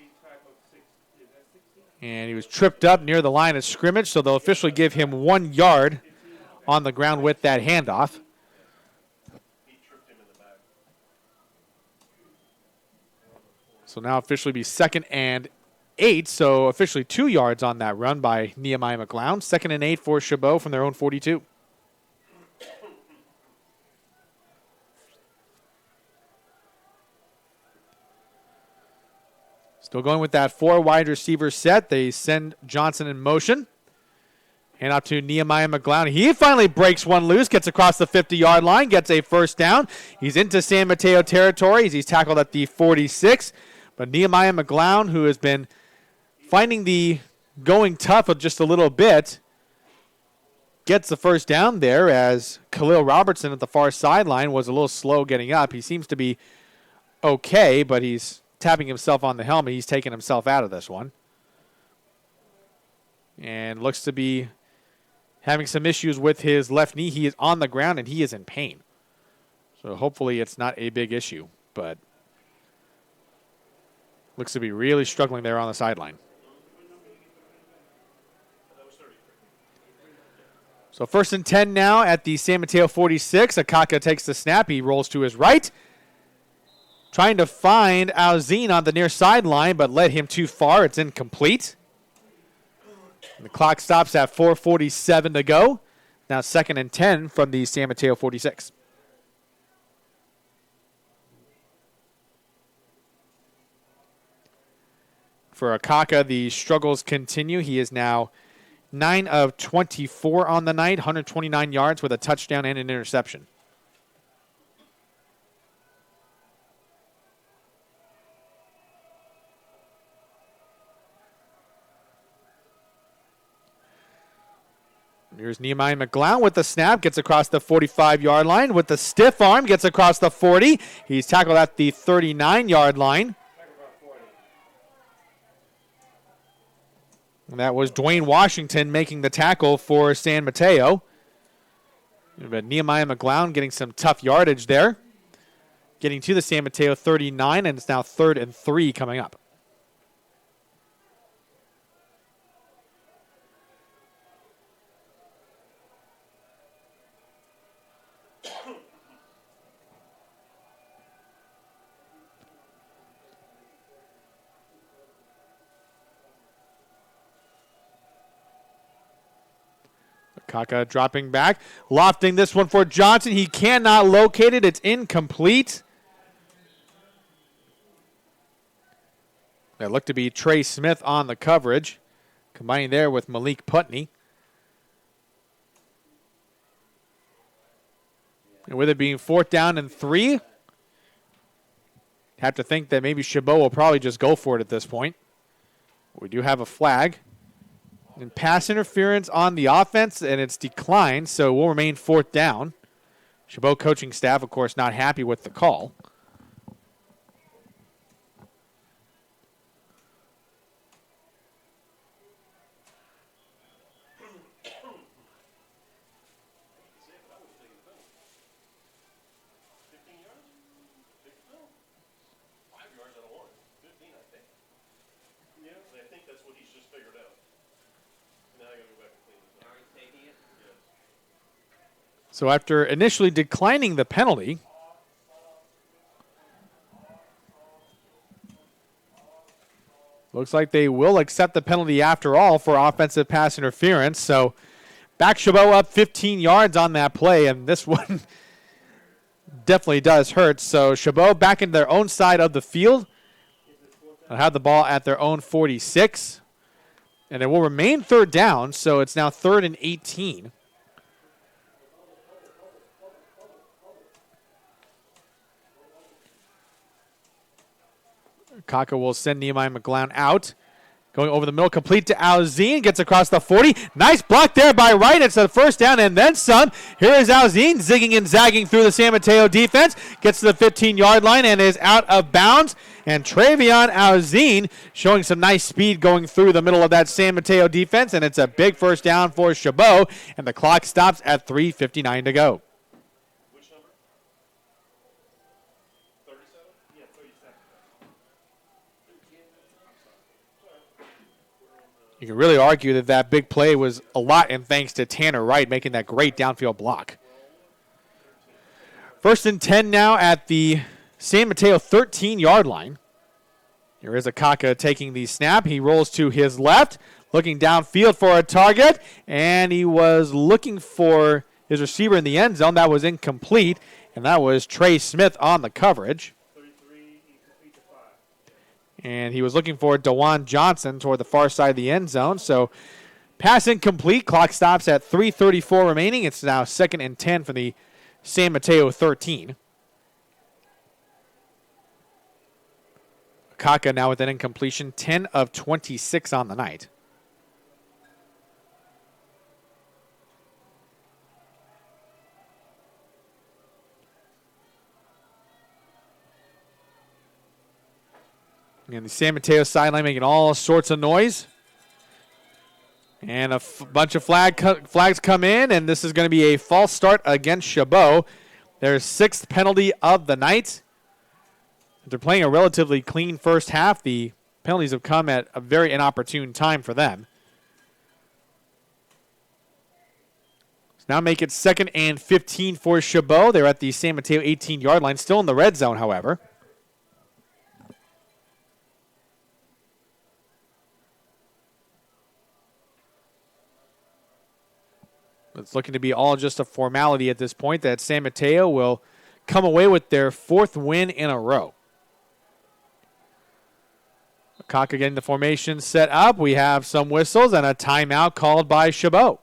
And he was tripped up near the line of scrimmage, so they'll officially give him 1 yard on the ground with that handoff. So now officially be 2nd and 8, so officially 2 yards on that run by Nehemiah Mcleod. 2nd and 8 for Shabo from their own 42. Still going with that 4 wide receiver set. They send Johnson in motion. Hand off to Nehemiah Mcleod. He finally breaks one loose, gets across the 50-yard line, gets a first down. He's into San Mateo territory as he's tackled at the 46. But Nehemiah Mcleod, who has been finding the going tough of just a little bit, gets the first down there as Khalil Robertson at the far sideline was a little slow getting up. He seems to be okay, but he's tapping himself on the helmet. He's taking himself out of this one. And looks to be having some issues with his left knee. He is on the ground, and he is in pain. So hopefully it's not a big issue, but looks to be really struggling there on the sideline. So 1st and 10 now at the San Mateo 46. Akaka takes the snap. He rolls to his right. Trying to find Alzine on the near sideline, but led him too far. It's incomplete. And the clock stops at 4:47 to go. Now 2nd and 10 from the San Mateo 46. For Akaka, the struggles continue. He is now 9 of 24 on the night, 129 yards with a touchdown and an interception. Here's Nehemiah Mcleod with the snap, gets across the 45-yard line with the stiff arm, gets across the 40. He's tackled at the 39-yard line. And that was Dwayne Washington making the tackle for San Mateo. But Nehemiah Mcleod getting some tough yardage there. Getting to the San Mateo 39, and it's now 3rd and 3 coming up. Kaka dropping back, lofting this one for Johnson. He cannot locate it. It's incomplete. That looked to be Trey Smith on the coverage, combining there with Malik Putney. And with it being 4th down and 3, have to think that maybe Shabo will probably just go for it at this point. We do have a flag. And pass interference on the offense, and it's declined, so it will remain 4th down. Chabot coaching staff, of course, not happy with the call. So after initially declining the penalty, looks like they will accept the penalty after all for offensive pass interference. So back Chabot up 15 yards on that play, and this one definitely does hurt. So Chabot back in their own side of the field. They'll have the ball at their own 46. And it will remain 3rd down, so it's now 3rd and 18. Kaka will send Nehemiah Mcleod out. Going over the middle, complete to Alzine. Gets across the 40. Nice block there by Wright. It's a first down and then some. Here is Alzine zigging and zagging through the San Mateo defense. Gets to the 15-yard line and is out of bounds. And Travion Alzine showing some nice speed going through the middle of that San Mateo defense. And it's a big first down for Shabo. And the clock stops at 3:59 to go. Which number? 37? Yeah, 37. You can really argue that that big play was a lot in thanks to Tanner Wright making that great downfield block. 1st and 10 now at the San Mateo 13-yard line. Here is Akaka taking the snap. He rolls to his left, looking downfield for a target, and he was looking for his receiver in the end zone. That was incomplete, and that was Trey Smith on the coverage. 33, incomplete to 5. And he was looking for DeJuan Johnson toward the far side of the end zone. So pass incomplete. Clock stops at 3:34 remaining. It's now 2nd and 10 for the San Mateo 13. Kaka now with an incompletion, 10 of 26 on the night. And the San Mateo sideline making all sorts of noise. And a bunch of flags come in, and this is going to be a false start against Shabo. Their 6th penalty of the night. They're playing a relatively clean first half. The penalties have come at a very inopportune time for them. So now make it 2nd and 15 for Shabo. They're at the San Mateo 18-yard line, still in the red zone, however. It's looking to be all just a formality at this point that San Mateo will come away with their 4th win in a row. Kaka getting the formation set up. We have some whistles and a timeout called by Shabo.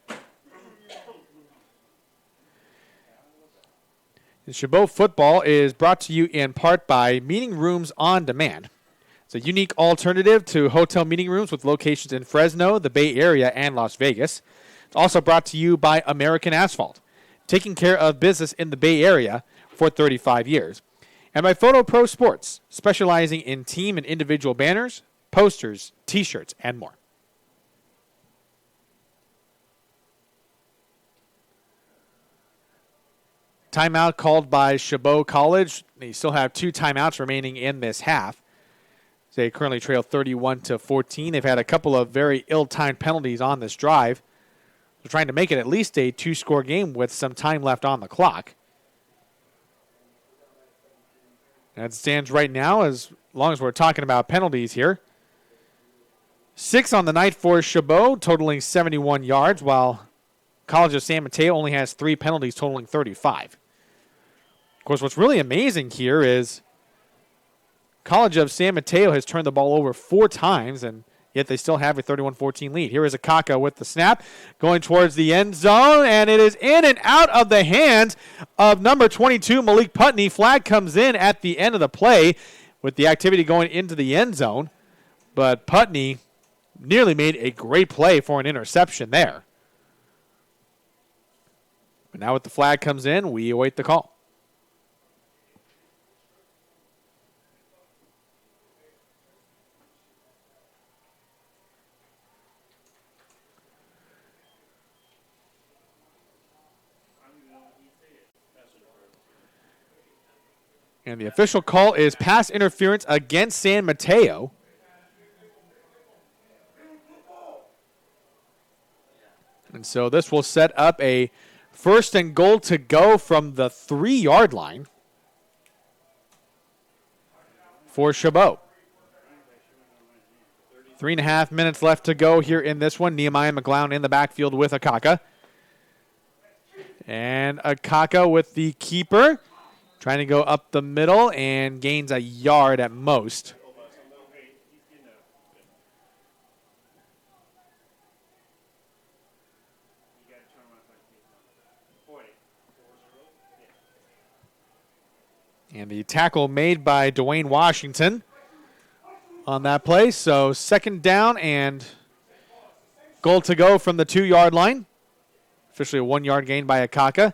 And Shabo football is brought to you in part by Meeting Rooms on Demand. It's a unique alternative to hotel meeting rooms with locations in Fresno, the Bay Area, and Las Vegas. It's also brought to you by American Asphalt, taking care of business in the Bay Area for 35 years. And by Photo Pro Sports, specializing in team and individual banners, posters, T-shirts, and more. Timeout called by Shabo College. They still have 2 timeouts remaining in this half. They currently trail 31-14. They've had a couple of very ill-timed penalties on this drive. They're trying to make it at least a 2-score game with some time left on the clock. That stands right now, as long as we're talking about penalties here. 6 on the night for Shabo, totaling 71 yards, while College of San Mateo only has 3 penalties, totaling 35. Of course, what's really amazing here is College of San Mateo has turned the ball over 4 times, and yet they still have a 31-14 lead. Here is Akaka with the snap, going towards the end zone, and it is in and out of the hands of number 22, Malik Putney. Flag comes in at the end of the play with the activity going into the end zone, but Putney nearly made a great play for an interception there. But now with the flag comes in, we await the call. And the official call is pass interference against San Mateo. And so this will set up a 1st and goal to go from the 3-yard line for Shabo. 3.5 minutes left to go here in this one. Nehemiah Mcleod in the backfield with Akaka. And Akaka with the keeper. Trying to go up the middle and gains a yard at most. And the tackle made by Dwayne Washington on that play. So second down and goal to go from the 2-yard line. Officially a 1-yard gain by Akaka.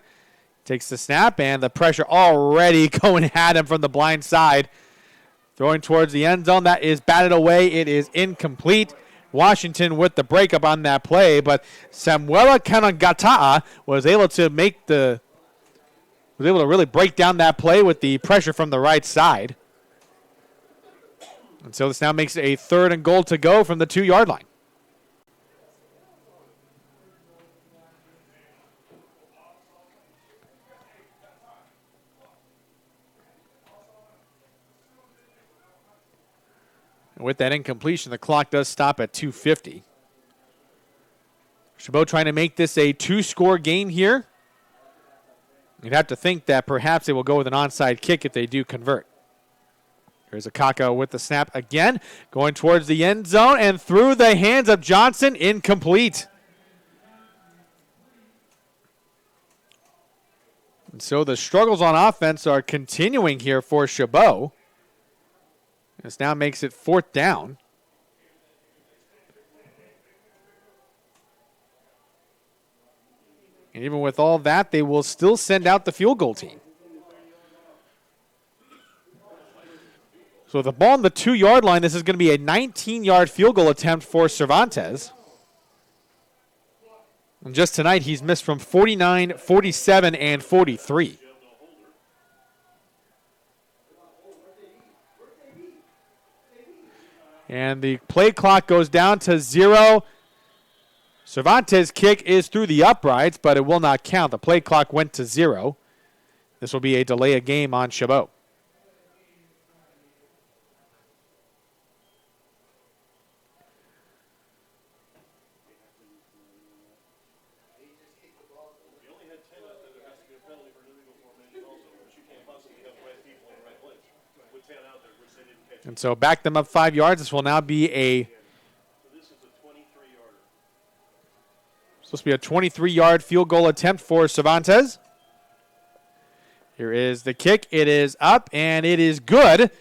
Takes the snap, and the pressure already going at him from the blind side. Throwing towards the end zone. That is batted away. It is incomplete. Washington with the breakup on that play, but Samuela Kanagataa was able to really break down that play with the pressure from the right side. And so this now makes it a 3rd and goal to go from the 2-yard line. And with that incompletion, the clock does stop at 2:50. Chabot trying to make this a 2-score game here. You'd have to think that perhaps they will go with an onside kick if they do convert. Here's Akaka with the snap again, going towards the end zone and through the hands of Johnson, incomplete. And so the struggles on offense are continuing here for Chabot. This now makes it 4th down. And even with all that, they will still send out the field goal team. So with the ball on the 2-yard line, this is going to be a 19-yard field goal attempt for Cervantes. And just tonight, he's missed from 49, 47, and 43. And the play clock goes down to 0. Cervantes' kick is through the uprights, but it will not count. The play clock went to 0. This will be a delay of game on Chabot. And so back them up 5 yards. This will now be supposed to be a 23-yard field goal attempt for Cervantes. Here is the kick. It is up, and it is good.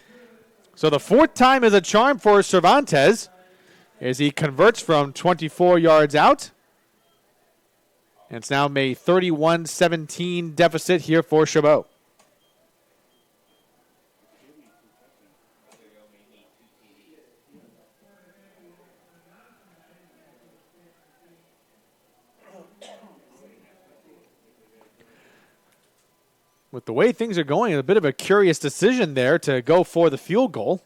So the 4th time is a charm for Cervantes as he converts from 24 yards out. And it's now a 31-17 deficit here for Chabot. With the way things are going, a bit of a curious decision there to go for the field goal.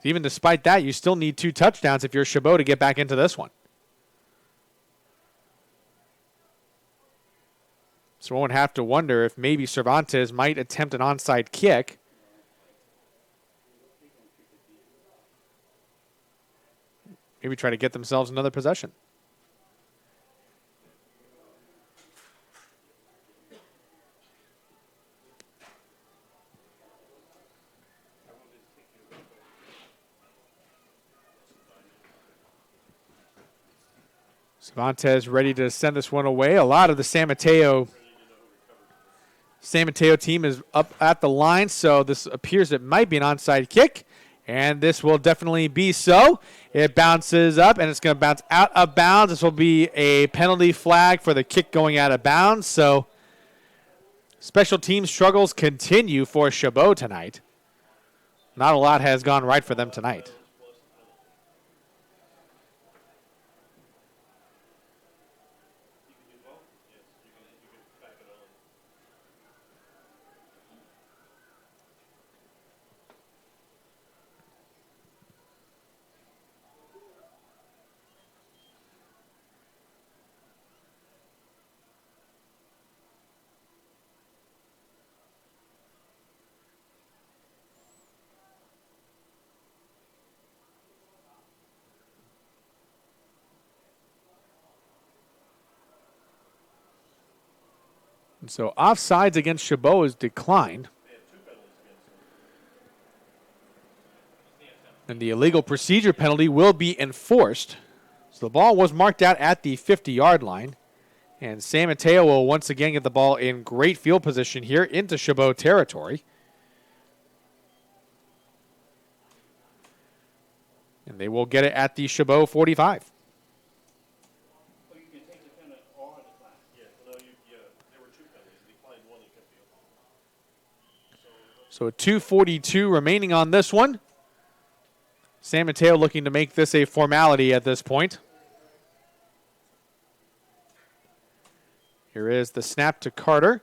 Even despite that, you still need 2 touchdowns if you're Chabot to get back into this one. So one would have to wonder if maybe Cervantes might attempt an onside kick. Maybe try to get themselves another possession. Cervantes ready to send this one away. A lot of the San Mateo team is up at the line, so this appears it might be an onside kick, and this will definitely be so. It bounces up, and it's going to bounce out of bounds. This will be a penalty flag for the kick going out of bounds, so special team struggles continue for Chabot tonight. Not a lot has gone right for them tonight. And so offsides against Chabot is declined. And the illegal procedure penalty will be enforced. So the ball was marked out at the 50-yard line. And San Mateo will once again get the ball in great field position here into Chabot territory. And they will get it at the Chabot 45. Well, you can take the penalty or decline. Yeah, no, there were 2 penalties. He declined one and kept the other. So 2:42 remaining on this one. San Mateo looking to make this a formality at this point. Here is the snap to Carter.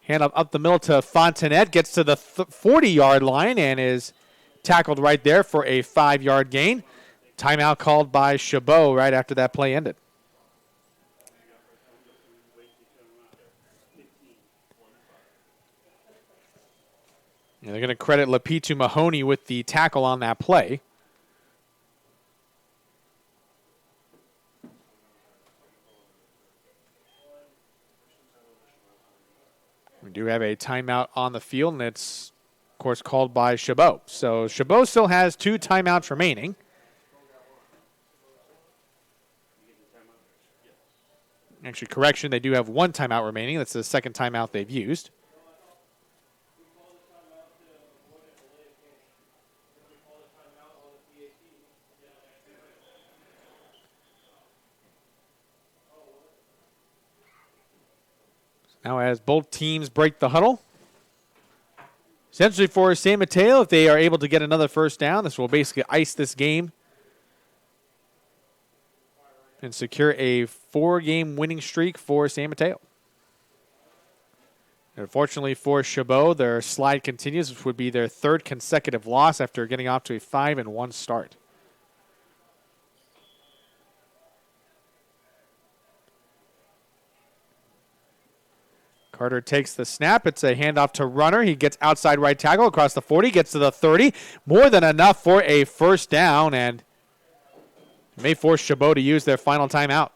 Hand up the middle to Fontanet. Gets to the 40-yard line and is tackled right there for a 5-yard gain. Timeout called by Chabot right after that play ended. And they're going to credit Lapitu Mahoney with the tackle on that play. We do have a timeout on the field, and it's, of course, called by Chabot. So Chabot still has 2 timeouts remaining. Actually, correction, they do have 1 timeout remaining. That's the second timeout they've used. Now as both teams break the huddle, essentially for San Mateo, if they are able to get another first down, this will basically ice this game and secure a 4-game winning streak for San Mateo. Unfortunately for Chabot, their slide continues, which would be their 3rd consecutive loss after getting off to a 5-1 start. Carter takes the snap. It's a handoff to Runner. He gets outside right tackle across the 40, gets to the 30. More than enough for a first down, and may force Chabot to use their final timeout.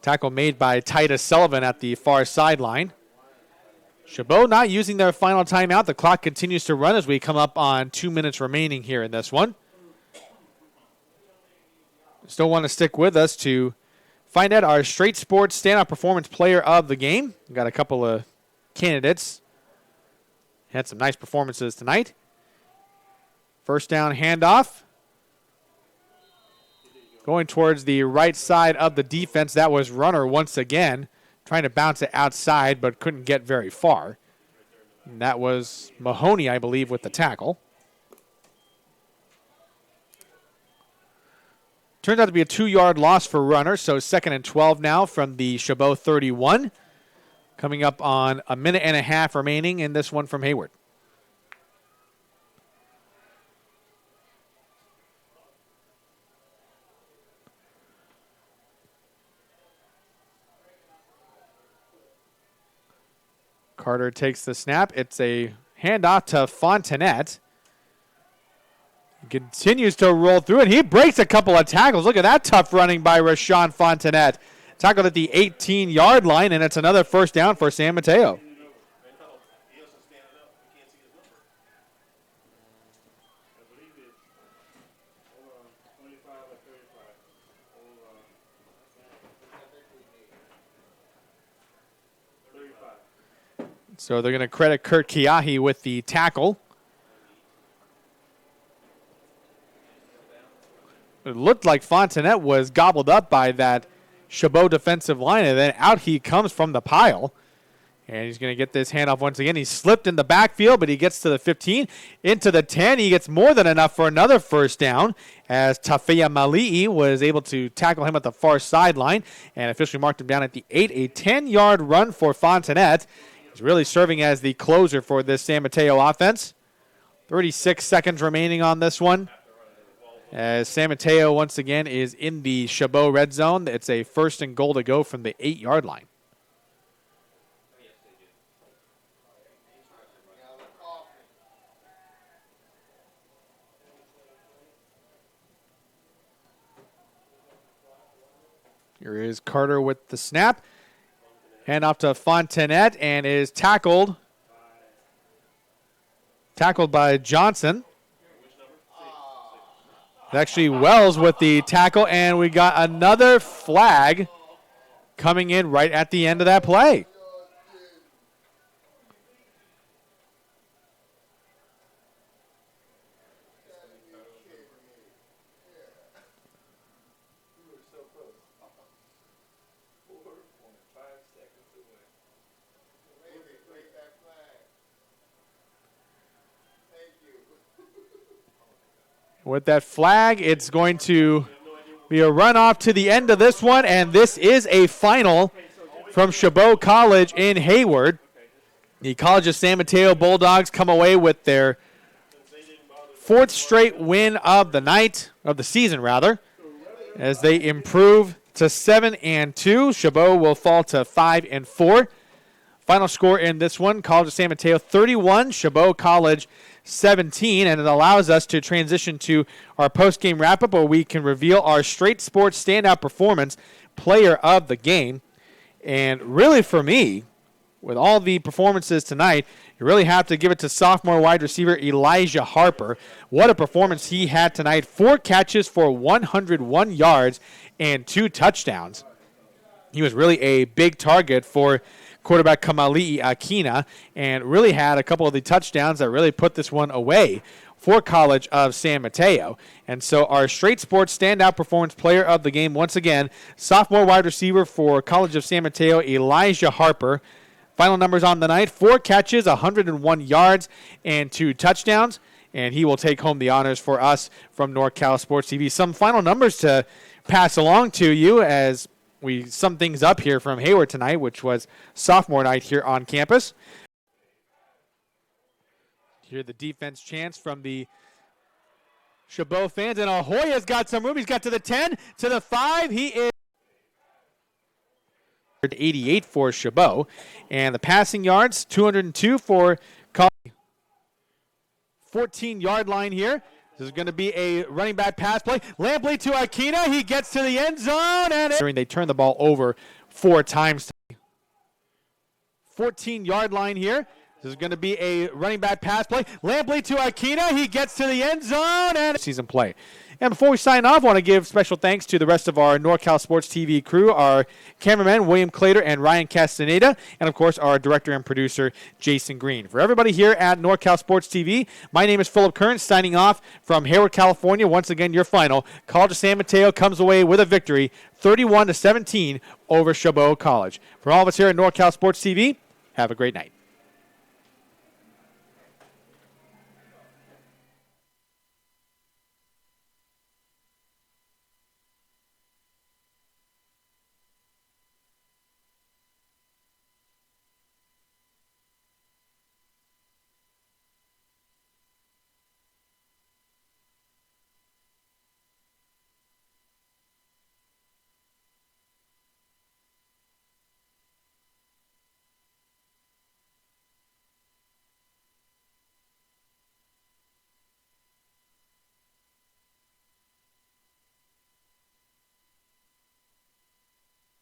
Tackle made by Titus Sullivan at the far sideline. Chabot not using their final timeout. The clock continues to run as we come up on 2 minutes remaining here in this one. Still want to stick with us to find out our Straight Sports Standout Performance Player of the Game. We've got a couple of candidates. Had some nice performances tonight. First down handoff. Going towards the right side of the defense. That was Runner once again. Trying to bounce it outside, but couldn't get very far. And that was Mahoney, I believe, with the tackle. Turns out to be a 2-yard loss for Runner, so 2nd and 12 now from the Chabot 31. Coming up on a minute and a half remaining in this one from Hayward. Carter takes the snap. It's a handoff to Fontanet. Continues to roll through it. He breaks a couple of tackles. Look at that tough running by Rashawn Fontanet. Tackled at the 18-yard line, and it's another first down for San Mateo. So they're going to credit Kurt Kiahi with the tackle. It looked like Fontanet was gobbled up by that Chabot defensive line, and then out he comes from the pile. And he's going to get this handoff once again. He slipped in the backfield, but he gets to the 15, into the 10. He gets more than enough for another first down as Tafea Mali'i was able to tackle him at the far sideline and officially marked him down at the 8. A 10-yard run for Fontanet. He's really serving as the closer for this San Mateo offense. 36 seconds remaining on this one. As San Mateo once again is in the Chabot red zone. It's a 1st and goal to go from the 8-yard line. Here is Carter with the snap. Hand off to Fontanet and is tackled by Johnson. Actually, Wells with the tackle, and we got another flag coming in right at the end of that play. With that flag, it's going to be a runoff to the end of this one, and this is a final from Chabot College in Hayward. The College of San Mateo Bulldogs come away with their fourth straight win of the night, of the season rather, as they improve to 7-2. Chabot will fall to 5-4. Final score in this one, College of San Mateo 31, Chabot College 17, and it allows us to transition to our post-game wrap-up where we can reveal our Straight Sports Standout Performance Player of the Game. And really for me, with all the performances tonight, you really have to give it to sophomore wide receiver Elijah Harper. What a performance he had tonight. 4 catches for 101 yards and 2 touchdowns. He was really a big target for quarterback Kamali'i Akina, and really had a couple of the touchdowns that really put this one away for College of San Mateo. And so our Straight Sports Standout Performance Player of the Game, once again, sophomore wide receiver for College of San Mateo, Elijah Harper. Final numbers on the night, 4 catches, 101 yards, and 2 touchdowns. And he will take home the honors for us from NorCal Sports TV. Some final numbers to pass along to you as we sum things up here from Hayward tonight, which was sophomore night here on campus. Hear the defense chants from the Chabot fans. And Ahoya's got some room. He's got to the 10, to the 5. He is 88 for Chabot. And the passing yards, 202 for College. 14-yard line here. This is going to be a running back pass play. Lampley to Akina. He gets to the end zone. And they turn the ball over 4 times. 14-yard line here. This is going to be a running back pass play. Lampley to Akina. He gets to the end zone. And season play. And before we sign off, I want to give special thanks to the rest of our NorCal Sports TV crew, our cameramen, William Clater and Ryan Castaneda, and, of course, our director and producer, Jason Green. For everybody here at NorCal Sports TV, my name is Philip Kern, signing off from Hayward, California. Once again, your final. College of San Mateo comes away with a victory, 31-17 over Chabot College. For all of us here at NorCal Sports TV, have a great night.